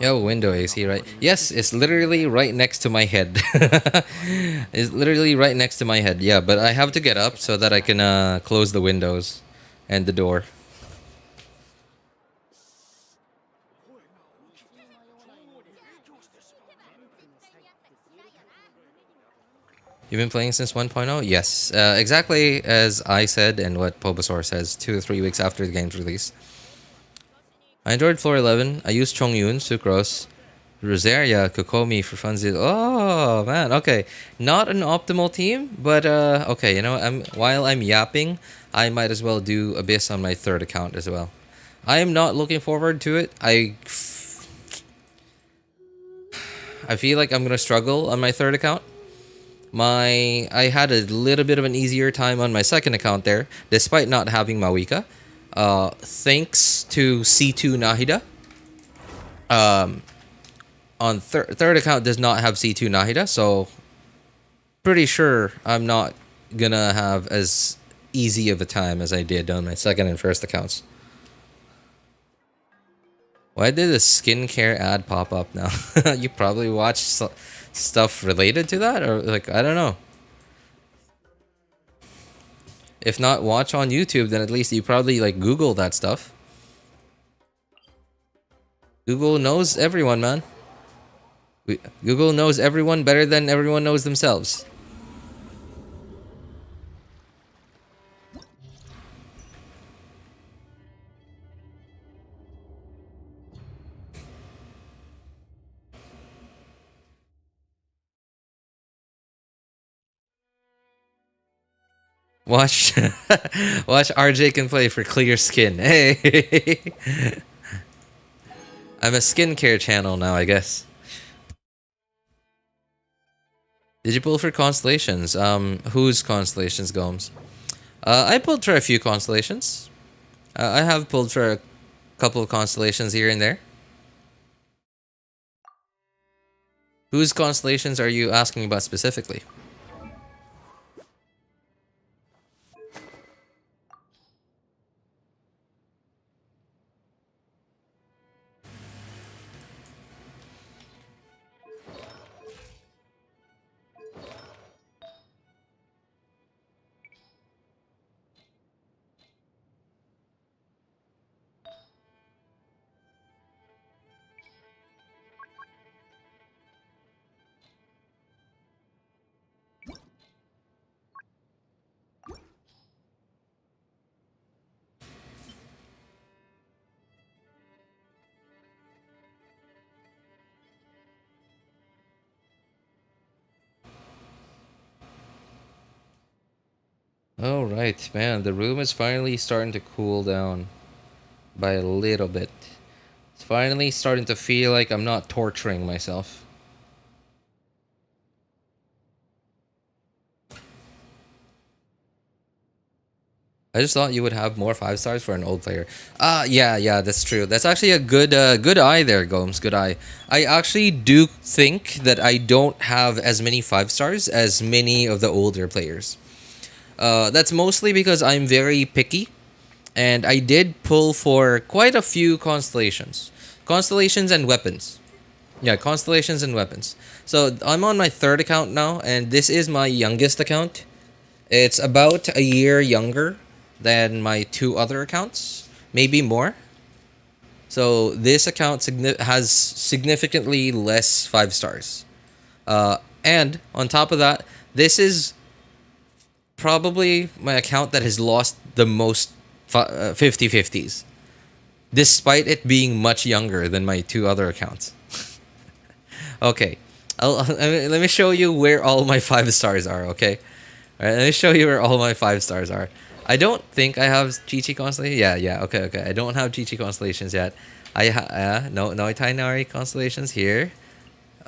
Yo, window AC, right? Yes, it's literally right next to my head. It's literally right next to my head. Yeah, but I have to get up so that I can close the windows and the door. You've been playing since 1.0? Yes, exactly as I said and what Bulbasaur says 2 to 3 weeks after the game's release. I enjoyed floor 11. I used Chongyun, Sucrose, Rosaria, Kokomi for funsies. Oh man, okay. Not an optimal team, but okay, while I'm yapping, I might as well do Abyss on my third account as well. I am not looking forward to it. I feel like I'm gonna struggle on my third account. I had a little bit of an easier time on my second account there, despite not having Mawika. Thanks to C2 Nahida. On third account does not have C2 Nahida, so pretty sure I'm not gonna have as easy of a time as I did on my second and first accounts. Why did a skincare ad pop up now? You probably watched stuff related to that, or I don't know. If not watch on YouTube, then at least you probably Google that stuff. Google knows everyone, man. Google knows everyone better than everyone knows themselves. Watch RJ can play for clear skin. Hey. I'm a skincare channel now, I guess. Did you pull for constellations? Whose constellations, Gomes? I pulled for a few constellations. I have pulled for a couple of constellations here and there. Whose constellations are you asking about specifically? All right, man. The room is finally starting to cool down by a little bit. It's finally starting to feel like I'm not torturing myself. I just thought you would have more 5 stars for an old player. Yeah, that's true. That's actually a good eye there, Gomes. Good eye. I actually do think that I don't have as many 5 stars as many of the older players. That's mostly because I'm very picky, and I did pull for quite a few constellations. Constellations and weapons. Yeah, constellations and weapons. So I'm on my 3rd account now, and this is my youngest account. It's about a year younger than my 2 other accounts, maybe more. So this account has significantly less 5 stars. And on top of that, this is probably my account that has lost the most 50/50s, despite it being much younger than my 2 other accounts. Okay, let me show you where all my 5 stars are, okay? Alright, let me show you where all my 5 stars are. I don't think I have Chi-Chi Constellation. Yeah, okay. I don't have Chi-Chi Constellations yet. No Itainari Constellations here.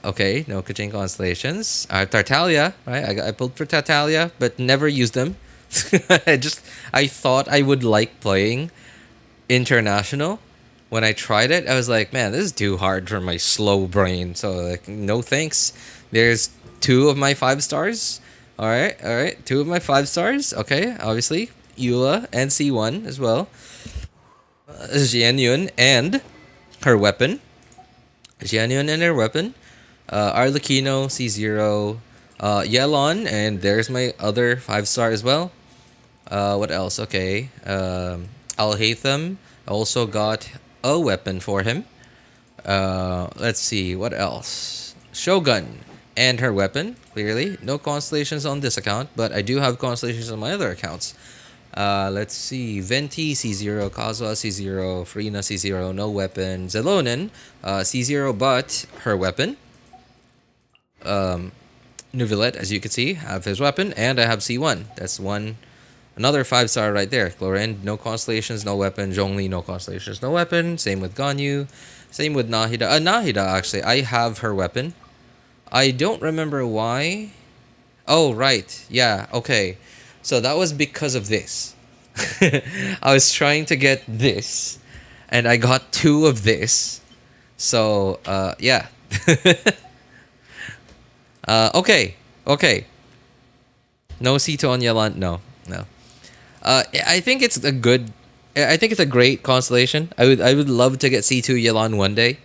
Okay, no Kajin Constellations. I have Tartaglia, right? I pulled for Tartaglia, but never used them. I thought I would like playing International. When I tried it, I was like, man, this is too hard for my slow brain. So, like, no thanks. There's 2 of my 5 stars. Alright. 2 of my 5 stars. Okay, obviously. Eula and C1 as well. Xianyun and her weapon. Arlecchino, C0. Yelon, and there's my other 5-star as well. What else? Okay. Alhaitham also got a weapon for him. Let's see, what else? Shogun and her weapon, clearly. No constellations on this account, but I do have constellations on my other accounts. Let's see, Venti, C0, Kazuha, C0, Frina, C0, no weapon. Xilonen, C0, but her weapon. Nuvillet, as you can see, have his weapon, and I have C1. That's another 5-star right there. Clorin, no constellations, no weapon. Zhongli, no constellations, no weapon. Same with Ganyu. Same with Nahida. Nahida, actually, I have her weapon. I don't remember why. Oh, right. Yeah, okay. So that was because of this. I was trying to get this, and I got 2 of this. So, yeah. Okay. No C2 on Yelan. No. I think it's a great constellation. I would love to get C2 Yelan one day,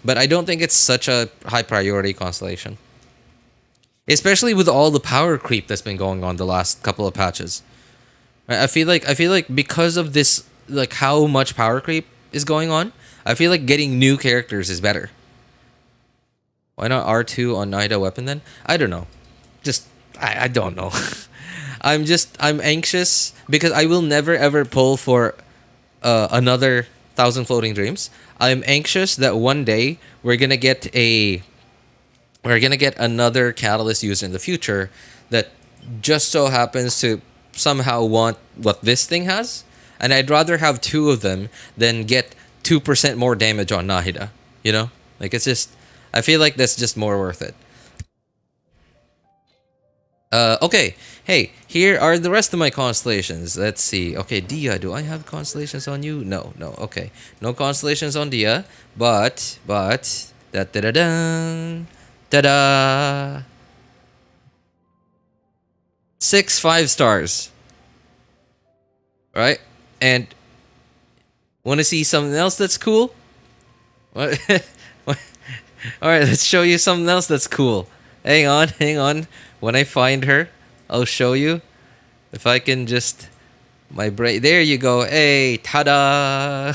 but I don't think it's such a high priority constellation. Especially with all the power creep that's been going on the last couple of patches. I feel like because of this, like how much power creep is going on, I feel like getting new characters is better. Why not R2 on Nahida weapon then? I don't know. I don't know. I'm anxious because I will never ever pull for another 1,000 Floating Dreams. I'm anxious that one day we're gonna get another Catalyst user in the future that just so happens to somehow want what this thing has, and I'd rather have 2 of them than get 2% more damage on Nahida. You know, like it's just, I feel like that's just more worth it. Okay. Hey, here are the rest of my constellations. Let's see. Okay, Dia, do I have constellations on you? No, no. Okay, no constellations on Dia. But da da da da da da. 6 5 stars. Right? And want to see something else that's cool? What? All right, let's show you something else that's cool. Hang on, hang on. When I find her, I'll show you. If I can just my brain. There you go. Hey, ta-da!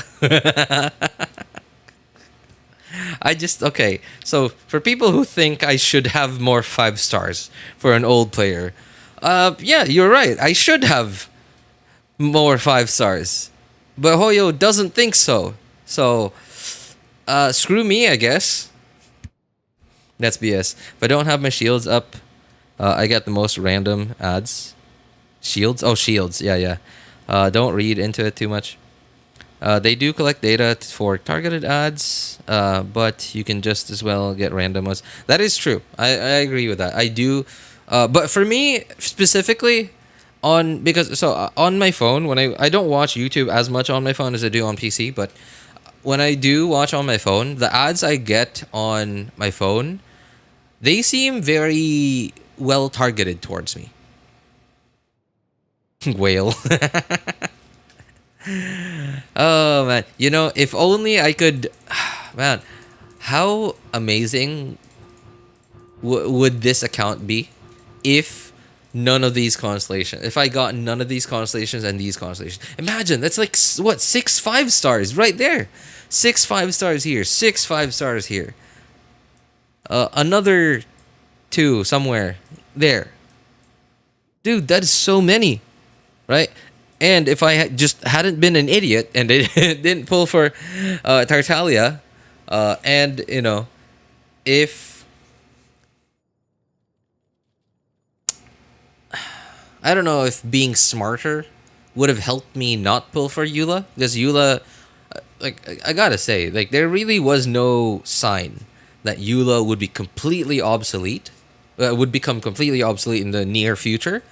Okay. So for people who think I should have more 5 stars for an old player, yeah, you're right. I should have more 5 stars, but Hoyo doesn't think so. So, screw me, I guess. That's BS. If I don't have my shields up, I get the most random ads. Shields? Oh, shields. Yeah, yeah. Don't read into it too much. They do collect data for targeted ads, but you can just as well get random ones. That is true. I agree with that. I do. But for me specifically, on my phone, when I don't watch YouTube as much on my phone as I do on PC, but when I do watch on my phone, the ads I get on my phone, they seem very well targeted towards me. Whale. Oh man, you know, if only I could, man, how amazing would this account be if none of these constellations, if I got none of these constellations and these constellations. Imagine, that's like what, 6 5 stars right there. 6 5 stars here, 6 5 stars here, another 2 somewhere there. Dude, that is so many, right? And if I just hadn't been an idiot and didn't pull for Tartaglia, and you know, if I don't know if being smarter would have helped me not pull for Eula, because Eula, like I gotta say, like there really was no sign that Eula would be completely obsolete, would become completely obsolete in the near future.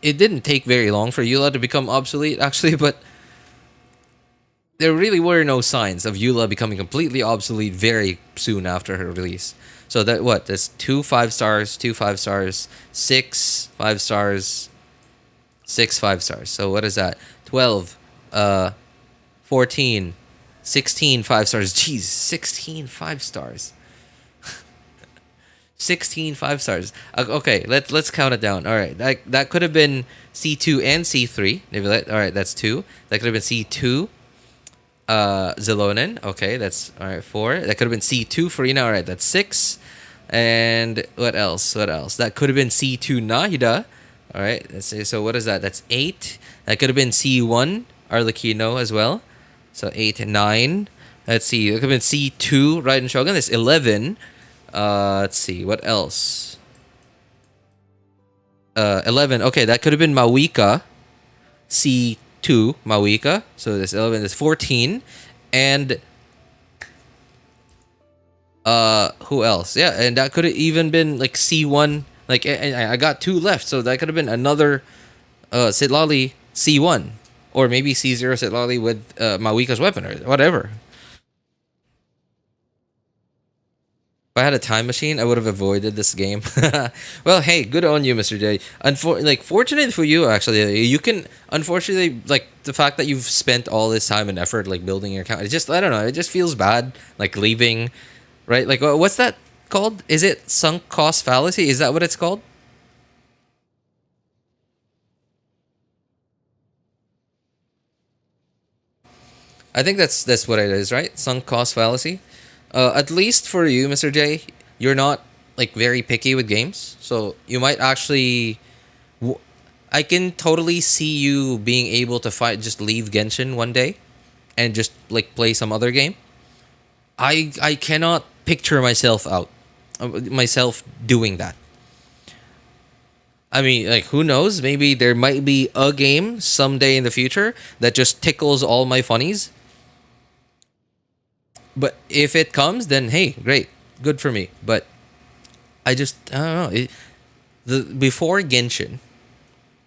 It didn't take very long for Eula to become obsolete, actually, but there really were no signs of Eula becoming completely obsolete very soon after her release. So that's 2 5 stars, 2 5 stars, 6 5 stars, 6 5 stars. So what is that? 12, 14, 16 5 stars. Jeez, 16 5 stars. 16 5 stars. Okay, let's count it down. All right, that could have been C2 and C3. All right, that's 2. That could have been C2. Xilonen. Okay, that's all right. 4. That could have been C2 Farina. All right, that's 6. And what else? What else? That could have been C2 Nahida. All right, let's see. So what is that? That's 8. That could have been C1 Arlecchino as well. So 8 and 9. Let's see. It could have been C2 Raiden Shogun. That's 11. Let's see, what else? 11. Okay, that could have been Mawika. C2 Mawika. So this 11 is 14. And who else? Yeah, and that could have even been like C1. Like I got 2 left, so that could have been another Sitlali C1, or maybe C0 Sitlali with Mawika's weapon or whatever. If I had a time machine, I would have avoided this game. Well, hey, good on you, Mr. J. Fortunate for you, actually. You can, unfortunately, like, the fact that you've spent all this time and effort, like, building your account, it just, I don't know, it just feels bad, like, leaving, right? Like, what's that called? Is it sunk cost fallacy? Is that what it's called? I think that's what it is, right? Sunk cost fallacy. At least for you, Mr. J, you're not like very picky with games, so you might actually. I can totally see you being able to just leave Genshin one day, and just like play some other game. I cannot picture myself doing that. I mean, like, who knows? Maybe there might be a game someday in the future that just tickles all my funnies. But if it comes, then hey, great, good for me. But I don't know. the before Genshin,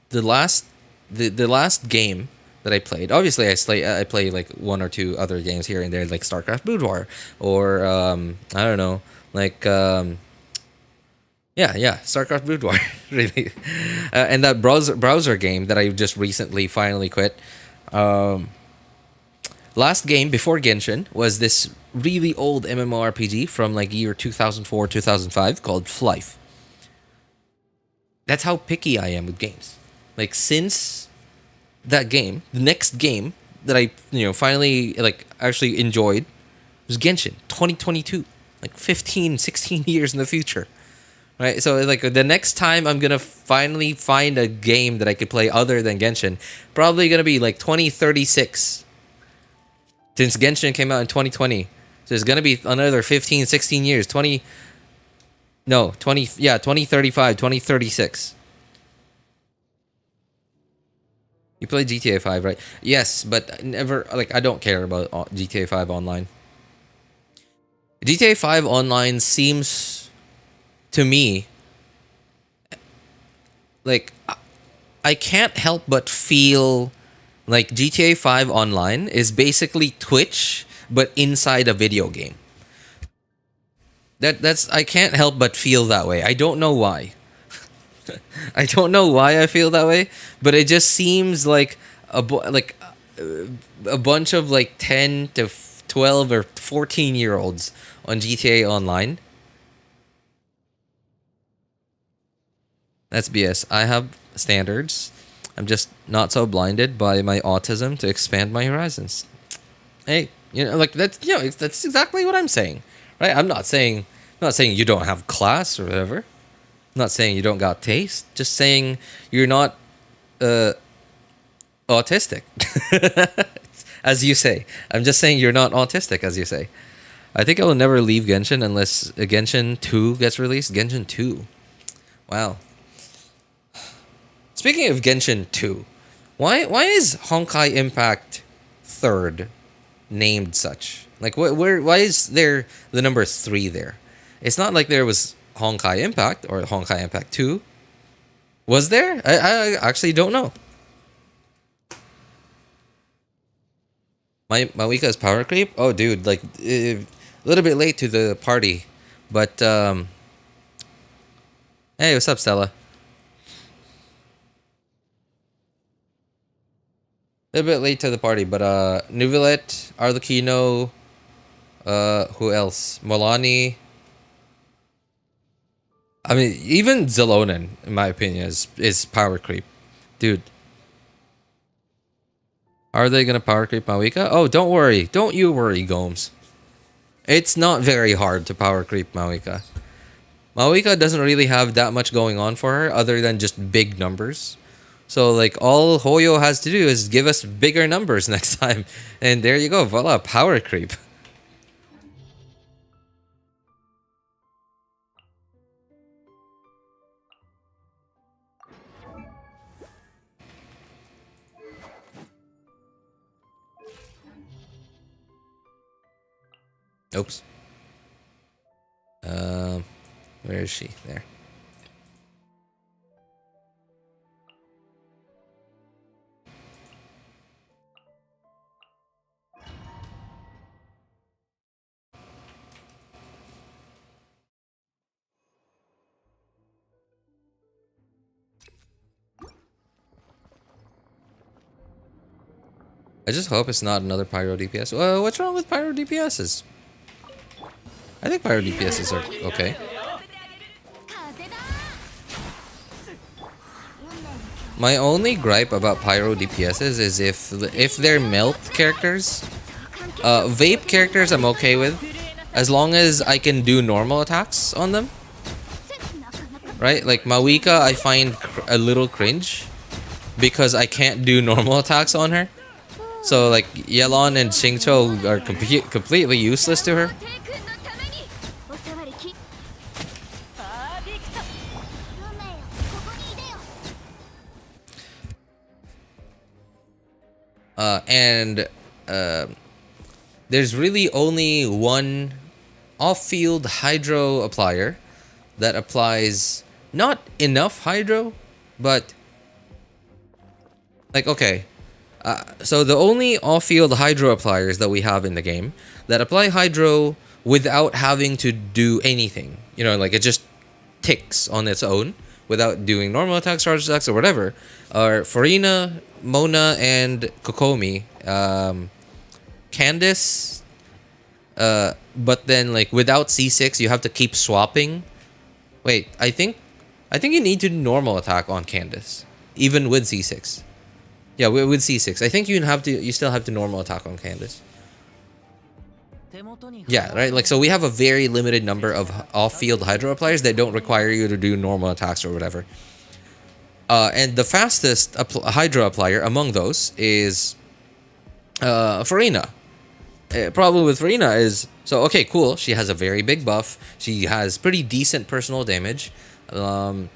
the last the last game that I played. Obviously, I play like one or two other games here and there, like StarCraft Boudoir, or I don't know, like yeah, StarCraft Boudoir, really, and that browser game that I just recently finally quit. Last game before Genshin was this really old MMORPG from like year 2004 2005 called Flife. That's how picky I am with games. Like since that game, the next game that I finally like actually enjoyed was Genshin 2022, like 15 16 years in the future. Right? So like the next time I'm going to finally find a game that I could play other than Genshin, probably going to be like 2036. Since Genshin came out in 2020. So it's going to be another 15 16 years, 2035, 2036. You play GTA 5, right? Yes, but never, like, I don't care about GTA 5 online. GTA 5 online seems to me like I can't help but feel like GTA 5 online is basically Twitch but inside a video game. That's I can't help but feel that way. I don't know why. I don't know why I feel that way, but it just seems like a bunch of like 10 to 12 or 14-year-olds on GTA Online. That's BS. I have standards. I'm just not so blinded by my autism to expand my horizons. Hey, like that's that's exactly what I'm saying, right? I'm not saying you don't have class or whatever. I'm not saying you don't got taste. Just saying you're not autistic, as you say. I'm just saying you're not autistic, as you say. I think I will never leave Genshin unless Genshin 2 gets released. Genshin 2. Wow. Speaking of Genshin 2, why is Honkai Impact 3rd named such? Like, why is there the number 3 there? It's not like there was Honkai Impact or Honkai Impact 2. Was there? I actually don't know. Mawika's power creep? Oh, dude, like a little bit late to the party, but hey, what's up, Stella? A little bit late to the party, but Nuvilet, Arlecchino, who else? Molani. I mean, even Xilonen, in my opinion, is power creep, dude. Are they gonna power creep Mawika? Oh, don't worry, don't you worry, Gomes. It's not very hard to power creep Mawika. Mawika doesn't really have that much going on for her other than just big numbers. So like all Hoyo has to do is give us bigger numbers next time. And there you go, voila, power creep. Oops. Where is she? There. I just hope it's not another Pyro DPS. What's wrong with Pyro DPSs? I think Pyro DPSs are okay. My only gripe about Pyro DPSs is if they're melt characters. Vape characters I'm okay with, as long as I can do normal attacks on them. Right? Like Mawika I find a little cringe because I can't do normal attacks on her. So like Yelan and Xingqiu are completely useless to her. There's really only one off-field hydro applier that applies not enough hydro, but like, okay. So the only off-field hydro appliers that we have in the game that apply hydro without having to do anything, you know, like it just ticks on its own without doing normal attacks, charge attacks, or whatever, are Farina, Mona, and Kokomi. Candice, but then like without C6, you have to keep swapping. Wait, I think you need to do normal attack on Candice, even with C6. Yeah, with C6, I think you still have to normal attack on Candice. Yeah, right. Like, so we have a very limited number of off-field hydro appliers that don't require you to do normal attacks or whatever. And the fastest hydro applier among those is Farina. Problem with Farina is, so okay, cool. She has a very big buff. She has pretty decent personal damage, right?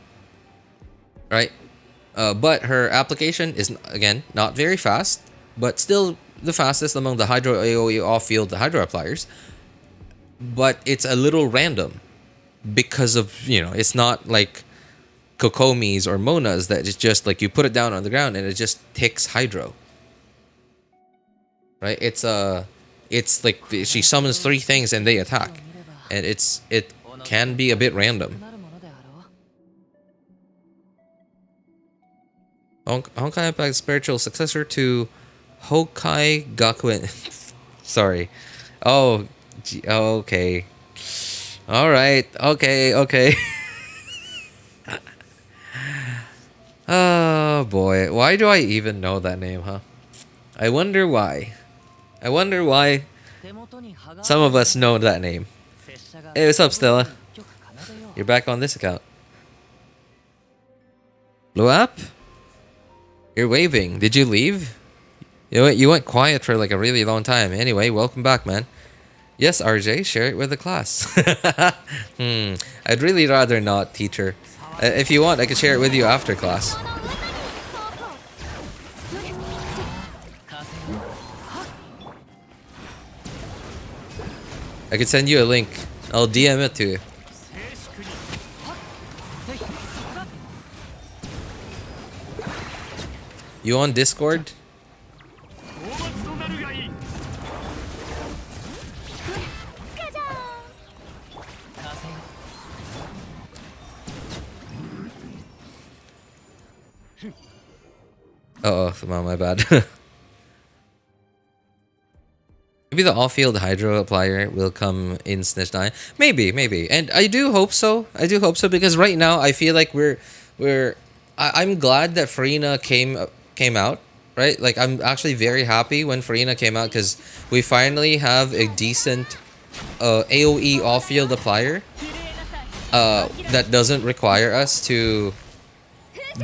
But her application is, again, not very fast, but still the fastest among the hydro AoE off-field hydro appliers. But it's a little random because of, you know, it's not like Kokomi's or Mona's that it's just like you put it down on the ground and it just ticks hydro. Right? It's like she summons 3 things and they attack. And it can be a bit random. Honkai Impact spiritual successor to Hokai Gakuen. Sorry. Oh, okay. All right. Okay. Oh boy. Why do I even know that name, huh? I wonder why. Some of us know that name. Hey, what's up, Stella? You're back on this account. Luap? You're waving. Did you leave? You went quiet for like a really long time. Anyway, welcome back, man. Yes, RJ, share it with the class. I'd really rather not, teacher. If you want, I could share it with you after class. I could send you a link. I'll DM it to you. You on Discord? Oh, my bad. Maybe the off-field hydro applier will come in Snitch 9. Maybe. And I do hope so. Because right now I feel like I'm glad that Farina came out, right? Like, I'm actually very happy when Farina came out because we finally have a decent AoE off-field applier that doesn't require us to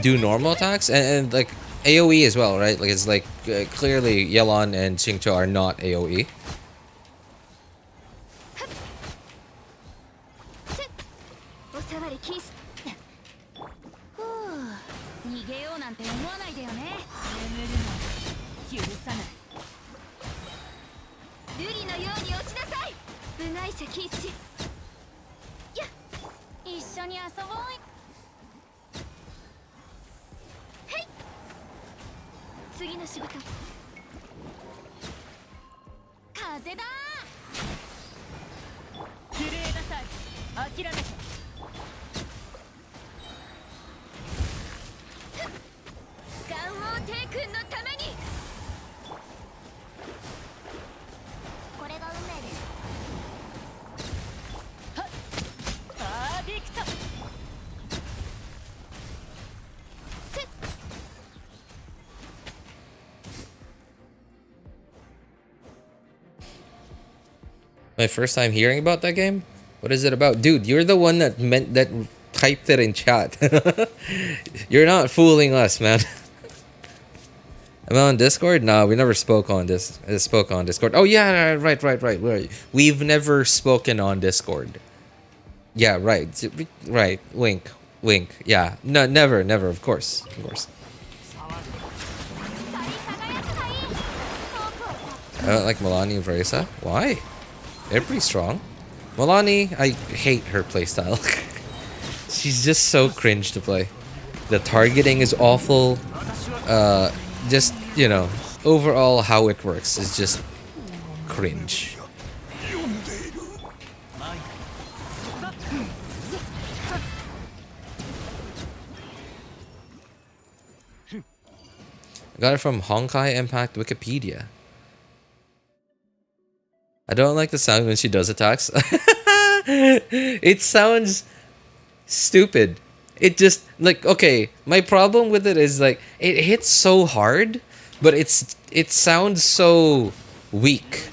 do normal attacks and like AoE as well, right? Like, it's like clearly Yelan and Xingqiu are not AoE. My first time hearing about that game? What is it about? Dude, you're the one that typed it in chat. You're not fooling us, man. Am I on Discord? No, we never spoke on Discord. Oh yeah, right. We've never spoken on Discord. Yeah, right. Wink. Yeah, no, never. Of course. I don't like Milani and Varesa. Why? They're pretty strong. Milani, I hate her playstyle. She's just so cringe to play. The targeting is awful. Just, you know, overall how it works is just cringe. I got it from Honkai Impact Wikipedia. I don't like the sound when she does attacks. It sounds stupid. It just, like, okay, my problem with it is, like, it hits so hard, but it sounds so weak.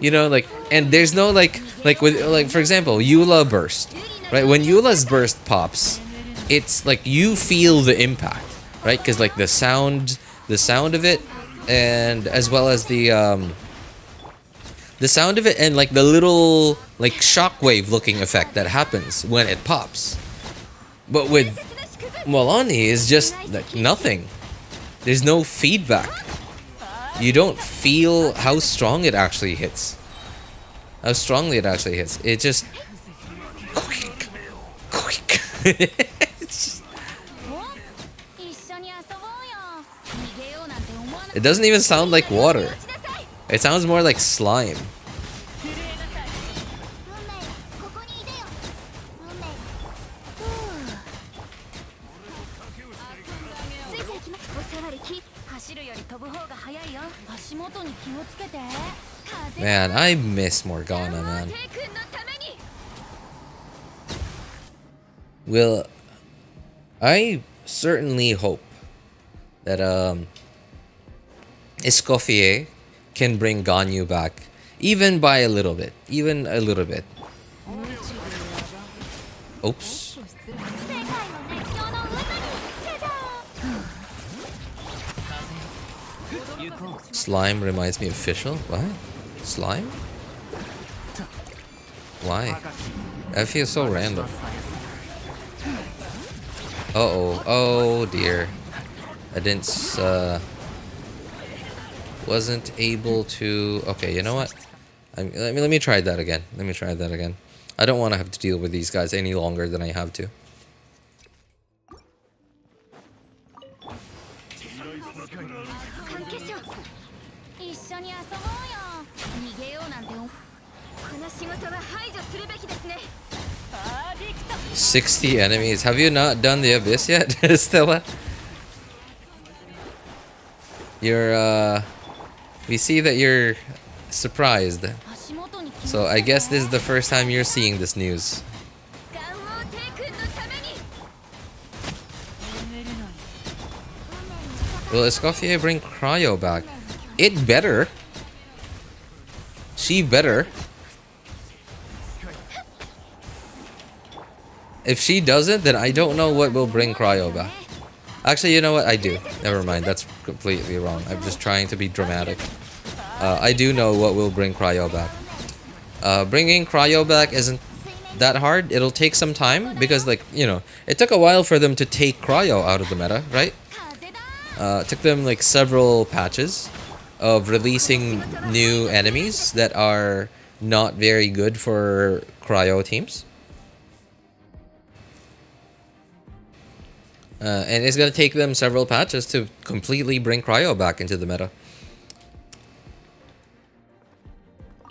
You know, like, and there's no, like with, like, for example, Eula burst, right? When Eula's burst pops, it's like you feel the impact, right? Because, like, the sound of it, and as well as the sound of it, and like the little like shockwave looking effect that happens when it pops. But with Molani, it's just like nothing. There's no feedback. You don't feel how strong it actually hits. How strongly it actually hits. It just quick. It doesn't even sound like water. It sounds more like slime. Man, I miss Morgana, man. Well, I certainly hope that Escoffier can bring Ganyu back, even by a little bit, Oops. Slime reminds me of Fischl. What? Slime? Why? That feels so random. Uh-oh. Oh dear. I didn't wasn't able to. Okay, you know what? Let me try that again. I don't want to have to deal with these guys any longer than I have to. $60 enemies. Have you not done the Abyss yet, Stella? We see that you're surprised. So I guess this is the first time you're seeing this news. Will Escoffier bring Cryo back? It better. She better. If she doesn't, then I don't know what will bring Cryo back. Actually, you know what? I do. Never mind. That's completely wrong. I'm just trying to be dramatic. I do know what will bring Cryo back. Bringing Cryo back isn't that hard. It'll take some time because, like, you know, it took a while for them to take Cryo out of the meta, right? It took them like several patches of releasing new enemies that are not very good for Cryo teams. And it's gonna take them several patches to completely bring Cryo back into the meta.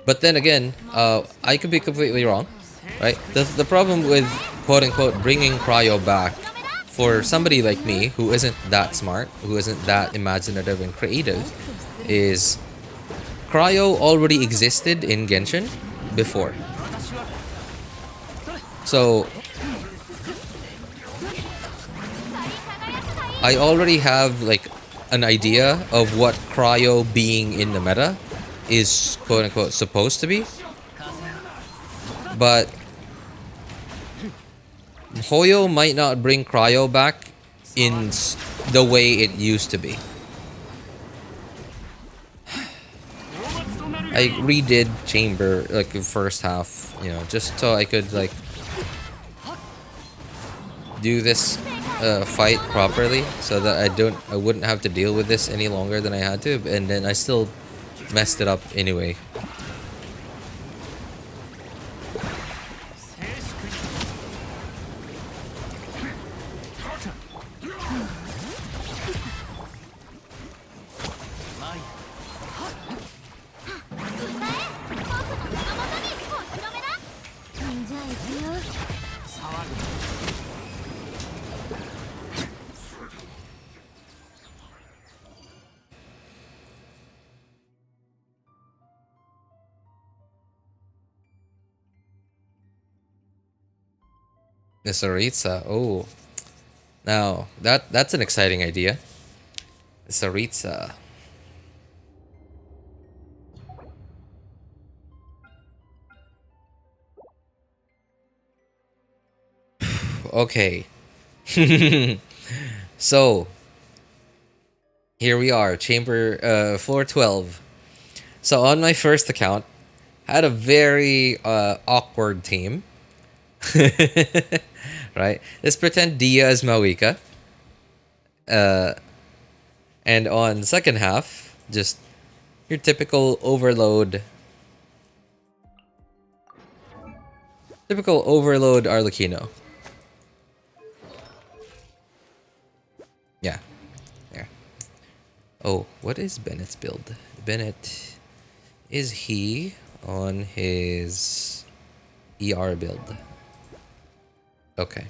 But then again, I could be completely wrong, right? The problem with quote-unquote bringing Cryo back for somebody like me, who isn't that smart, who isn't that imaginative and creative, is Cryo already existed in Genshin before. So I already have like an idea of what Cryo being in the meta is quote-unquote supposed to be. But Hoyo might not bring Cryo back in the way it used to be. I redid Chamber, like the first half, you know, just so I could like do this fight properly, so that I wouldn't have to deal with this any longer than I had to, and then I still messed it up anyway. Miss Aritza. Oh, now that's an exciting idea. Miss Aritza. Okay. So here we are, chamber floor 12. So on my first account, I had a very awkward team. Right? Let's pretend Dia is Mawika. And on the second half, just your typical overload. Typical overload Arlecchino. Yeah. There. Oh, what is Bennett's build? Bennett, is he on his ER build? Okay.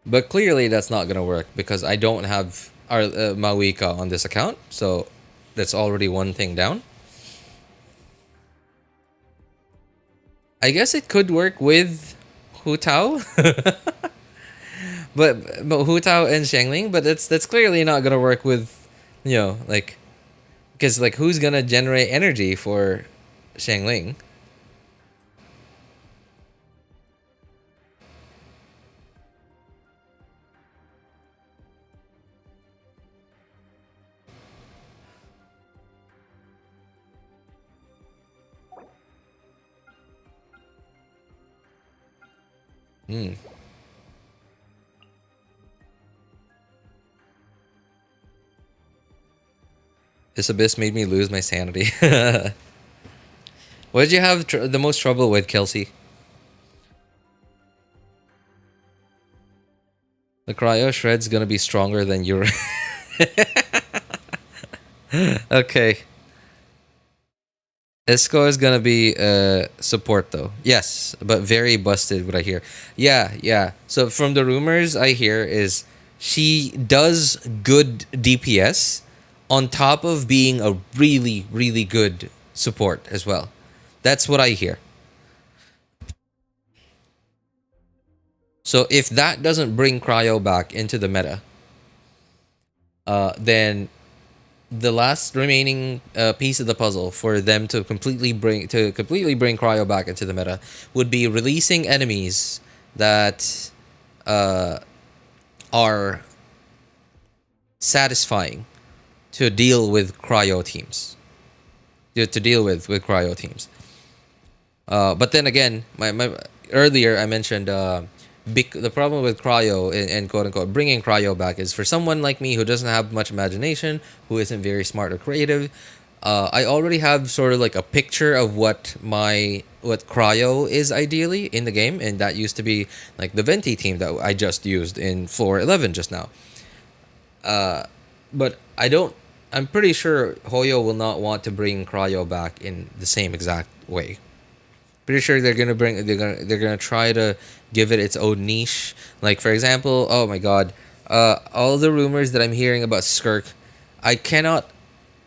But clearly that's not gonna work because I don't have our Mawika on this account, so that's already one thing down. I guess it could work with Hu Tao, but Hu Tao and Xiangling, but that's clearly not gonna work with, you know, like, because like who's gonna generate energy for Xiangling? This abyss made me lose my sanity. What did you have the most trouble with, Kelsey? The cryo shred's gonna be stronger than your. Okay. Esco is gonna be support though. Yes, but very busted what I hear. Yeah. So from the rumors I hear is she does good DPS on top of being a really, really good support as well. That's what I hear. So if that doesn't bring cryo back into the meta, then the last remaining piece of the puzzle for them to completely bring cryo back into the meta would be releasing enemies that are satisfying to deal with cryo teams. To deal with cryo teams. But then again, my earlier I mentioned the problem with cryo and quote unquote bringing cryo back is for someone like me who doesn't have much imagination, who isn't very smart or creative. I already have sort of like a picture of what cryo is ideally in the game, and that used to be like the Venti team that I just used in floor 11 just now. But I'm pretty sure Hoyo will not want to bring cryo back in the same exact way. Pretty sure they're gonna try to give it its own niche. Like for example, oh my god, all the rumors that I'm hearing about Skirk, I cannot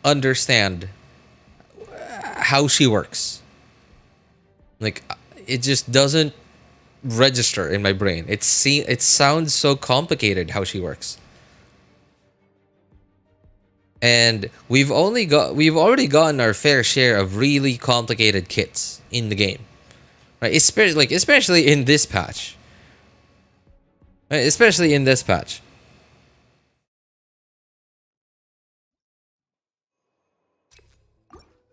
understand how she works. Like it just doesn't register in my brain. It sounds so complicated how she works. And we've already gotten our fair share of really complicated kits in the game, right? Especially in this patch, right? Especially in this patch.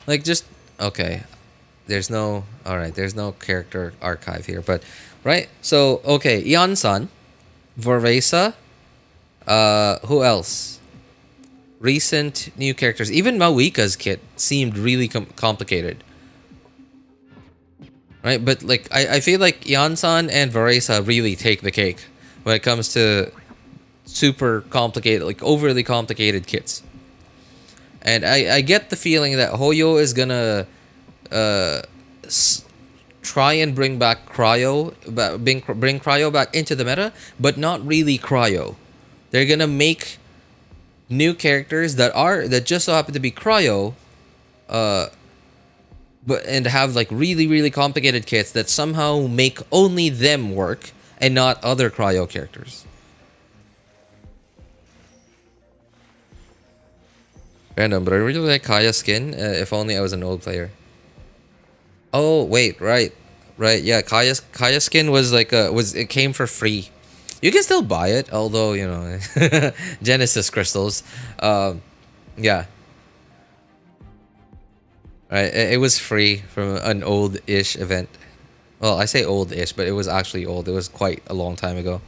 Like just okay. There's no character archive here, but right. So okay, Iansan, Varesa, who else? Recent new characters. Even Mawika's kit seemed really complicated. Right? But like I feel like Iansan and Varesa really take the cake when it comes to super complicated, like overly complicated kits. And I get the feeling that Hoyo is gonna try and bring back cryo, bring cryo back into the meta, but not really cryo. They're gonna make new characters that just so happen to be cryo, but and have like really complicated kits that somehow make only them work and not other cryo characters. Random, but I really like Kaya's skin. If only I was an old player. Oh wait, right, yeah. Kaya's skin was like it came for free. You can still buy it, although you know, Genesis crystals. Yeah. Right, it was free from an old-ish event. Well, I say old-ish, but it was actually old. It was quite a long time ago.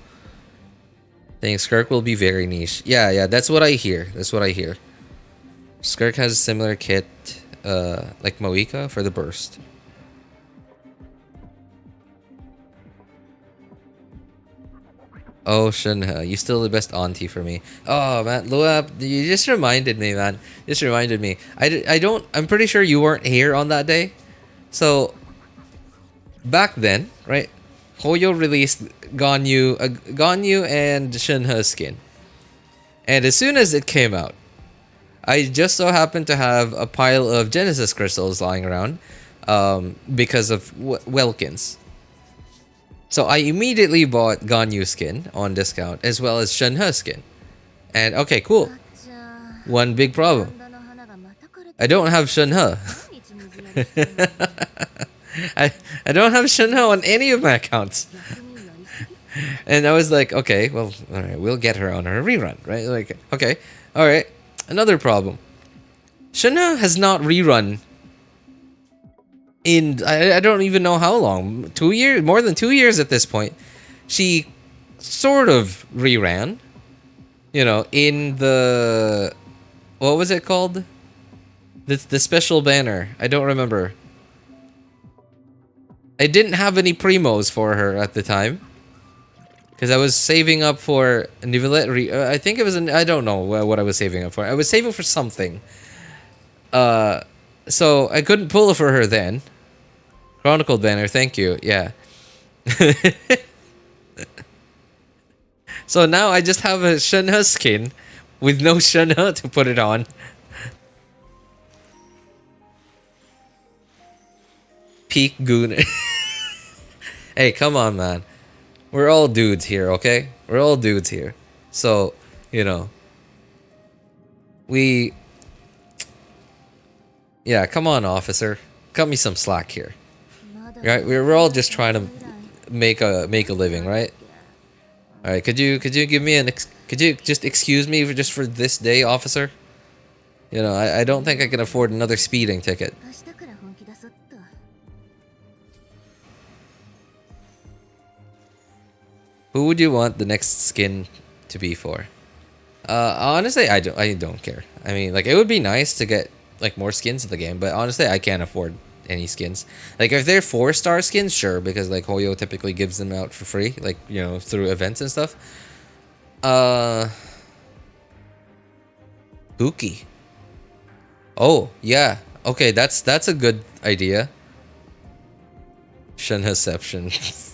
I think Skirk will be very niche. Yeah, that's what I hear. Skirk has a similar kit, like Moika for the burst. Oh, Shunha, you still the best auntie for me. Oh man, Lua, you just reminded me, man. I'm pretty sure you weren't here on that day. So back then, right? Hoyo released Ganyu and Shunha skin, and as soon as it came out, I just so happened to have a pile of Genesis crystals lying around, because of Welkins. So I immediately bought Ganyu skin on discount as well as Shunha skin. And okay, cool. One big problem. I don't have Shunha. I don't have Shunha on any of my accounts. And I was like, okay, well, all right, we'll get her on her rerun, right? Like, okay, all right. Another problem. Shunha has not rerun in I don't even know how long. 2 years, more than 2 years at this point. She sort of reran, you know, in the, what was it called? The special banner. I don't remember. I didn't have any primos for her at the time, because I was saving up for Nivelette. I think it was I don't know what I was saving up for. I was saving for something. So I couldn't pull it for her then. Chronicled banner, thank you. Yeah. So now I just have a Shunha skin with no Shunha to put it on. Peak Gooner. Hey, come on, man. We're all dudes here, okay? We're all dudes here. So, you know. Yeah, come on, officer. Cut me some slack here. Right? We're all just trying to make a living, right? All right. Could you give me could you just excuse me for this day, officer? You know, I don't think I can afford another speeding ticket. Who would you want the next skin to be for? Honestly, I don't care. I mean, like, it would be nice to get like more skins in the game, but honestly, I can't afford any skins. Like, if they're 4-star skins, sure, because like Hoyo typically gives them out for free, like, you know, through events and stuff. Buki. Oh yeah, okay, that's a good idea. Shunhaception.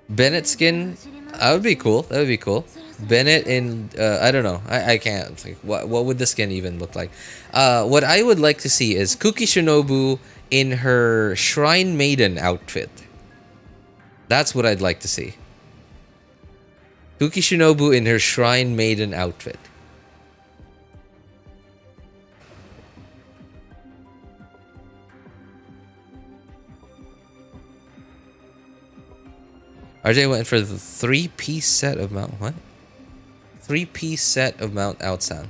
Bennett skin, that would be cool. That would be cool. Bennett in I don't know. I can't. Like, what would the skin even look like? What I would like to see is Kuki Shinobu in her Shrine Maiden outfit. That's what I'd like to see. Kuki Shinobu in her Shrine Maiden outfit. RJ went for the 3-piece set of Mount. What? 3-piece set of Mount Outsan.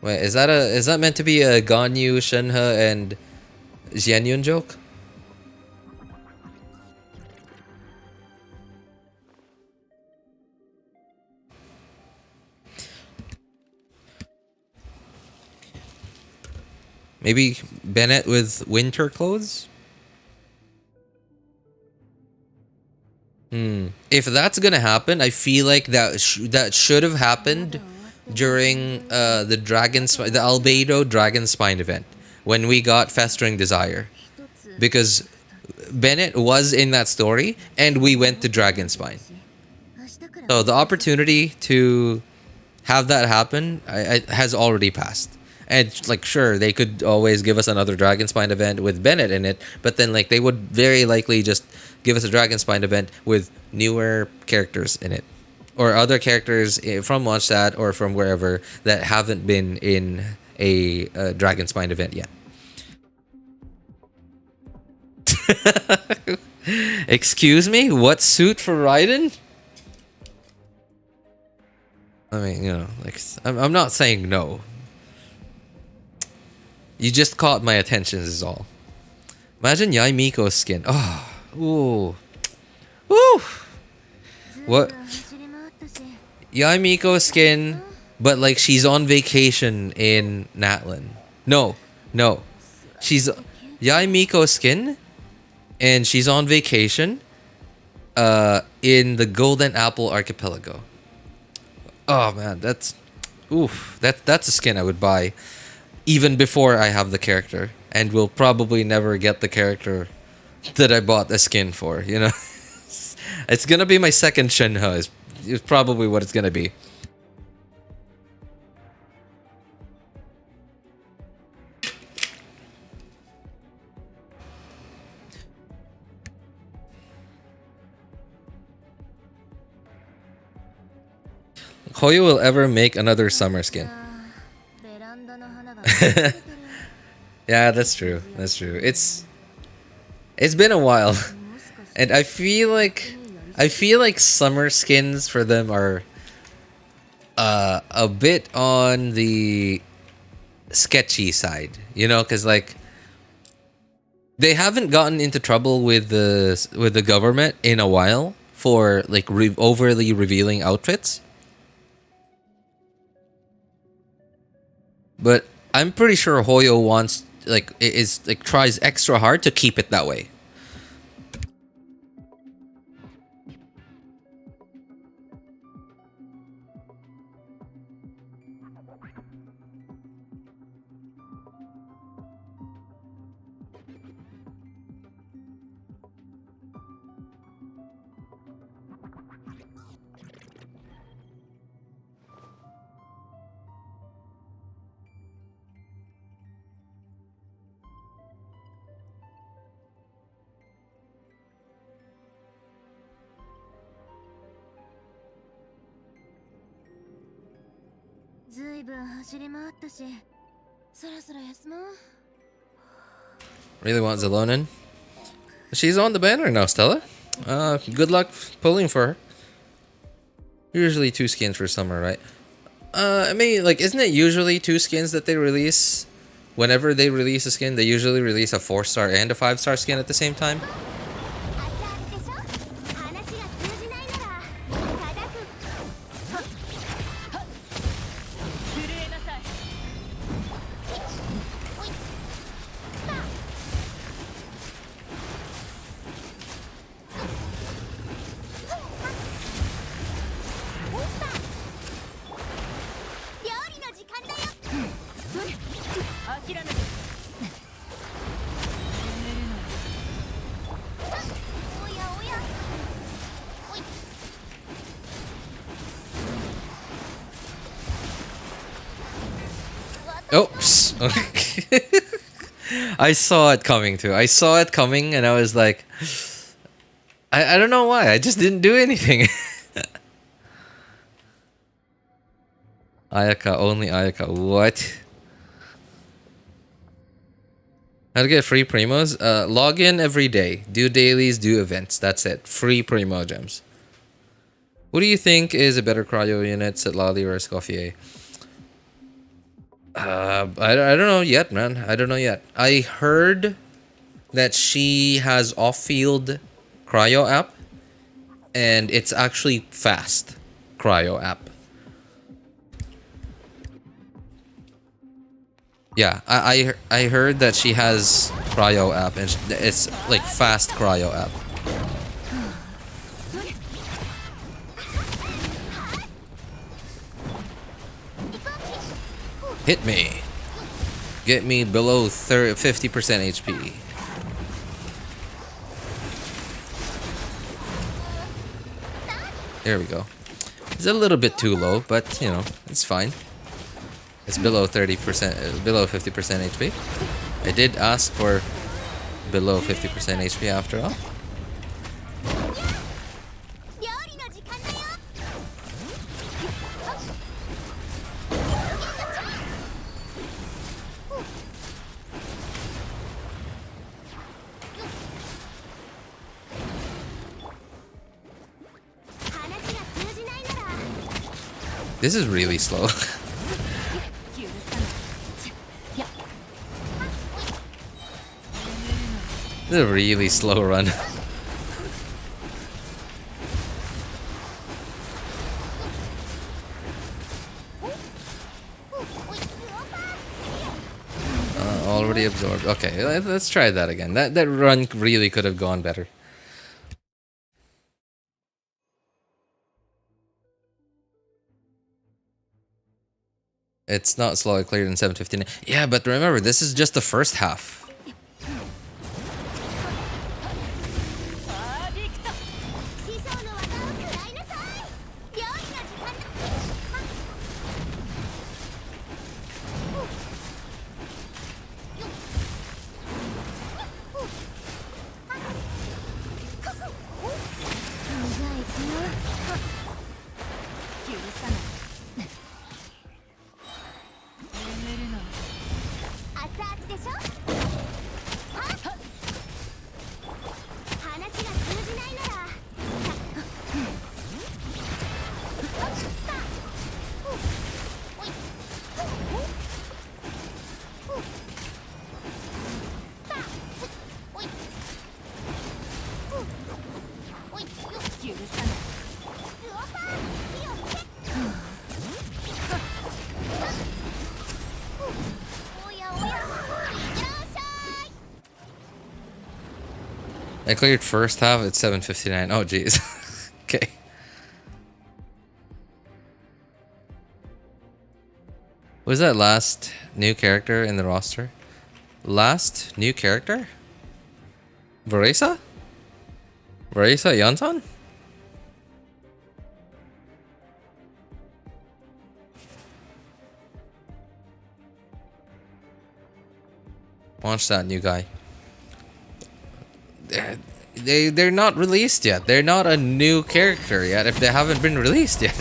Wait, is that meant to be a Ganyu, Shenhe, and Xianyun joke? Maybe Bennett with winter clothes? If that's gonna happen, I feel like that should have happened during the Albedo Dragon Spine event when we got Festering Desire, because Bennett was in that story and we went to Dragon Spine. So the opportunity to have that happen has already passed. And like, sure, they could always give us another Dragon Spine event with Bennett in it, but then like they would very likely just give us a Dragon Spine event with newer characters in it, or other characters from Mondstadt or from wherever that haven't been in a Dragon Spine event yet. Excuse me? What suit for Raiden? I mean, you know, like, I'm not saying no. You just caught my attention is all. Imagine Yai Miko's skin. Oh, ooh. Woo! What? Yai Miko's skin, but like she's on vacation in Natlan. No. She's Yai Miko's skin, and she's on vacation in the Golden Apple Archipelago. Oh man, that's a skin I would buy even before I have the character, and will probably never get the character that I bought the skin for, you know. It's gonna be my second Shenhe is probably what it's gonna be. Hoyo will ever make another summer skin. Yeah, that's true. That's true. It's been a while, and I feel like summer skins for them are a bit on the sketchy side, you know, because like they haven't gotten into trouble with the government in a while for like overly revealing outfits. But I'm pretty sure Hoyo tries extra hard to keep it that way. Really want Xilonen? She's on the banner now, Stella. Good luck pulling for her. Usually 2 skins for summer, right? I mean, like, isn't it usually 2 skins that they release? Whenever they release a skin, they usually release a 4-star and a 5-star skin at the same time. Oops. I saw it coming too. I saw it coming and I was like, I don't know why. I just didn't do anything. Ayaka, only Ayaka. What? How to get free primos? Log in every day. Do dailies, do events. That's it. Free primo gems. What do you think is a better cryo unit, Sitlali or Escoffier? I don't know yet, man. I don't know yet. I heard that she has off-field cryo app, and it's actually fast cryo app. Yeah, I heard that she has cryo app, and it's like fast cryo app. Hit me. Get me below 50% HP. There we go. It's a little bit too low, but you know, it's fine. It's below 30%, below 50% HP. I did ask for below 50% HP after all.
料理の時間だよ。話が通じないなら
This is really slow.
許さない。や
This is a really slow run. Already absorbed. Okay, let's try that again. That run really could have gone better. It's not slow. I cleared in 7:59. Yeah, but remember, this is just the first half.
パーフェクト。師匠の技を食らいなさい。料理の時間だ。許さない。熱々でしょ。話が通じないなら
I cleared first half at 7:59. Oh, jeez. Okay. Was that last new character in the roster? Last new character? Varesa? Varesa Iansan? Watch that new guy. They're not released yet. They're not a new character yet if they haven't been released yet.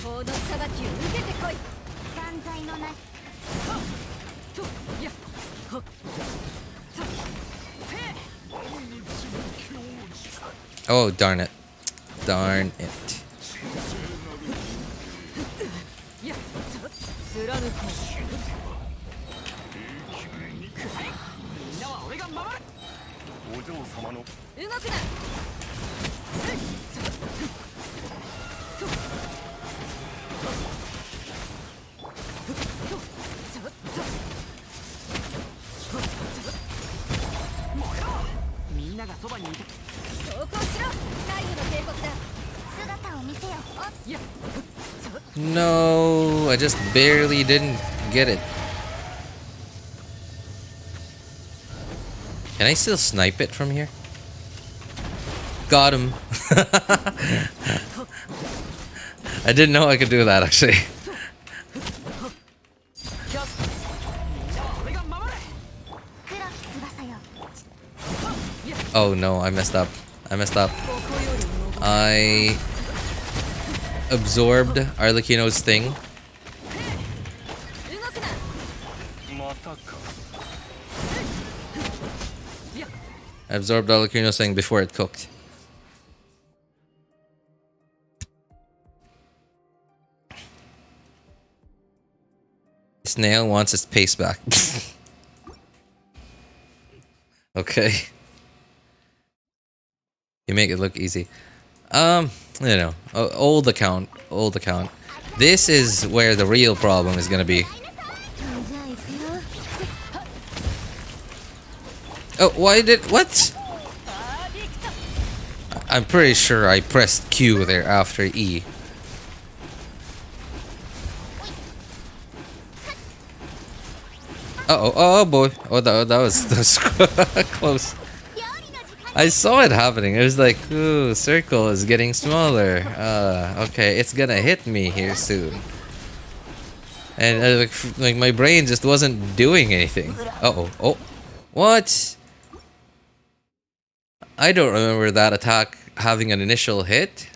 この裁きを受けてこい。
断罪のない
Oh, darn it. Darn it.
貫こう。
みんなは俺が守る。
お嬢様の
動くな。
みんながそばにいて。
投降しろ。最後の警告だ。
姿を見せよ。
No, I just barely didn't get it. Can I still snipe it from here? Got him. I didn't know I could do that actually. Oh no, I messed up. I messed up. I absorbed Arlecchino's thing.
動くな。
またか
I absorbed Arlecchino's thing before it cooked. Snail wants its pace back. Okay. You make it look easy. You know, old account, old account. This is where the real problem is gonna be.
じゃあ行くよ
Oh, why did what? I'm pretty sure I pressed Q there after E. Uh oh, oh boy. Oh, that was close. I saw it happening. It was like, ooh, circle is getting smaller. Okay, it's gonna hit me here soon. And like my brain just wasn't doing anything. Uh oh, oh, what? I don't remember that attack having an initial hit.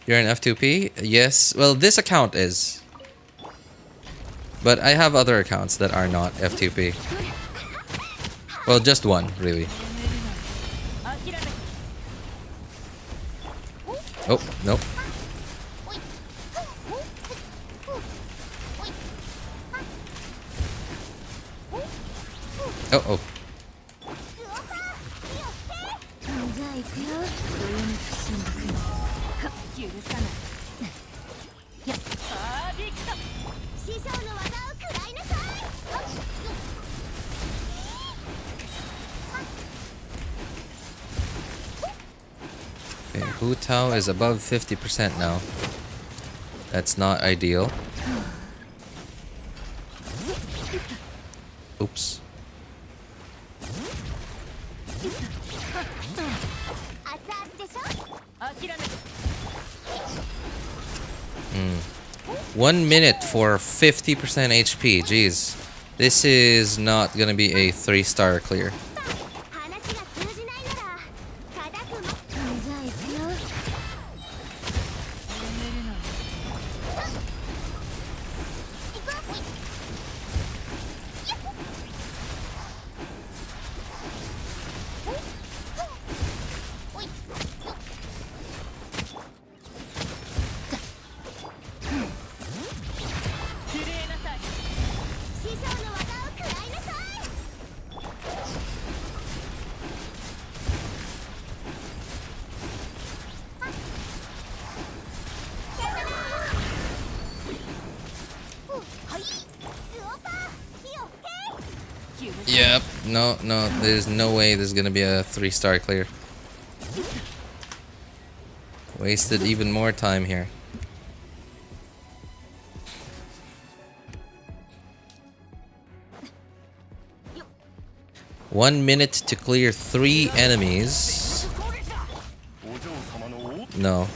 You're an F2P? Yes. Well, this account is. But I have other accounts that are not F2P. Well, just one, really. Oh, nope. Oh, oh.
じゃあ行くよどよめく心拍か許さないやパーフェクト師匠の技を食らいなさい
Okay, Hu Tao is above 50% now. That's not ideal. Oops.
熱々でしょ諦め
1 minute for 50% HP. Jeez. This is not gonna be a 3-star clear.
話が通じないなら叩くもじゃあ行くよ 師匠の技を食らいなさい
Yep. No, no. There's no way there's gonna be a 3-star clear. Wasted even more time here. One minute to clear 3 enemies.
お嬢様の王
No,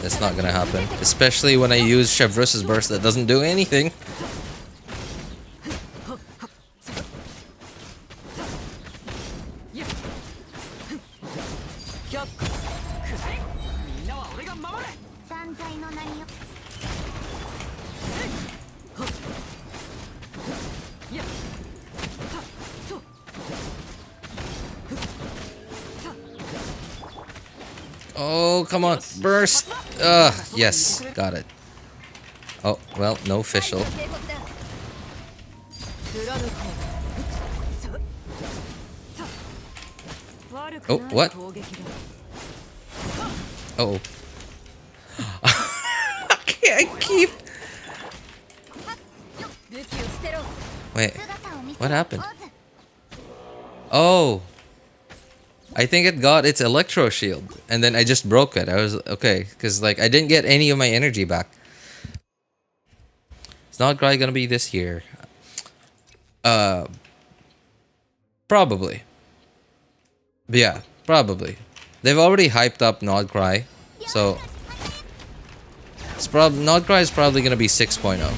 that's not gonna happen. Especially when I use Chevreuse's burst that doesn't do anything. Oh, come on. Burst. Yes. Got it. Oh, well, no official. Oh, what? Oh. I keep... Wait. What happened? Oh. I think it got its electro shield, and then I just broke it. I was okay, because like I didn't get any of my energy back. It's not probably gonna be this year. Probably. But yeah, probably. They've already hyped up Nodcry, so it's Nodcry is probably gonna be 6.0.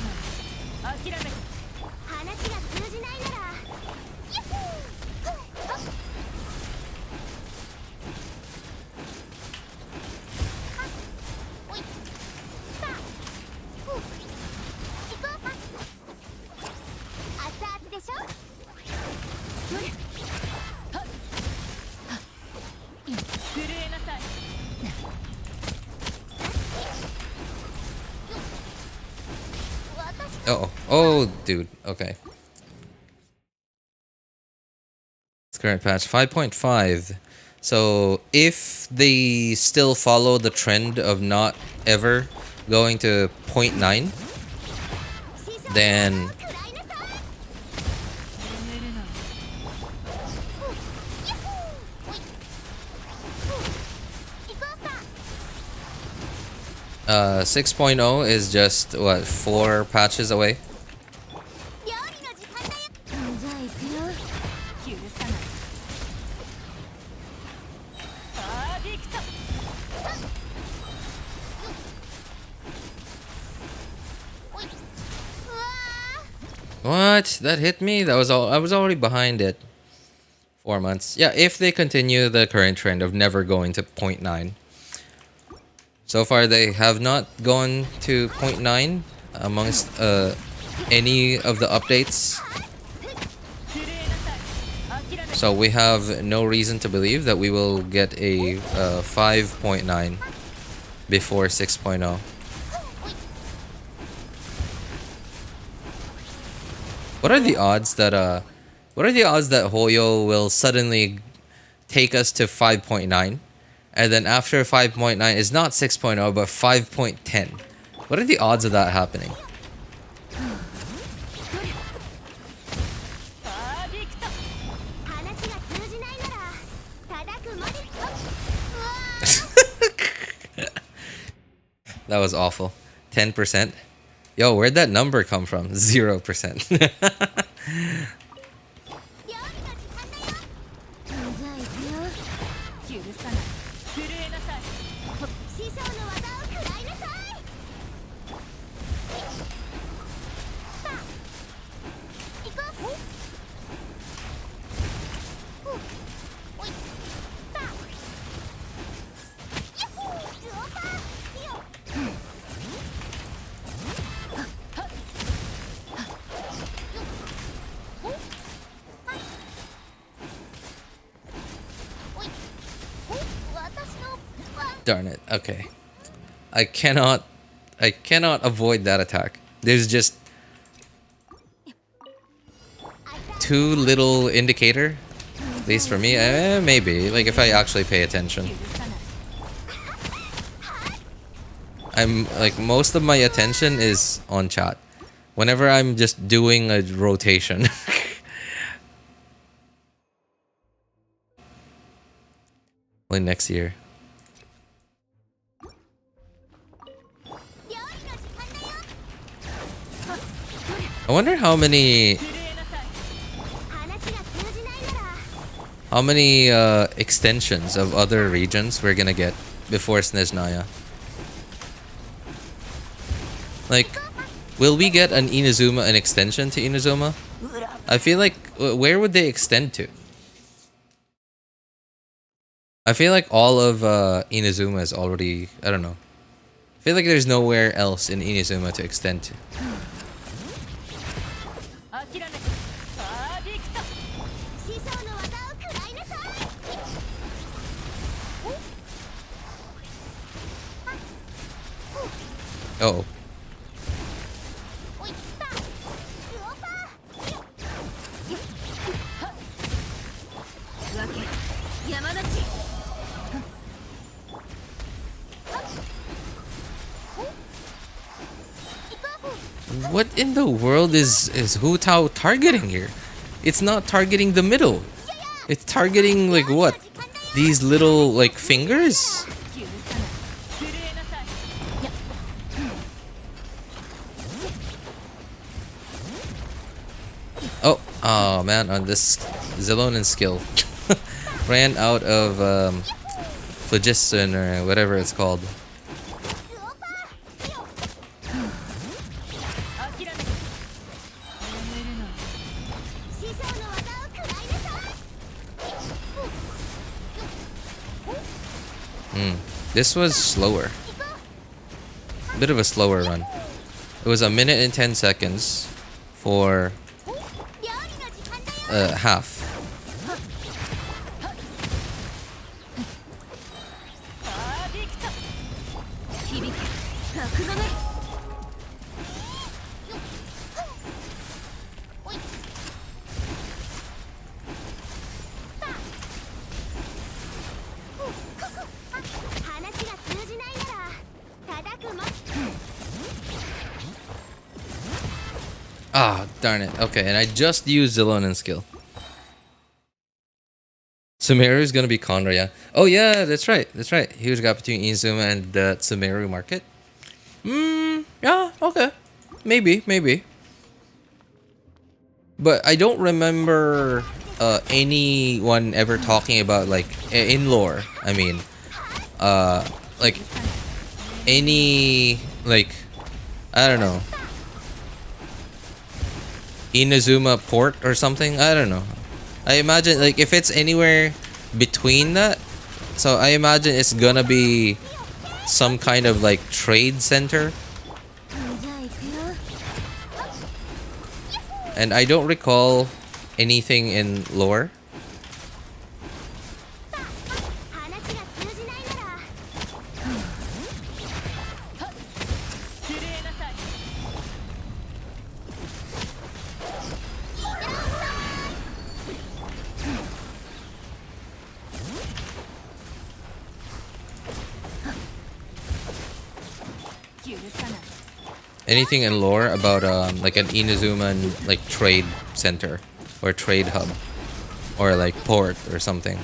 Oh, oh, dude. Okay. It's current patch 5.5. So if they still follow the trend of not ever going to 0.9, then uh 6.0 is just what, 4 patches away.
料理の時間だよ。じゃあ行くよ。許さない。パーフェクト。
What? That hit me? That was all. I was already behind it. 4 months. Yeah, if they continue the current trend of never going to 0.9. So far, they have not gone to 0.9 amongst any of the updates. So we have no reason to believe that we will get a 5.9 before 6.0. What are the odds that Hoyo will suddenly take us to 5.9, and then after 5.9 is not 6.0 but 5.10? What are the odds of that happening? That was awful. 10%. Yo, where'd that number come from? 0%. Darn it. Okay. I cannot avoid that attack. There's just too little indicator. At least for me. Maybe. Like if I actually pay attention. I'm like, most of my attention is on chat. Whenever I'm just doing a rotation. Like next year. I wonder how many extensions of other regions we're gonna get before Snezhnaya. Like, will we get an extension to Inazuma? I feel like, where would they extend to? I feel like all of Inazuma is already, I don't know. I feel like there's nowhere else in Inazuma to extend to. Oh. What in the world is Hu Tao targeting here? It's not targeting the middle. It's targeting like what? These little like fingers? Oh man, on this Xilonen skill. Ran out of phlogiston or whatever it's called. This was slower. A bit of a slower run. It was 1 minute and 10 seconds for half. Ah, darn it. Okay, and I just used Xilonen skill. Sumeru is gonna be Conra, yeah. Oh yeah, that's right. That's right. Huge gap between Inazuma and the Sumeru market. Yeah, okay. Maybe. But I don't remember anyone ever talking about, like, in lore. I mean, like any, like, I don't know, Inazuma port or something. I don't know. I imagine, like, if it's anywhere between that, so I imagine it's gonna be some kind of, like, trade center. And I don't recall anything in lore. Anything in lore about like an Inazuma, like, trade center or trade hub or, like, port or something.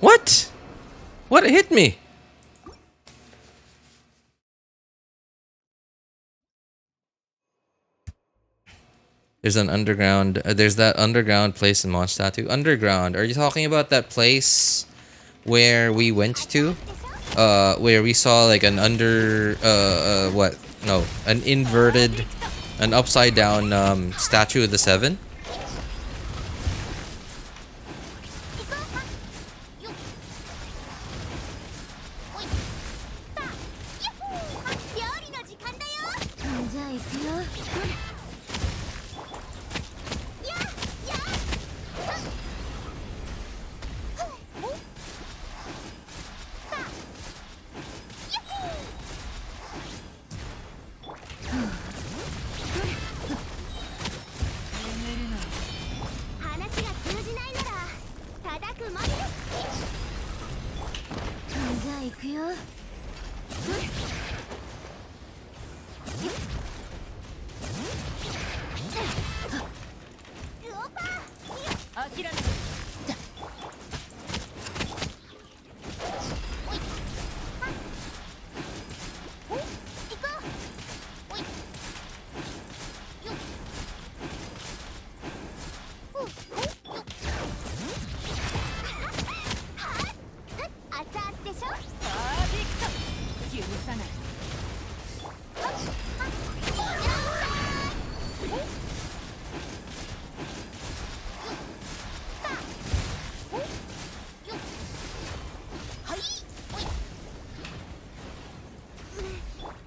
What? What hit me? There's an underground. There's that underground place in Mondstadt. Underground. Are you talking about that place where we went to? Where we saw, like, an what? No, an inverted, an upside down statue of the Seven.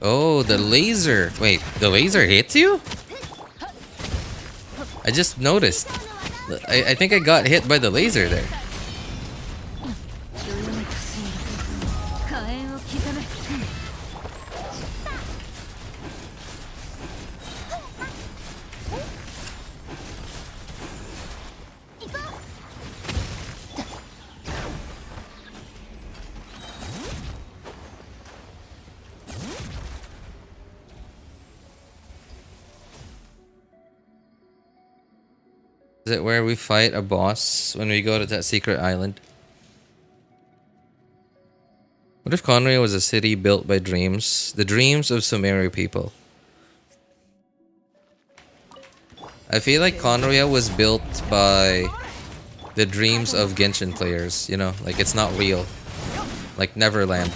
Oh, the laser. Wait, the laser hits you? I just noticed. I think I got hit by the laser there. Is it where we fight a boss when we go to that secret island? What if Conria was a city built by dreams? The dreams of Sumeru people. I feel like Conria was built by the dreams of Genshin players, you know? Like, it's not real. Like Neverland.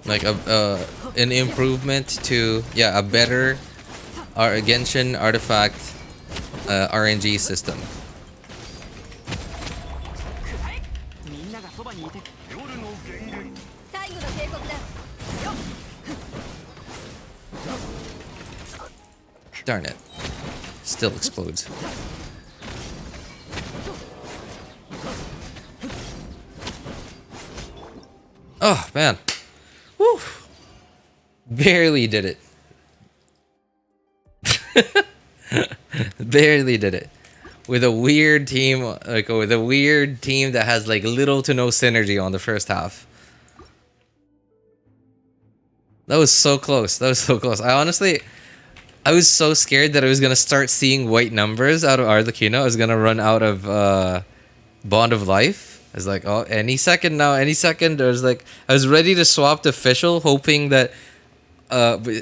Like an improvement to, yeah, a better Genshin artifact RNG system.
みんながそばにいて
夜の源源
最後の警告だ。
Darn it. Still explodes. Oh, man. Woo. Barely did it. Barely did it. With a weird team, like with a weird team that has like little to no synergy on the first half. That was so close. That was so close. I was so scared that I was gonna start seeing white numbers out of Arlecchino. I was gonna run out of Bond of Life. I was like, oh, any second now, any second. I was ready to swap to Fischl, hoping that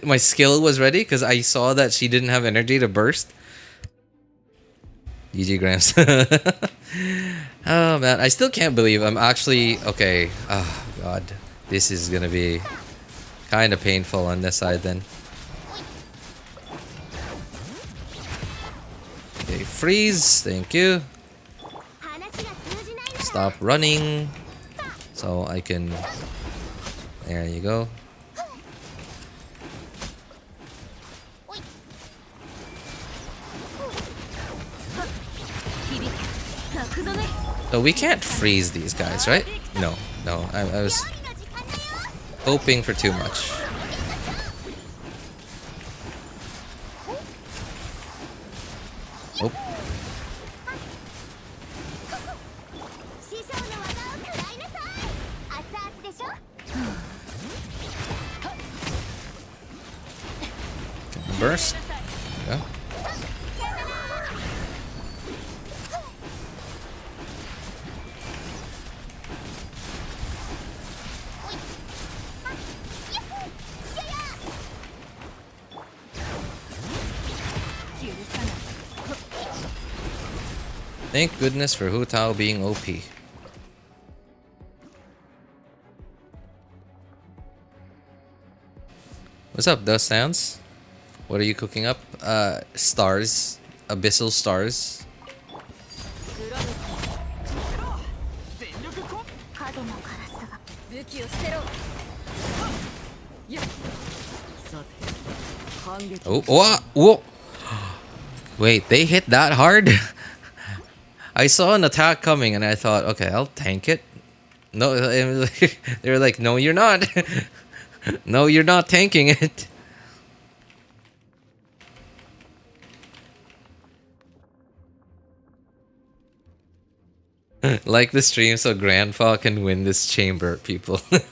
my skill was ready because I saw that she didn't have energy to burst. GG Grams. Oh man, I still can't believe I'm actually okay. Oh god, this is gonna be kind of painful on this side then. Okay, freeze. Thank you. Stop running so I can. There you go. So we can't freeze these guys, right? No, no. I was hoping for too much. Oh. Burst. Yeah. Thank goodness for Hu Tao being OP. What's up, Dust Sounds? What are you cooking up? Stars. Abyssal stars. Oh, whoa, whoa. Wait, they hit that hard? I saw an attack coming and I thought, okay, I'll tank it. No, they were like, no, you're not. No, you're not tanking it. Like the stream so Grandpa can win this chamber, people. What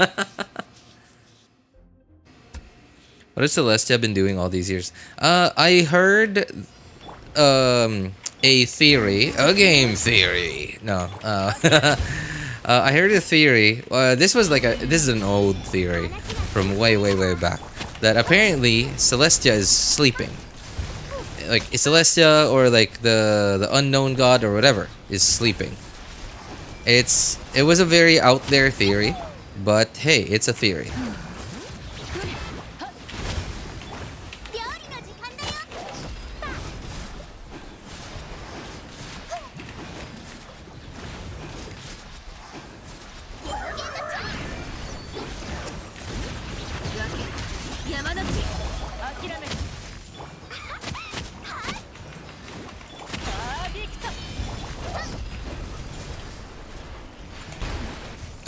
has Celestia been doing all these years? I heard a theory, a game theory. No, I heard a theory. This is an old theory from way back, that apparently Celestia is sleeping. Like Celestia or like the unknown god or whatever is sleeping. It was a very out there theory, but hey, it's a theory.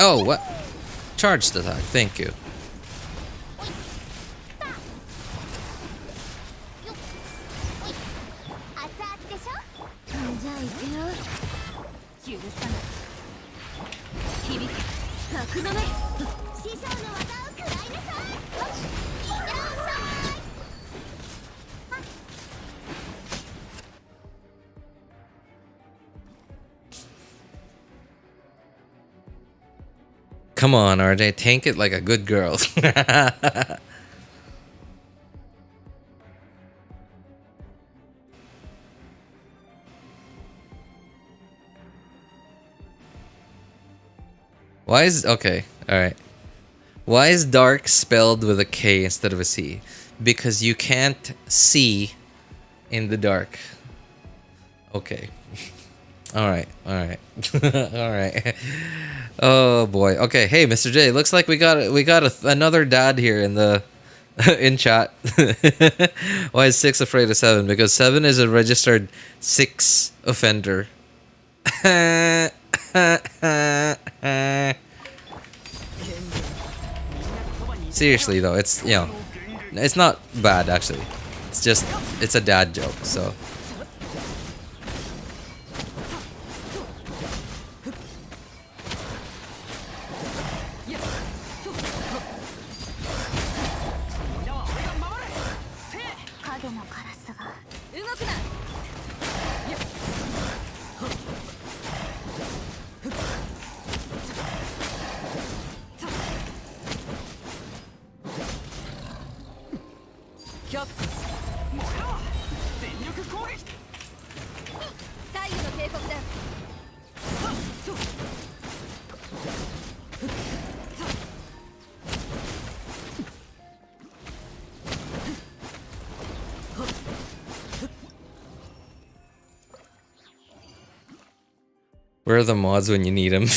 Oh, what? Charged attack, thank you. Come on, RJ, tank it like a good girl. Why is okay? All right. Why is dark spelled with a K instead of a C? Because you can't see in the dark. Okay. All right. All right. All right. Oh boy. Okay. Hey, Mr. J. Looks like we got another dad here in the in chat. Why is 6 afraid of 7? Because 7 is a registered 6 offender. Seriously though, it's it's not bad actually. It's just it's a dad joke, so. Where are the mods when you need them?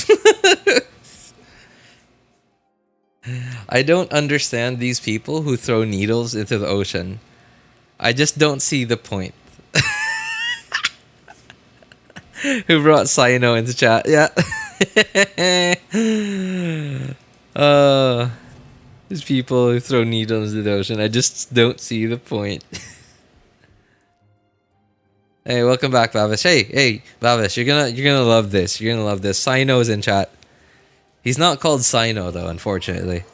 I don't understand these people who throw needles into the ocean. I just don't see the point. Who brought Sino into chat? Yeah. These people who throw needles into the ocean. I just don't see the point. Hey, welcome back, Bavish. Hey, Bavish, you're gonna love this. You're gonna love this. Sino's in chat. He's not called Sino though, unfortunately.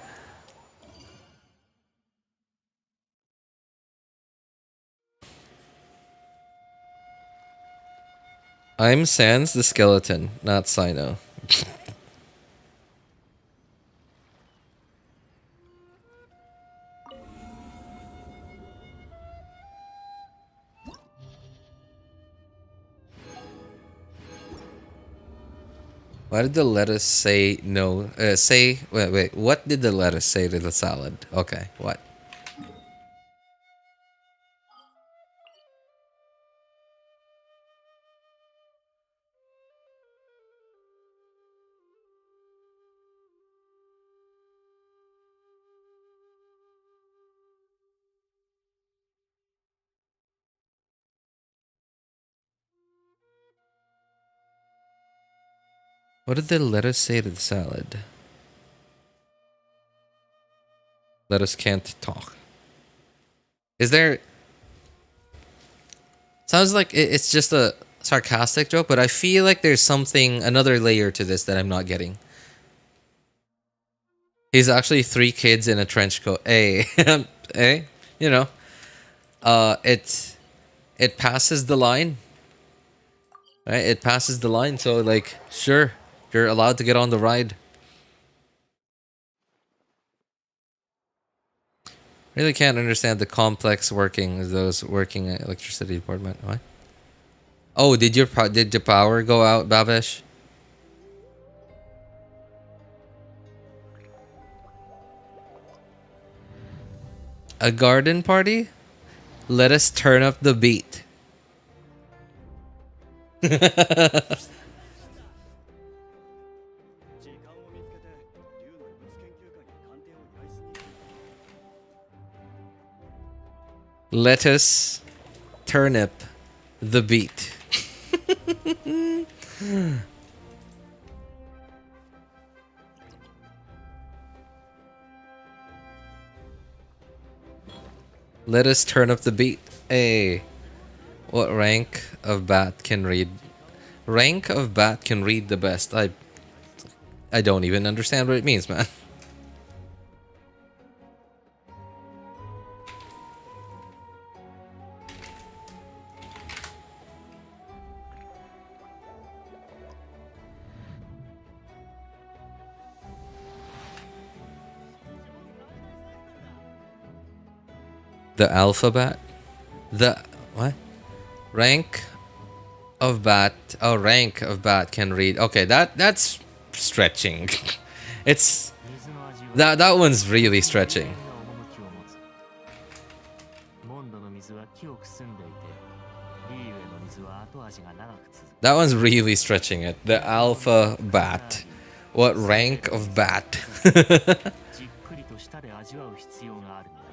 I'm Sans the skeleton, not Sino. Why did the lettuce say no? Wait. What did the lettuce say to the salad? Okay, what? What did the lettuce say to the salad? Lettuce can't talk. Is there... Sounds like it's just a sarcastic joke, but I feel like there's something, another layer to this that I'm not getting. He's actually 3 kids in a trench coat. Hey, hey, you know. It passes the line. Right? It passes the line, so like, sure. You're allowed to get on the ride. Really can't understand the complex workings of those working at electricity department. What? Oh, did your power go out, Bavish? A garden party? Let us turn up the beat. Let us turnip the beat. Let us turn up the beat. Hey, what rank of bat can read? Rank of bat can read the best. I don't even understand what it means, man. The alphabet? The what? Rank of bat. Oh, rank of bat can read. Okay, that's stretching. It's
水の味は
that one's really stretching.
趣を持つ。モンドの水は清く澄んでいて、リーウェの水は後味が長く続く。
That one's really stretching it. The alpha bat. What rank of bat?
じっくりと舌で味わう必要があるのだ。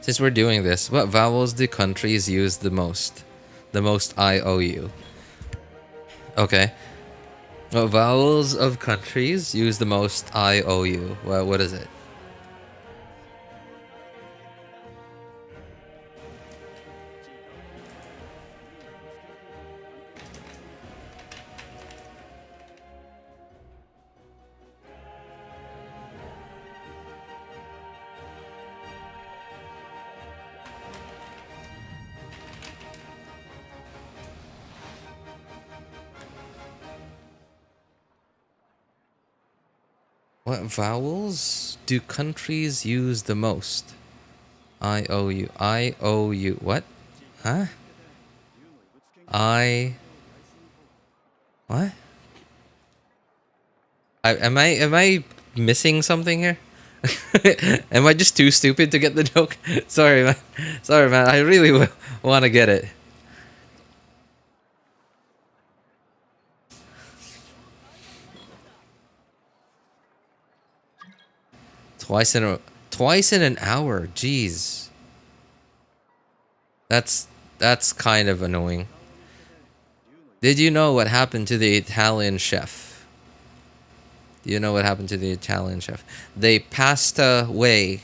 Since we're doing this, what vowels do countries use the most? The most IOU. Okay. What vowels of countries use the most IOU? What is it? What vowels do countries use the most? IOU. IOU. What? Huh? What? Am I missing something here? Am I just too stupid to get the joke? Sorry, man. Sorry, man. I really want to get it. Twice in an hour. Jeez. That's kind of annoying. Did you know what happened to the Italian chef? Do you know what happened to the Italian chef? They passed away.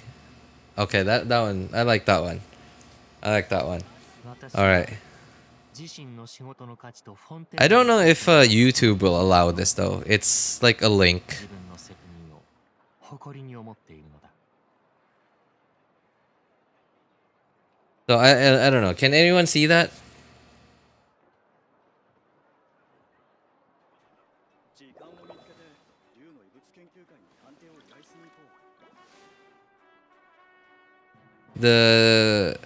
Okay, that one. I like that one. I like that one. All right. I don't know if YouTube will allow this though. It's like a link. So I don't know. Can anyone see that? The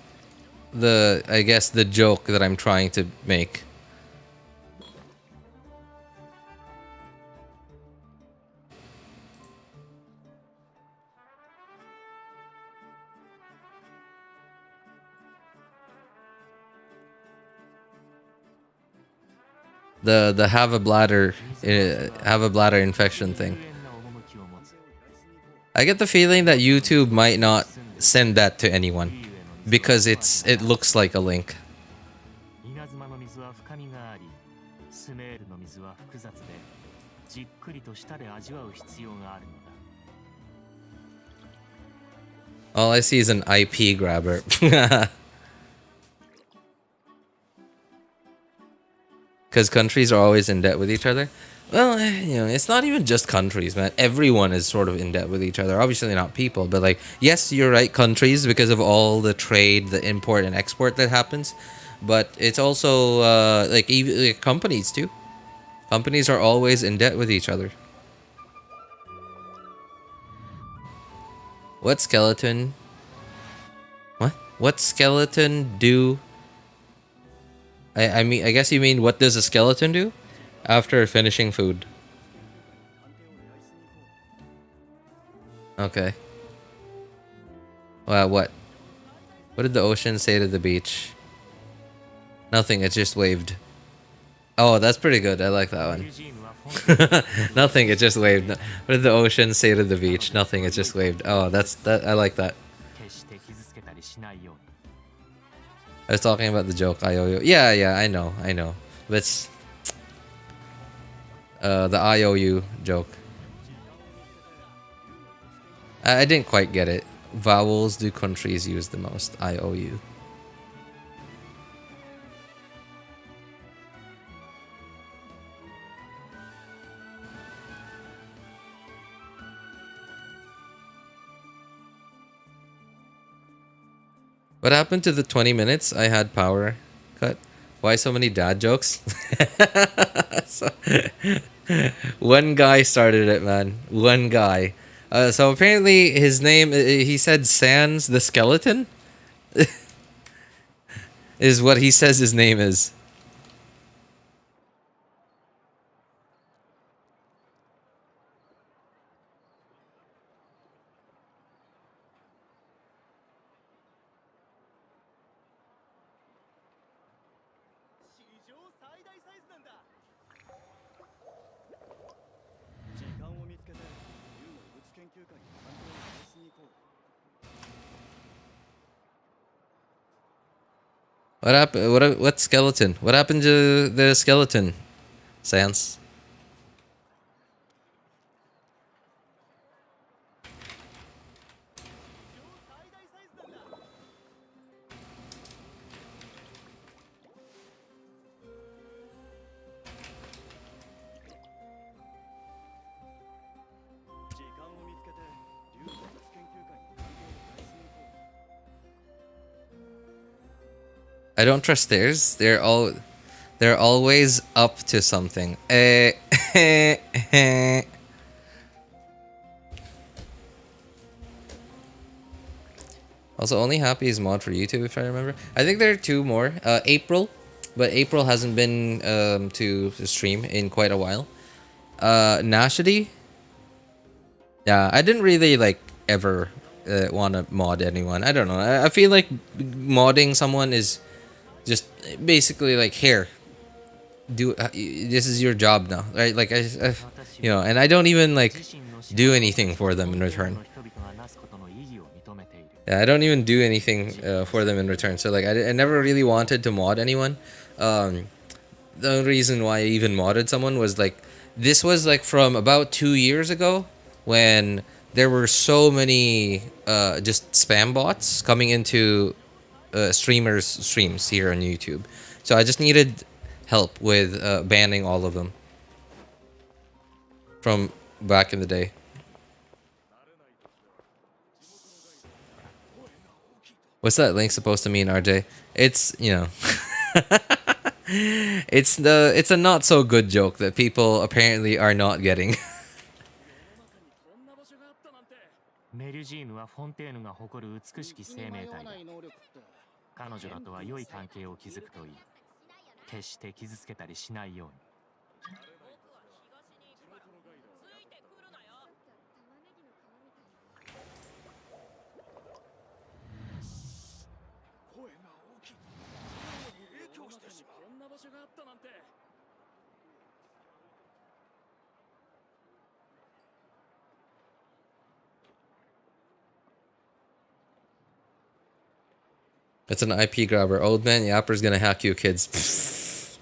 I guess the joke that I'm trying to make. The have a bladder infection thing. I get the feeling that YouTube might not send that to anyone because it looks like a link. All I see is an IP grabber. Because countries are always in debt with each other. Well, you know, it's not even just countries, man. Everyone is sort of in debt with each other. Obviously not people, but like, yes, you're right, countries, because of all the trade, the import and export that happens. But it's also like even like, companies too. Companies are always in debt with each other. What skeleton? What? What skeleton do? I mean, I guess you mean what does a skeleton do after finishing food? Okay. Well, what? What did the ocean say to the beach? Nothing, it just waved. Oh, that's pretty good. I like that one. Nothing, it just waved. What did the ocean say to the beach? Nothing, it just waved. Oh, I like that. I was talking about the joke IOU. Yeah, I know. But it's the IOU joke. I didn't quite get it. Vowels do countries use the most? IOU. What happened to the 20 minutes I had power cut? Why so many dad jokes? One guy started it, man. One guy. So apparently his name, he said Sans the Skeleton, is what he says his name is. What happened? What skeleton? What happened to the skeleton, Sans? I don't trust theirs. They're always up to something. Also, only Happy is mod for YouTube, if I remember. I think there are two more. April, but April hasn't been to stream in quite a while. Nashity. Yeah, I didn't really like ever want to mod anyone. I don't know. I feel like modding someone is just basically like, here, do this is your job now, right? Like you know, and I don't even like do anything for them in return. Yeah, I don't even do anything for them in return. So like, I never really wanted to mod anyone. The only reason why I even modded someone was like, this was like from about 2 years ago when there were so many just spam bots coming into streamers' streams here on YouTube. So I just needed help with banning all of them from back in the day. What's that link supposed to mean, RJ? It's, you know, it's a not so good joke that people apparently are not getting.
メルジーヌはフォンテーヌが誇る美しき生命体だ。彼女らとは良い関係を築くといい。決して傷つけたりしないように。
It's an IP grabber. Old man Yapper's gonna hack you, kids.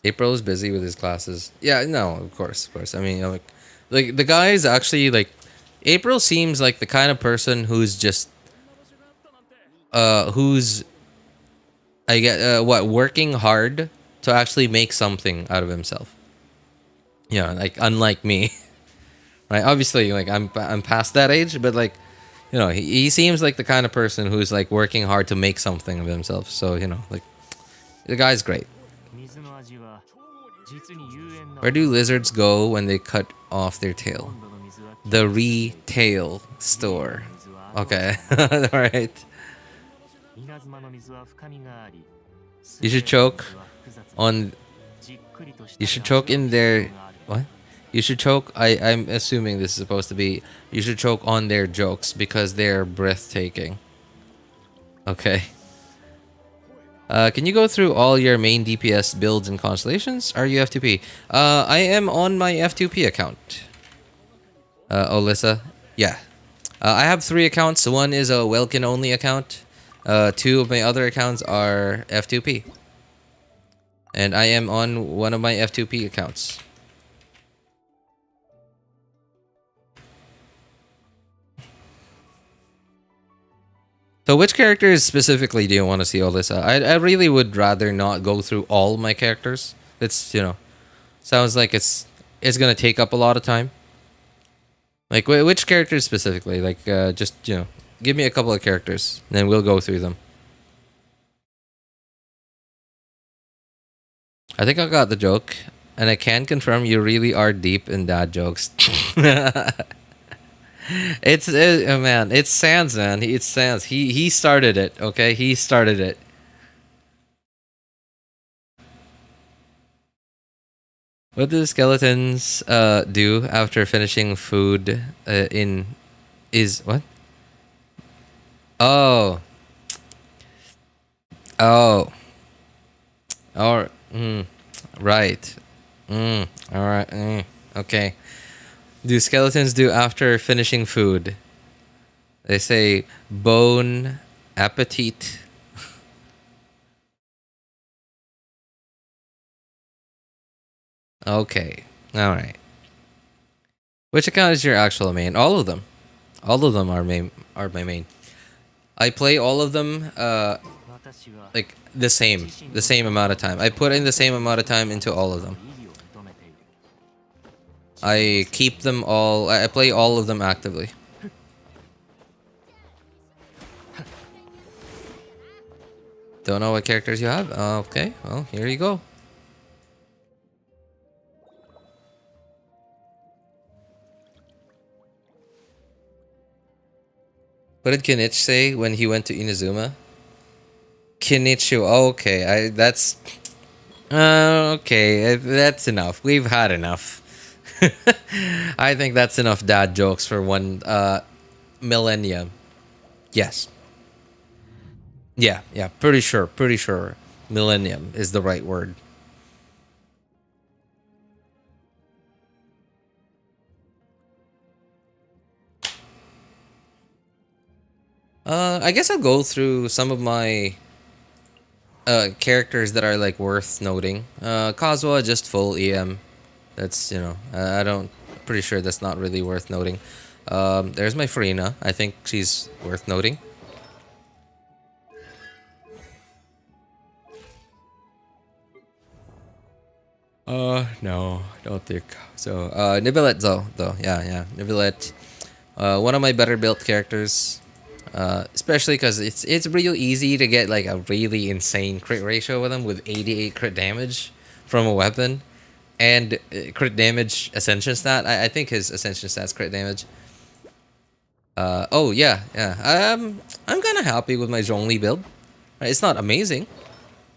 April is busy with his classes. Yeah, no, of course. I mean, like the guy is actually like, April seems like the kind of person who's just, who's, I get working hard to actually make something out of himself. Yeah, like unlike me, right? Obviously, like I'm past that age, but like, you know, he seems like the kind of person who's like working hard to make something of himself. So, you know, like, the guy's great. Where do lizards go when they cut off their tail? The retail store. Okay, all right. You should choke on. You should choke in their. What? You should choke. I'm assuming this is supposed to be. You should choke on their jokes because they're breathtaking. Okay. Can you go through all your main DPS builds and constellations? Are you F2P? I am on my F2P account. Alyssa. Yeah. I have 3 accounts. One is a Welkin only account. 2 of my other accounts are F2P. And I am on one of my F2P accounts. So which characters specifically do you want to see, Alyssa? I really would rather not go through all my characters. It's, you know, sounds like it's gonna take up a lot of time. Like, which characters specifically? Like, just, you know, give me a couple of characters, and then we'll go through them. I think I got the joke, and I can confirm you really are deep in dad jokes. Man, it's Sans, man. It's Sans. He started it. Okay, he started it. What do skeletons do after finishing food in is what? Oh. Oh. Or right. All right. Okay. Do skeletons do after finishing food? They say bone appetit. Okay. All right. Which account is your actual main? All of them. All of them are my main. I play all of them like the same amount of time. I put in the same amount of time into all of them. I keep them all. I play all of them actively. Don't know what characters you have? Okay, well, here you go. What did Kinich say when he went to Inazuma? Kinichu. Okay, that's okay. That's enough. We've had enough. I think that's enough dad jokes for one millennium. Yes. Yeah. Pretty sure. Millennium is the right word. I guess I'll go through some of my characters that are like worth noting. Kazuha just full EM. That's, you know, I don't, pretty sure that's not really worth noting. There's my Farina. I think she's worth noting. No, don't think so. Nibilette though. Yeah. Nibilette. One of my better built characters. Especially because it's real easy to get like a really insane crit ratio with him with 88 crit damage from a weapon and crit damage ascension stat. I think his ascension stat's crit damage. Oh yeah. I'm kind of happy with my Zhongli build. It's not amazing,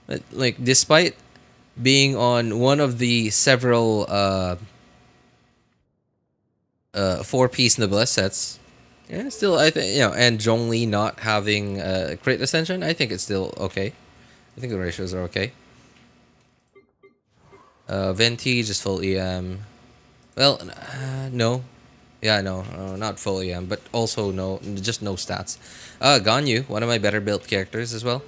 but like despite being on one of the several 4-piece Noblesse sets. Yeah, still, I think, you know, and Zhongli not having crit ascension, I think it's still okay. I think the ratios are okay. Venti, just full EM. Well, no. Yeah, no, not full EM, but also no, just no stats. Ganyu, one of my better built characters as well.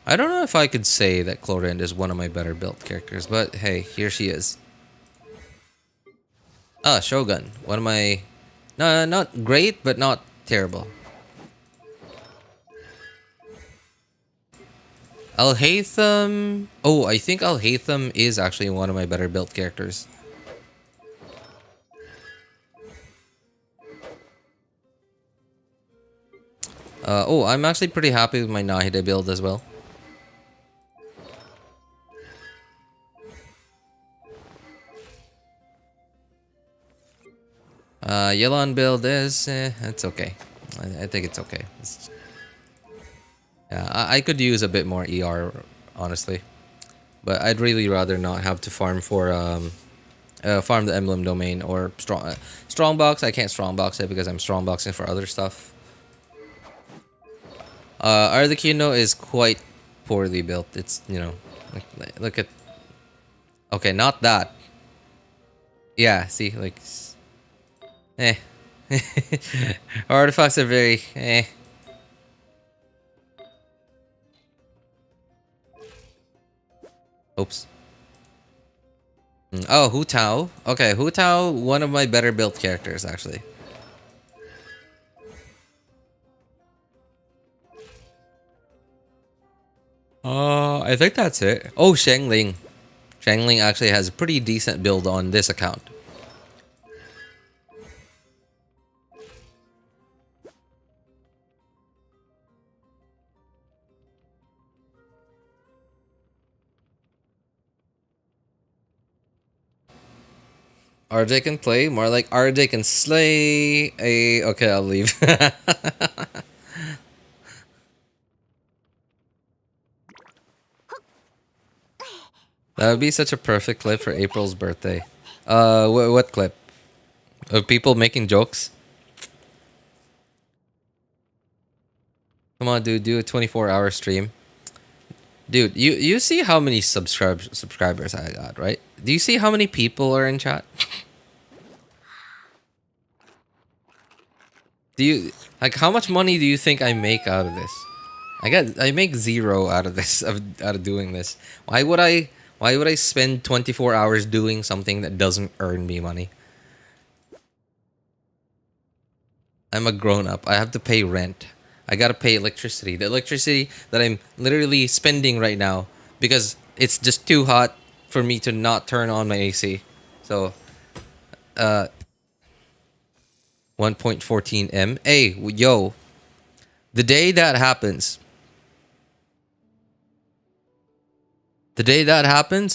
I don't know if I could say that Chlorinde is one of my better built characters, but hey, here she is. Shogun, one of my... No, not great, but not terrible. Alhaitham... Oh, I think Alhaitham is actually one of my better built characters. Oh, I'm actually pretty happy with my Nahida build as well. Yelan build is... it's okay. I think it's okay. Yeah, I could use a bit more ER, honestly. But I'd really rather not have to farm for... farm the emblem domain or strongbox. I can't strongbox it because I'm strongboxing for other stuff. Arlecchino is quite poorly built. It's, you know, look at... Okay, not that. Yeah, see, like... Artifacts are very... Oops. Oh, Hu Tao. Okay, Hu Tao, one of my better built characters, actually. I think that's it. Oh, Shengling. Shengling actually has a pretty decent build on this account. RJ can play. More like RJ can slay. Okay, I'll leave. That would be such a perfect clip for April's birthday. What clip? Of people making jokes? Come on, dude, do a 24-hour stream. Dude, you see how many subscribers I got, right? Do you see how many people are in chat? Do you like how much money do you think I make out of this? I make zero out of this out of doing this. Why would I spend 24 hours doing something that doesn't earn me money? I'm a grown up. I have to pay rent. I gotta pay electricity. The electricity that I'm literally spending right now because it's just too hot for me to not turn on my AC. So, 1.14 M. Hey, yo, the day that happens,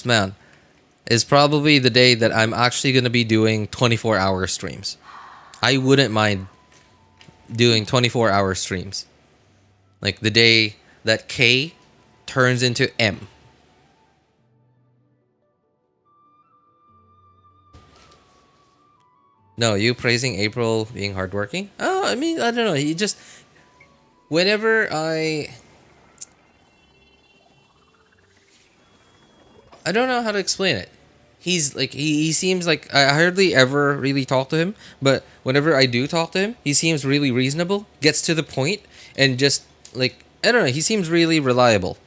man, is probably the day that I'm actually gonna be doing 24-hour streams. I wouldn't mind doing 24-hour streams. Like the day that K turns into M. No, you praising April being hardworking? Oh, I mean, I don't know. He just... Whenever I don't know how to explain it. He's like he seems like I hardly ever really talk to him, but whenever I do talk to him, he seems really reasonable, gets to the point, and just like I don't know, he seems really reliable.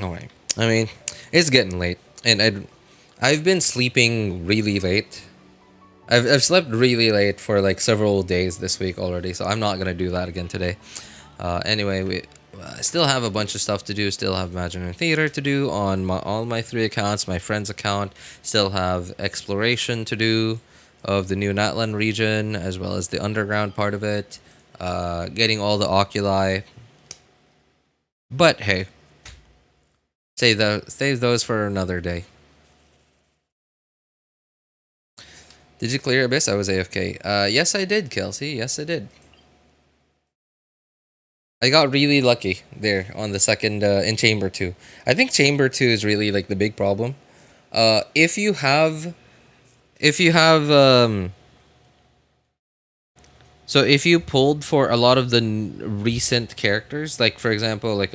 Alright. I mean, it's getting late, and I've been sleeping really late. I've slept really late for like several days this week already, so I'm not gonna do that again today. Anyway, I still have a bunch of stuff to do. Still have Imaginary Theater to do on all my 3 accounts. My friend's account still have exploration to do of the new Natlan region as well as the underground part of it. Getting all the oculi. But hey. Save those for another day. Did you clear Abyss? I was AFK. Yes I did, Kelsey. Yes I did. I got really lucky there on the second in Chamber 2. I think Chamber 2 is really like the big problem. If you have so if you pulled for a lot of the recent characters, like for example like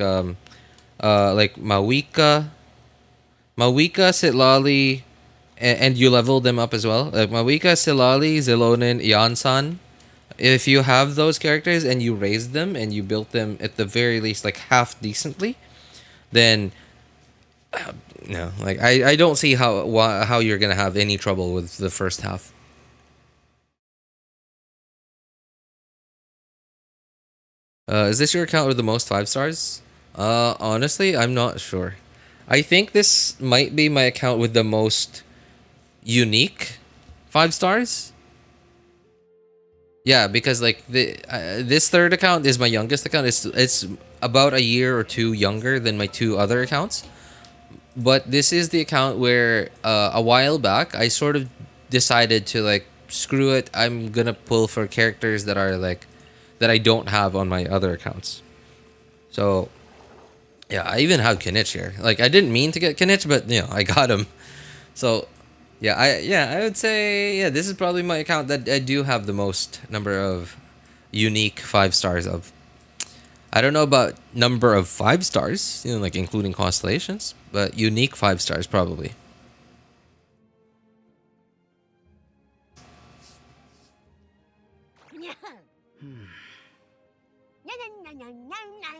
Mawika, Sitlali, and you leveled them up as well. Like Mawika, Sitlali, Xilonen, Iansan. If you have those characters and you raised them and you built them at the very least like half decently, then no, like I don't see how you're gonna have any trouble with the first half. Is this your account with the most 5 stars? Honestly, I'm not sure. I think this might be my account with the most unique 5 stars. Yeah, because like this third account is my youngest account. It's about a year or 2 younger than my 2 other accounts. But this is the account where a while back I sort of decided to like screw it. I'm gonna pull for characters that are like that I don't have on my other accounts. So yeah, I even have Kinich here. Like I didn't mean to get Kinich, but you know I got him. So yeah, I would say yeah, this is probably my account that I do have the most number of unique 5 stars of. I don't know about number of 5 stars, you know, like including constellations, but unique 5 stars probably.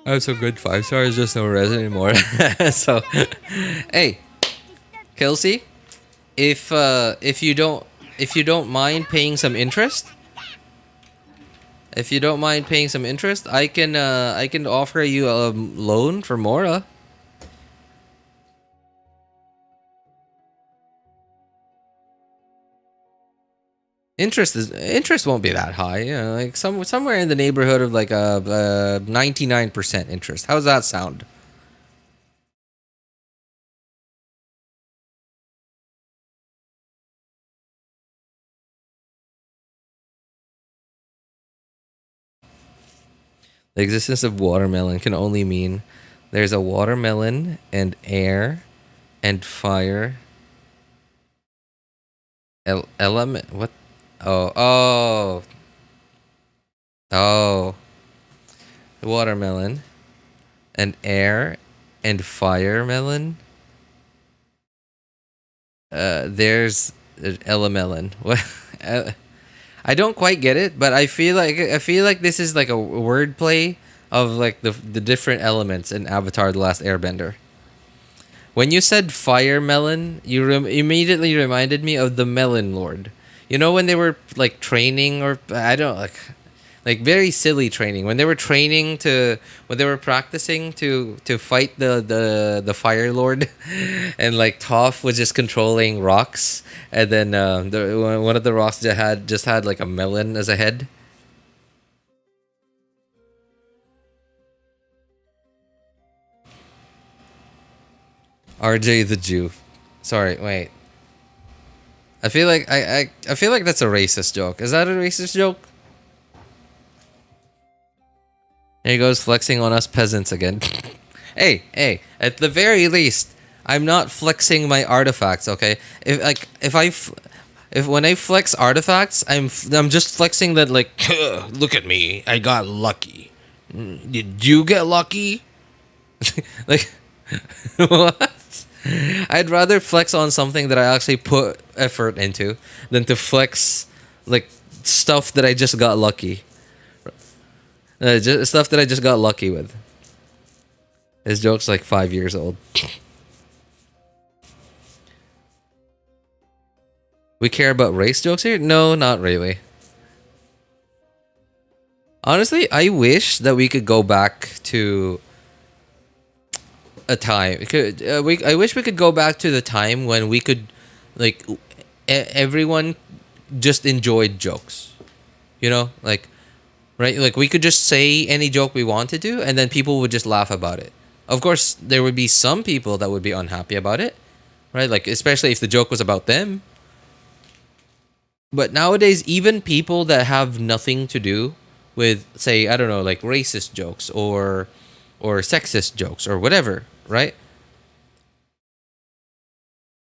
I have some good 5 stars, just no res anymore. So, hey, Kelsey, if you don't mind paying some interest, I can offer you a loan for Mora. Interest won't be that high, you know, like somewhere in the neighborhood of like a 99% interest. How's that sound? The existence of watermelon can only mean there's a watermelon and air and fire element. What? Oh. Watermelon and air and fire melon. There's elemelon. What? I don't quite get it, but I feel like this is like a wordplay of like the different elements in Avatar: The Last Airbender. When you said fire melon, you immediately reminded me of the Melon Lord. You know, when they were like training, or I don't like very silly training, when they were practicing to fight the Fire Lord, and like Toph was just controlling rocks, and then one of the rocks just had like a melon as a head. RJ the Jew. Sorry, wait. I feel like I feel like that's a racist joke. Is that a racist joke? There he goes, flexing on us peasants again. hey, at the very least, I'm not flexing my artifacts, okay? If when I flex artifacts, I'm just flexing that, like, look at me, I got lucky. Did you get lucky? Like, what? I'd rather flex on something that I actually put effort into than to flex like stuff that I just got lucky. Stuff that I just got lucky with. His joke's like 5 years old. We care about race jokes here? No, not really. Honestly, I wish that we could go back to a time. I wish we could go back to the time when we could, like, everyone just enjoyed jokes. You know, like, right? Like, we could just say any joke we wanted to, and then people would just laugh about it. Of course, there would be some people that would be unhappy about it, right? Like, especially if the joke was about them. But nowadays, even people that have nothing to do with, say, I don't know, like racist jokes or sexist jokes or whatever, right?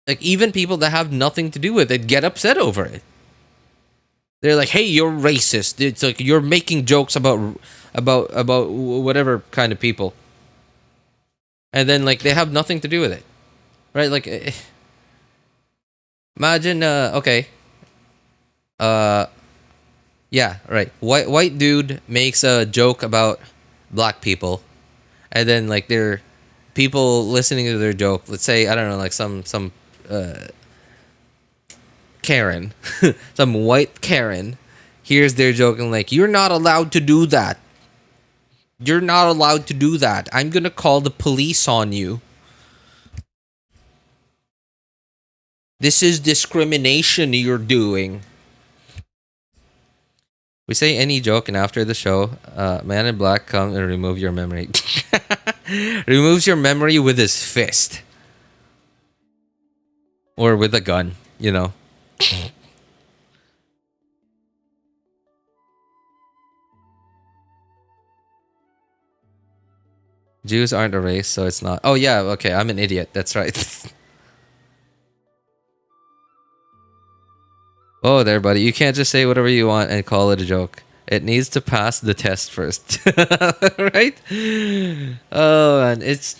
Like, even people that have nothing to do with it get upset over it. They're like, "Hey, you're racist." It's like you're making jokes about whatever kind of people, and then like they have nothing to do with it, right? Like, imagine, okay, yeah, right. White dude makes a joke about black people, and then like there, people listening to their joke. Let's say, I don't know, like some Karen, some white Karen, hears their joke and like, "You're not allowed to do that. You're not allowed to do that. I'm gonna call the police on you. This is discrimination you're doing." We say any joke, and after the show, Man in Black come and remove your memory. Removes your memory with his fist. Or with a gun, you know. Jews aren't a race, so it's not. Oh yeah, okay, I'm an idiot. That's right. Oh there, buddy. You can't just say whatever you want and call it a joke. It needs to pass the test first. Right? Oh, and it's...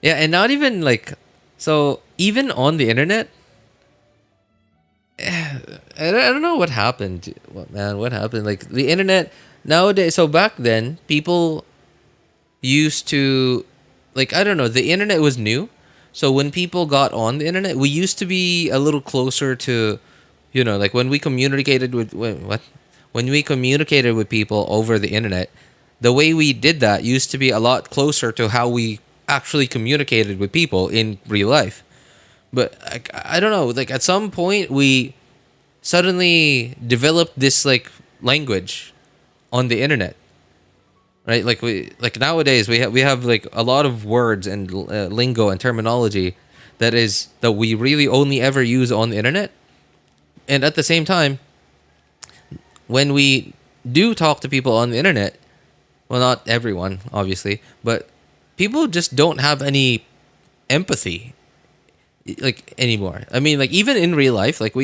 Yeah, and not even like... So, even on the internet... I don't know what happened. What happened? Like, the internet... Nowadays... So, back then, people used to... Like, I don't know. The internet was new. So, when people got on the internet, we used to be a little closer to... You know, like when we communicated with when we communicated with people over the internet, the way we did that used to be a lot closer to how we actually communicated with people in real life. But I don't know, like at some point we suddenly developed this like language on the internet, right? Like nowadays we have like a lot of words and lingo and terminology that we really only ever use on the internet. And at the same time, when we do talk to people on the internet, well, not everyone obviously, but people just don't have any empathy like anymore. I mean, like even in real life, like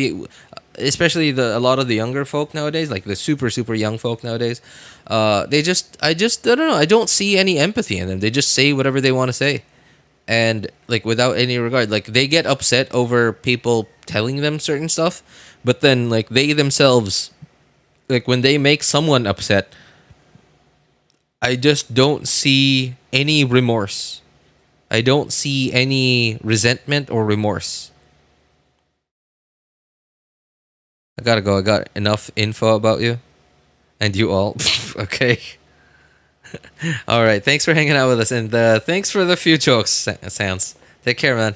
especially a lot of the younger folk nowadays, like the super young folk nowadays, I don't know, I don't see any empathy in them. They just say whatever they want to say, and like without any regard. Like they get upset over people telling them certain stuff, but then like they themselves, like when they make someone upset, I just don't see any remorse. I don't see any resentment or remorse. I gotta go. I got enough info about you. And you all. Okay. All right. Thanks for hanging out with us. And thanks for the few jokes, Sans. Take care, man.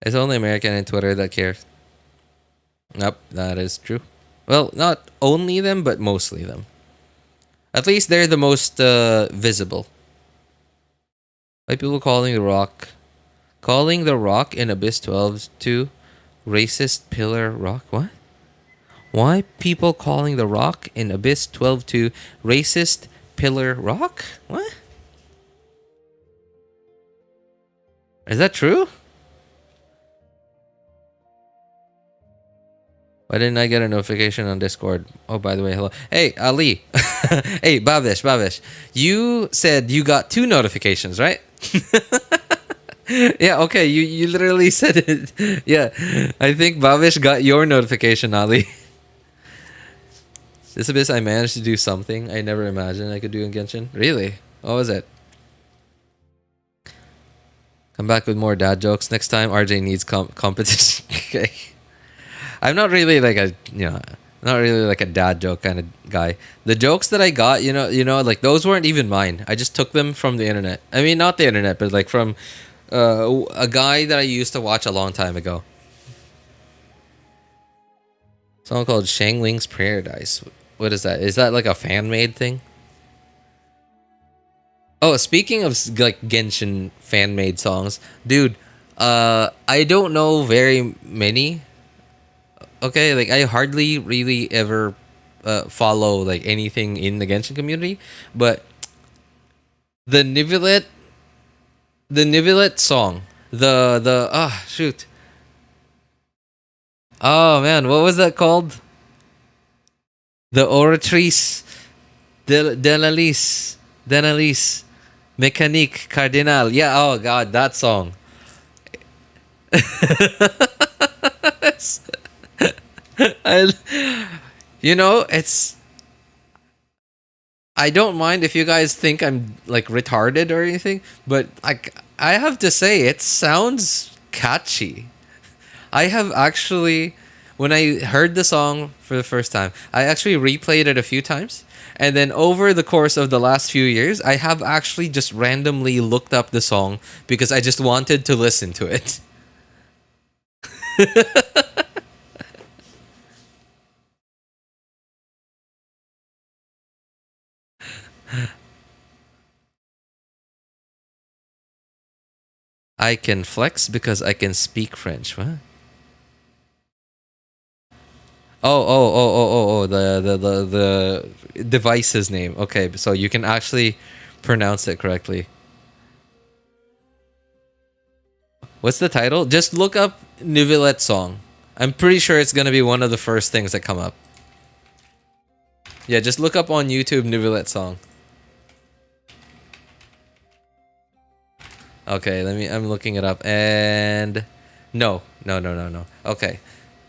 It's only American and Twitter that cares. Yep, that is true. Well, not only them, but mostly them. At least they're the most visible. Why people calling the Rock in Abyss 12 to racist pillar rock? What? Why people calling the Rock in Abyss 12 to racist pillar rock? What? Is that true? Why didn't I get a notification on Discord? Oh, by the way, hello. Hey, Ali. Hey, Bavish. You said you got 2 notifications, right? Yeah, okay. You literally said it. Yeah. I think Bavish got your notification, Ali. This abyss, I managed to do something I never imagined I could do in Genshin. Really? What was it? Come back with more dad jokes. Next time, RJ needs competition. Okay. I'm not really like a dad joke kind of guy. The jokes that I got, you know, like those weren't even mine. I just took them from the internet. I mean, not the internet, but like from a guy that I used to watch a long time ago. Song called Xiangling's Paradise. What is that? Is that like a fan-made thing? Oh, speaking of like Genshin fan-made songs, dude, I don't know very many. Okay, like I hardly really ever follow like anything in the Genshin community, but the Nivelet song, shoot. Oh man, what was that called? The Oratrice Dailies Mécanique Cardinal. Yeah, oh god, that song. It's, I don't mind if you guys think I'm like retarded or anything, but like I have to say it sounds catchy. I have actually, when I heard the song for the first time, I actually replayed it a few times. And then over the course of the last few years, I have actually just randomly looked up the song because I just wanted to listen to it. I can flex because I can speak French. What? Oh, the device's name. Okay, so you can actually pronounce it correctly. What's the title? Just look up Nivelet song. I'm pretty sure it's gonna be one of the first things that come up. Yeah, just look up on YouTube Nivelet song. Okay, I'm looking it up, and no. Okay,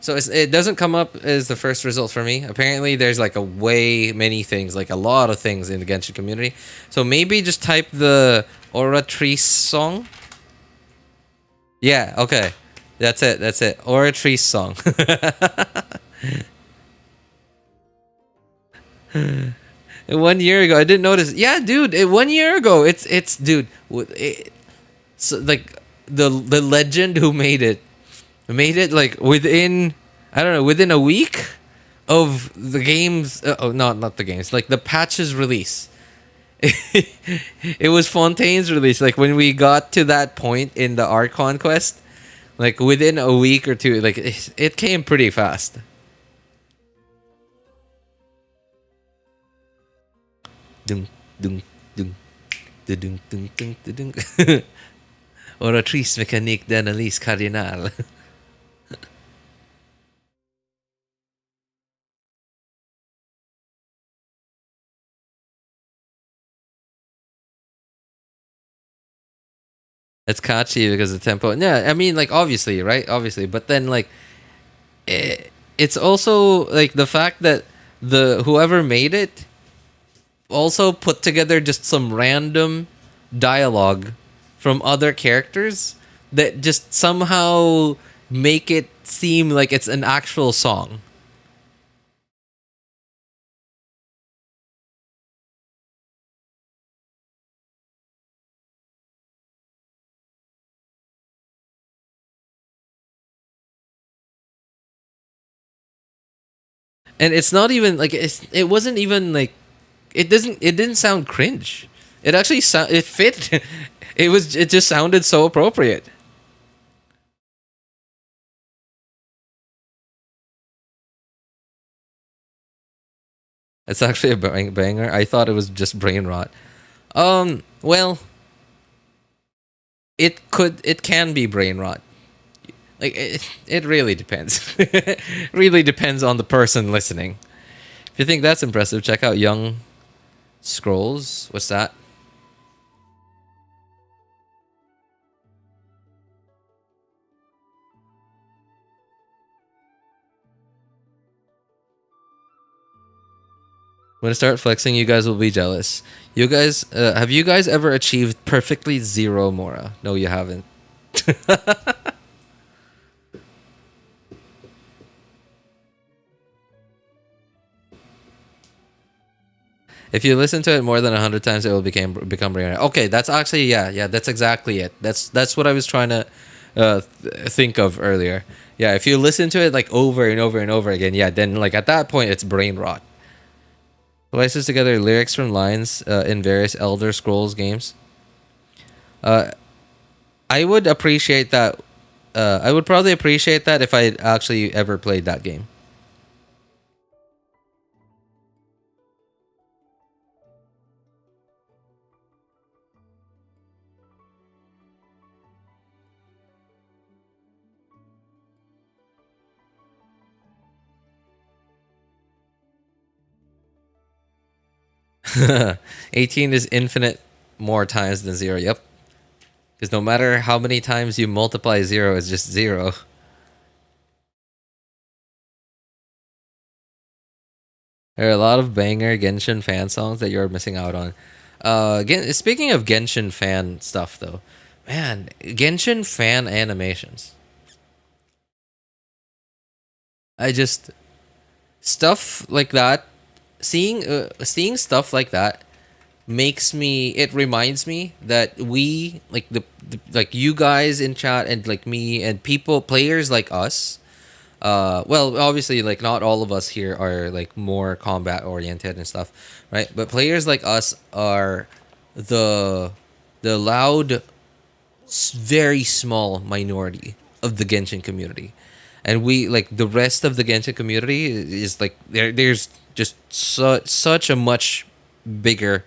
so it doesn't come up as the first result for me. Apparently, there's like a way many things, like a lot of things in the Genshin community. So maybe just type the Oratrice song. Yeah, okay, that's it. Oratrice song. 1 year ago, I didn't notice. Yeah, dude, 1 year ago, it's dude. So like the legend who made it made it like within, I don't know, within a week of the games. Oh, not the games. Like the patches release. It was Fontaine's release. Like when we got to that point in the Archon quest, like within a week or two, like it came pretty fast. Dung dung dung dung dung dung dung dung. Oratrice mécanique d'analyse cardinale. It's catchy because of the tempo. Yeah, I mean, like, obviously, right? Obviously. But then, like, it's also, like, the fact that whoever made it also put together just some random dialogue from other characters that just somehow make it seem like it's an actual song. And it's not even like it wasn't even like it didn't sound cringe. It actually it fit. It just sounded so appropriate. It's actually a banger. I thought it was just brain rot. Well, it can be brain rot. Like it really depends. Really depends on the person listening. If you think that's impressive, check out Young Scrolls. What's that? When I start flexing, you guys will be jealous. You guys, have you guys ever achieved perfectly zero Mora? No, you haven't. If you listen to it more than 100 times, it will become rare. Okay, that's actually yeah. That's exactly it. That's what I was trying to think of earlier. Yeah, if you listen to it like over and over and over again, yeah, then like at that point it's brain rot. Splices together lyrics from lines in various Elder Scrolls games. I would appreciate that. I would probably appreciate that if I actually ever played that game. $18 is infinite more times than 0. Yep. Because no matter how many times you multiply 0, it's just 0. There are a lot of banger Genshin fan songs that you're missing out on. Speaking of Genshin fan stuff, though, man, Genshin fan animations. Stuff like that, seeing stuff like that it reminds me that we like like you guys in chat and like me and players like us, well, obviously like not all of us here are like more combat oriented and stuff, right? But players like us are the loud, very small minority of the Genshin community. And we like the rest of the Genshin community is like there's just such a much bigger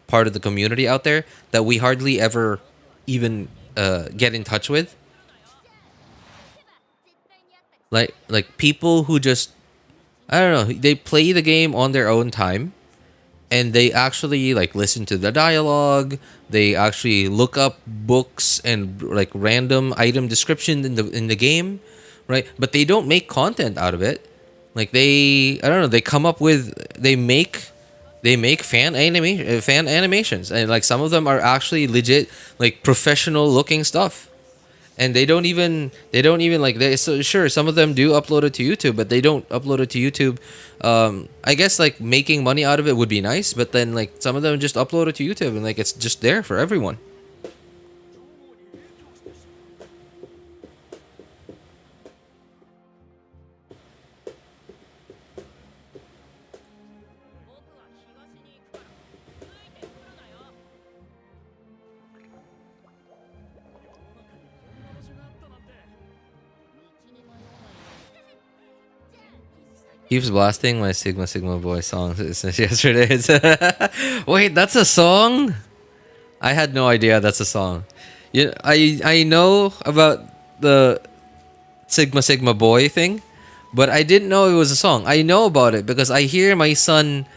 part of the community out there that we hardly ever even get in touch with. Like people who just, I don't know, they play the game on their own time, and they actually like listen to the dialogue. They actually look up books and like random item description in the game, right? But they don't make content out of it. Like I don't know, they make fan animations, and like some of them are actually legit like professional looking stuff. And they don't even like so sure, some of them do upload it to YouTube, but they don't upload it to YouTube. I guess like making money out of it would be nice, but then like some of them just upload it to YouTube and like it's just there for everyone. Keeps blasting my Sigma Sigma Boy song since yesterday. Wait, that's a song? I had no idea that's a song. Yeah, I know about the Sigma Sigma Boy thing, but I didn't know it was a song. I know about it because I hear my son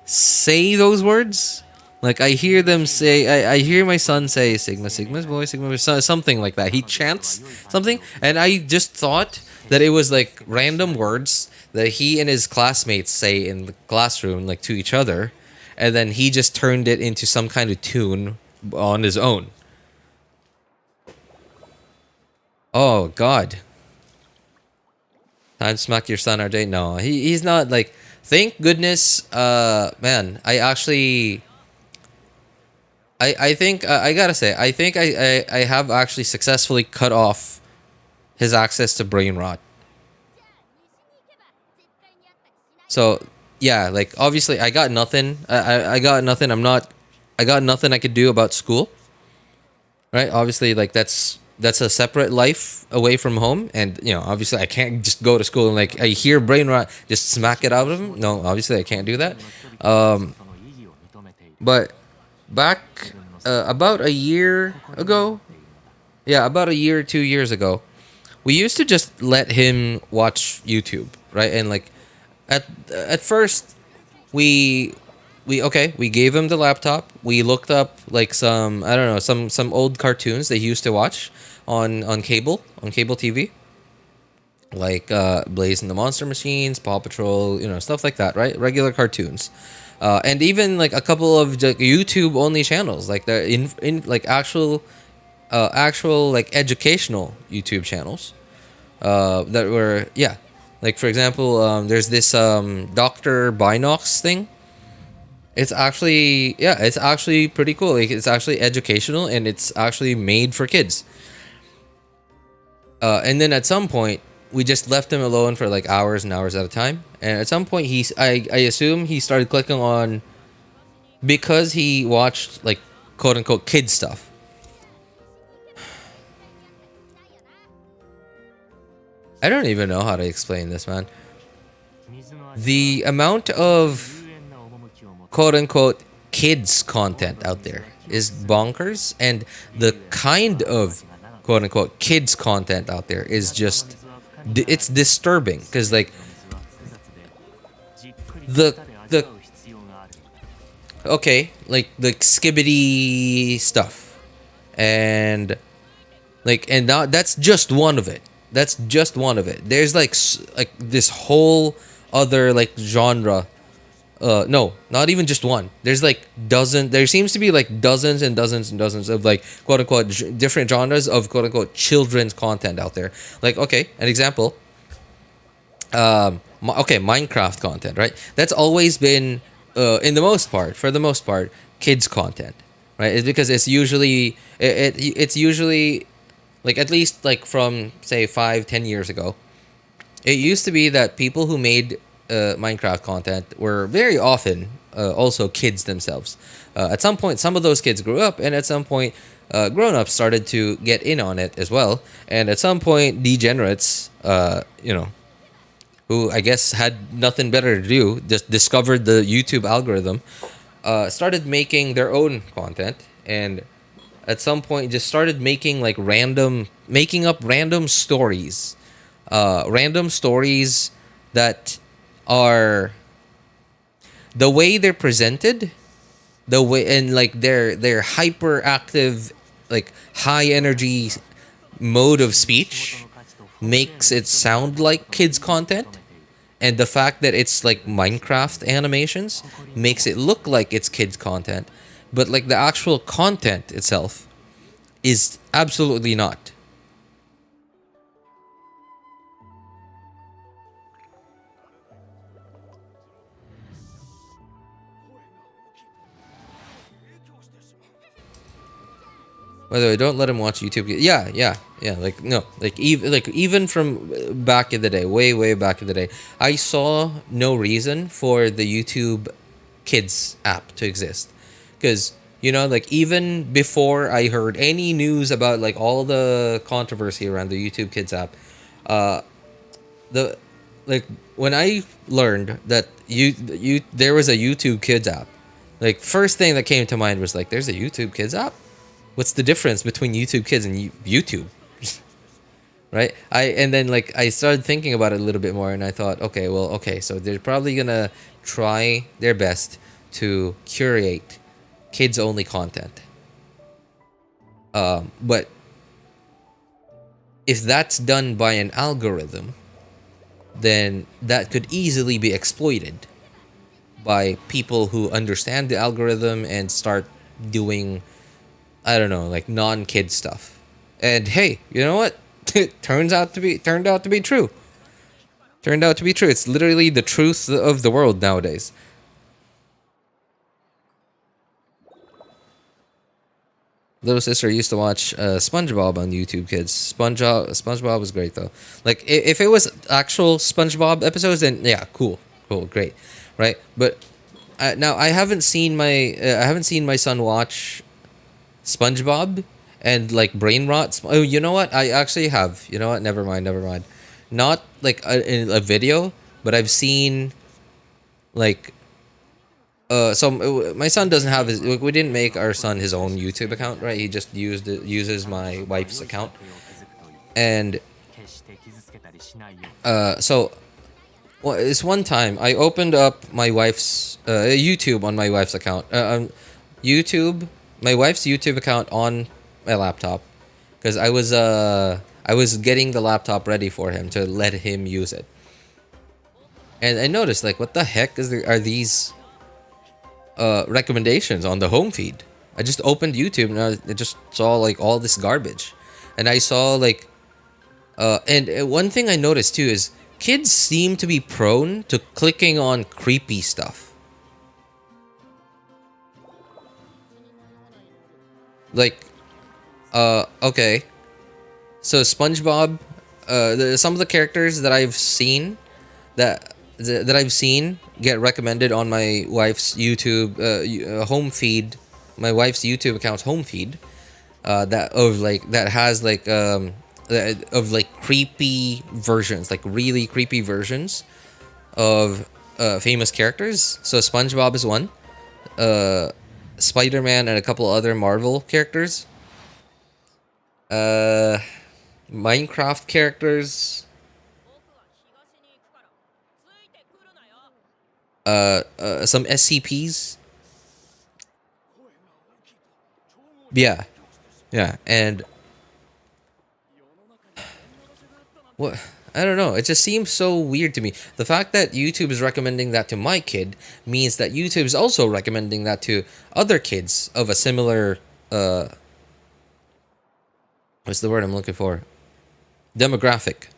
say those words. Like I hear them say, I hear my son say Sigma Sigma's boy, Sigma boy, something like that. He chants something, and I just thought that it was like random words that he and his classmates say in the classroom, like to each other, and then he just turned it into some kind of tune on his own. Oh God. Time to smack your son our day. No, he's not like. Thank goodness, man. I think I gotta say I think I have actually successfully cut off his access to brain rot. So yeah, like obviously I got nothing. I got nothing. I got nothing I could do about school. Right? Obviously, like that's a separate life away from home, and you know, obviously I can't just go to school and like I hear brain rot, just smack it out of him. No, obviously I can't do that. But back about a year ago, yeah, about a year, 2 years ago, we used to just let him watch YouTube, right? And like at first we gave him the laptop. We looked up like some, I don't know, some old cartoons that he used to watch on cable TV, like Blaze and the Monster Machines, Paw Patrol, you know, stuff like that, right? Regular cartoons. And even like a couple of like, YouTube only channels, like the in like actual like educational YouTube channels that were, yeah, like for example, there's this Dr. Binox thing. It's actually, yeah, it's actually pretty cool. Like, it's actually educational and it's actually made for kids. And then at some point, we just left him alone for like hours and hours at a time. And at some point, I assume he started clicking on, because he watched like quote unquote kid stuff. I don't even know how to explain this, man. The amount of quote unquote kids content out there is bonkers, and the kind of quote unquote kids content out there is just, it's disturbing, because like the okay, like the skibbity stuff, and like, and now that's just one of it. That's just one of it. There's like this whole other like genre. No, not even just one. There's like there seems to be like dozens and dozens and dozens of like quote unquote different genres of quote unquote children's content out there. Like, okay, an example. Okay, Minecraft content, right? That's always been, for the most part, kids content, right? It's because it's usually, it's usually, like at least like from say 5-10 years ago, it used to be that people who made Minecraft content were very often also kids themselves. At some point, some of those kids grew up, and at some point, grown-ups started to get in on it as well. And at some point, degenerates, who I guess had nothing better to do, just discovered the YouTube algorithm, started making their own content, and at some point just started making like making up random stories that are, the way they're presented, the way, and like their hyperactive, like high energy mode of speech makes it sound like kids content, and the fact that it's like Minecraft animations makes it look like it's kids content, but like the actual content itself is absolutely not. By the way, don't let him watch YouTube. Yeah. Like no, like even from back in the day, way back in the day, I saw no reason for the YouTube Kids app to exist, because you know, like even before I heard any news about like all the controversy around the YouTube Kids app, like when I learned that you there was a YouTube Kids app, like first thing that came to mind was like, there's a YouTube Kids app. What's the difference between YouTube Kids and YouTube? Right? And then like I started thinking about it a little bit more, and I thought, okay, so they're probably gonna try their best to curate kids only content. But if that's done by an algorithm, then that could easily be exploited by people who understand the algorithm and start doing, I don't know, like non-kid stuff. And hey, you know what? It turned out to be true. Turned out to be true. It's literally the truth of the world nowadays. Little sister used to watch SpongeBob on YouTube Kids. SpongeBob was great though. Like if it was actual SpongeBob episodes, then yeah, cool, great, right? But now I haven't seen my son watch SpongeBob and like brain rot. Oh, you know what? I actually have. You know what? Never mind. Not like in a video, but I've seen like. So my son doesn't have his. We didn't make our son his own YouTube account, right? He just uses my wife's account, and so well, this one time I opened up my wife's YouTube on my wife's account. My wife's YouTube account on my laptop, because I was getting the laptop ready for him to let him use it, and I noticed like, what the heck are these recommendations on the home feed? I just opened YouTube and I just saw like all this garbage, and I saw like and one thing I noticed too is kids seem to be prone to clicking on creepy stuff. Like okay, so SpongeBob, some of the characters that I've seen get recommended on my wife's YouTube home feed, my wife's YouTube account's home feed, that has like of like creepy versions, like really creepy versions of famous characters. So SpongeBob is one, Spider-Man and a couple other Marvel characters, Minecraft characters, some SCPs. Yeah, and what, I don't know. It just seems so weird to me. The fact that YouTube is recommending that to my kid means that YouTube is also recommending that to other kids of a similar what's the word I'm looking for? Demographic.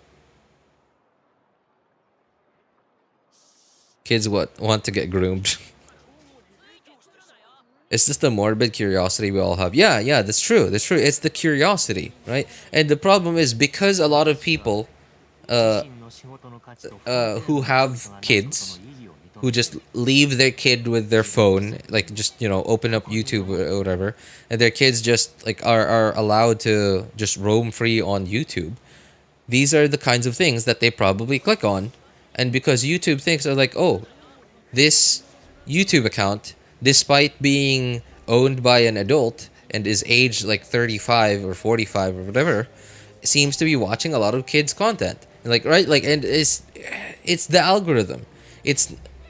Kids want to get groomed. It's just a morbid curiosity we all have. Yeah, that's true. It's the curiosity, right? And the problem is, because a lot of people who have kids who just leave their kid with their phone, like just, you know, open up YouTube or whatever, and their kids just like are allowed to just roam free on YouTube. These are the kinds of things that they probably click on, and because YouTube thinks, are like, oh, this YouTube account, despite being owned by an adult and is aged like 35 or 45 or whatever, seems to be watching a lot of kids content. Like, right? Like, and it's the algorithm.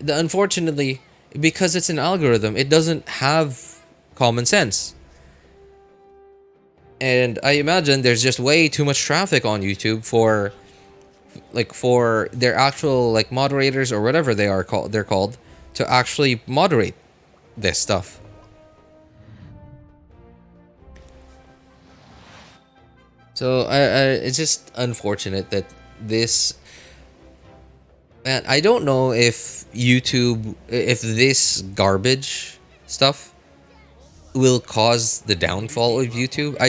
Unfortunately, because it's an algorithm, it doesn't have common sense. And I imagine there's just way too much traffic on YouTube for their actual like moderators or whatever they're called to actually moderate this stuff. So it's just unfortunate that this, man, I don't know if this garbage stuff will cause the downfall of YouTube. I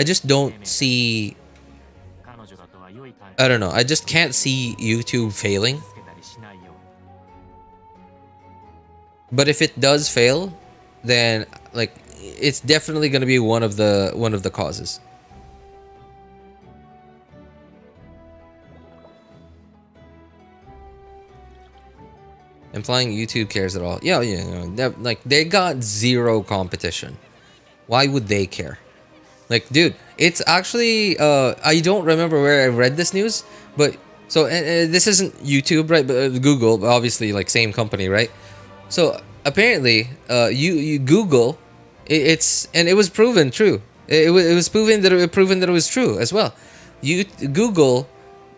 just don't see, I don't know, I just can't see YouTube failing. But if it does fail, then like it's definitely going to be one of the causes. Implying YouTube cares at all. Yeah, like they got zero competition. Why would they care? Like, dude, it's actually I don't remember where I read this news, but so this isn't YouTube, right? But Google, obviously, like same company, right? So apparently, you Google, it's and it was proven true. It was proven that it was true as well. Google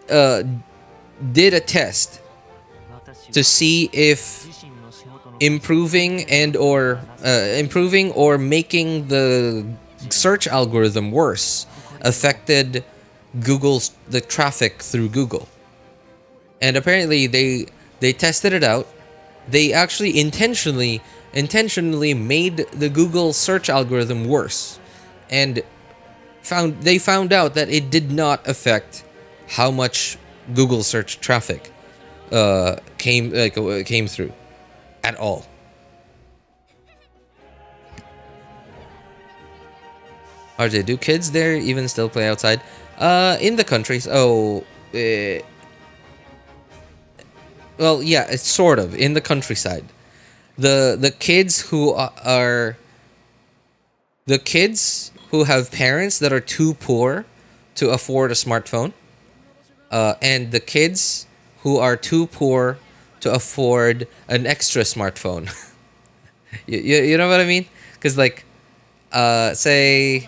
did a test to see if improving or making the search algorithm worse affected the traffic through Google. And apparently they tested it out. They actually intentionally made the Google search algorithm worse, and they found out that it did not affect how much Google search traffic came through at all. RJ, do kids there even still play outside? In the countries. Oh, well, yeah, it's sort of in the countryside. The kids who have parents that are too poor to afford a smartphone, and the kids who are too poor to afford an extra smartphone. you know what I mean? Because like, say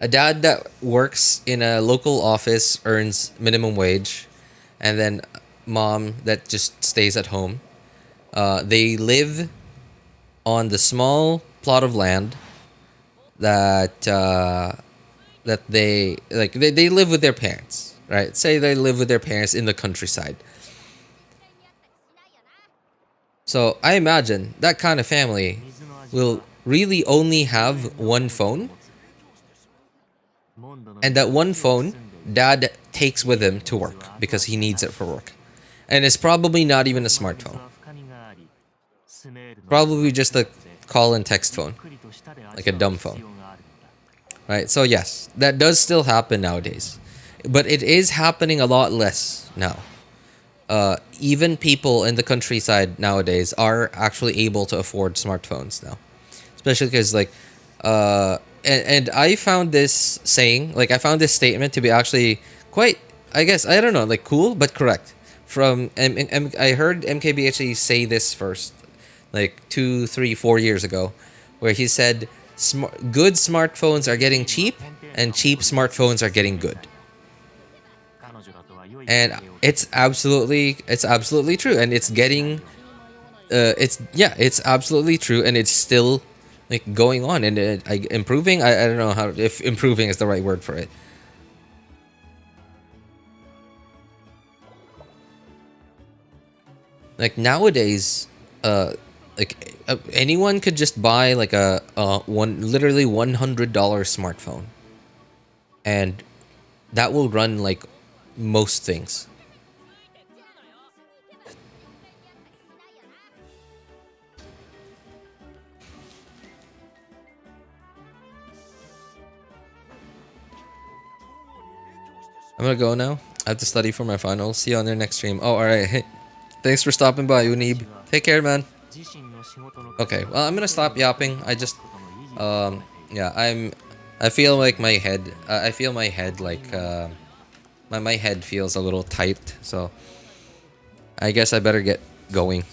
a dad that works in a local office earns minimum wage, and then mom that just stays at home. They live on the small plot of land that they live with their parents, right? Say they live with their parents in the countryside. So I imagine that kind of family will really only have one phone, and that one phone dad takes with him to work because he needs it for work. And it's probably not even a smartphone. Probably just a call and text phone, like a dumb phone. Right? So yes, that does still happen nowadays. But it is happening a lot less now. Even people in the countryside nowadays are actually able to afford smartphones now. Especially because like and I found this saying, like I found this statement to be actually quite, I guess, I don't know, like cool but correct. From I heard MKBHD say this first, like 2, 3, 4 years ago, where he said good smartphones are getting cheap and cheap smartphones are getting good. And it's absolutely true, and it's getting it's absolutely true, and it's still like going on and improving. I don't know if improving is the right word for it. Like nowadays, anyone could just buy like literally $100 smartphone, and that will run like most things. I'm gonna go now. I have to study for my finals. See you on their next stream. Oh, alright. Thanks for stopping by, Unib. Take care, man. Okay, well, I'm gonna stop yapping. I just, yeah, I feel like my head, like, my head feels a little tight, so I guess I better get going.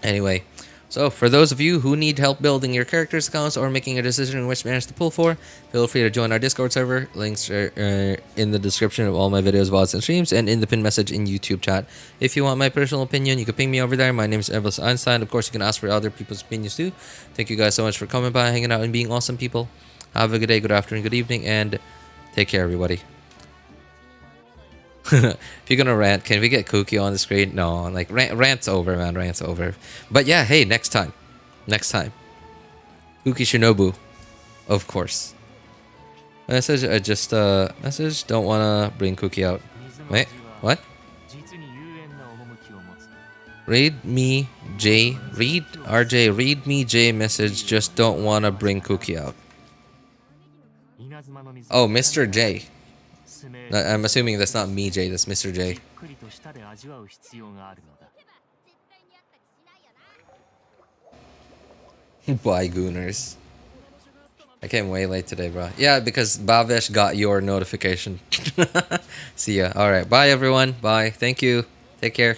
Anyway, so for those of you who need help building your characters' accounts or making a decision in which banners to pull for, feel free to join our Discord server. Links are in the description of all my videos, VODs, and streams, and in the pinned message in YouTube chat. If you want my personal opinion, you can ping me over there. My name is Iansan. Of course, you can ask for other people's opinions too. Thank you guys so much for coming by, hanging out, and being awesome people. Have a good day, good afternoon, good evening, and take care, everybody. If you're gonna rant, can we get Cookie on the screen? No, like rant's over, man. Rant's over. But yeah, hey, next time, Cookie Shinobu, of course. Message, message. Don't wanna bring Cookie out. Wait, what? Read me, J. Read RJ. Read me, J. Message. Just don't wanna bring Cookie out. Oh, Mr. J. I'm assuming that's not me, J. That's Mr. J.
じっくりと舌で味わう必要があるのだ。
Bye, Gooners. I came way late today, bro. Yeah, because Bavesh got your notification. See ya. Alright, bye everyone. Bye. Thank you. Take care.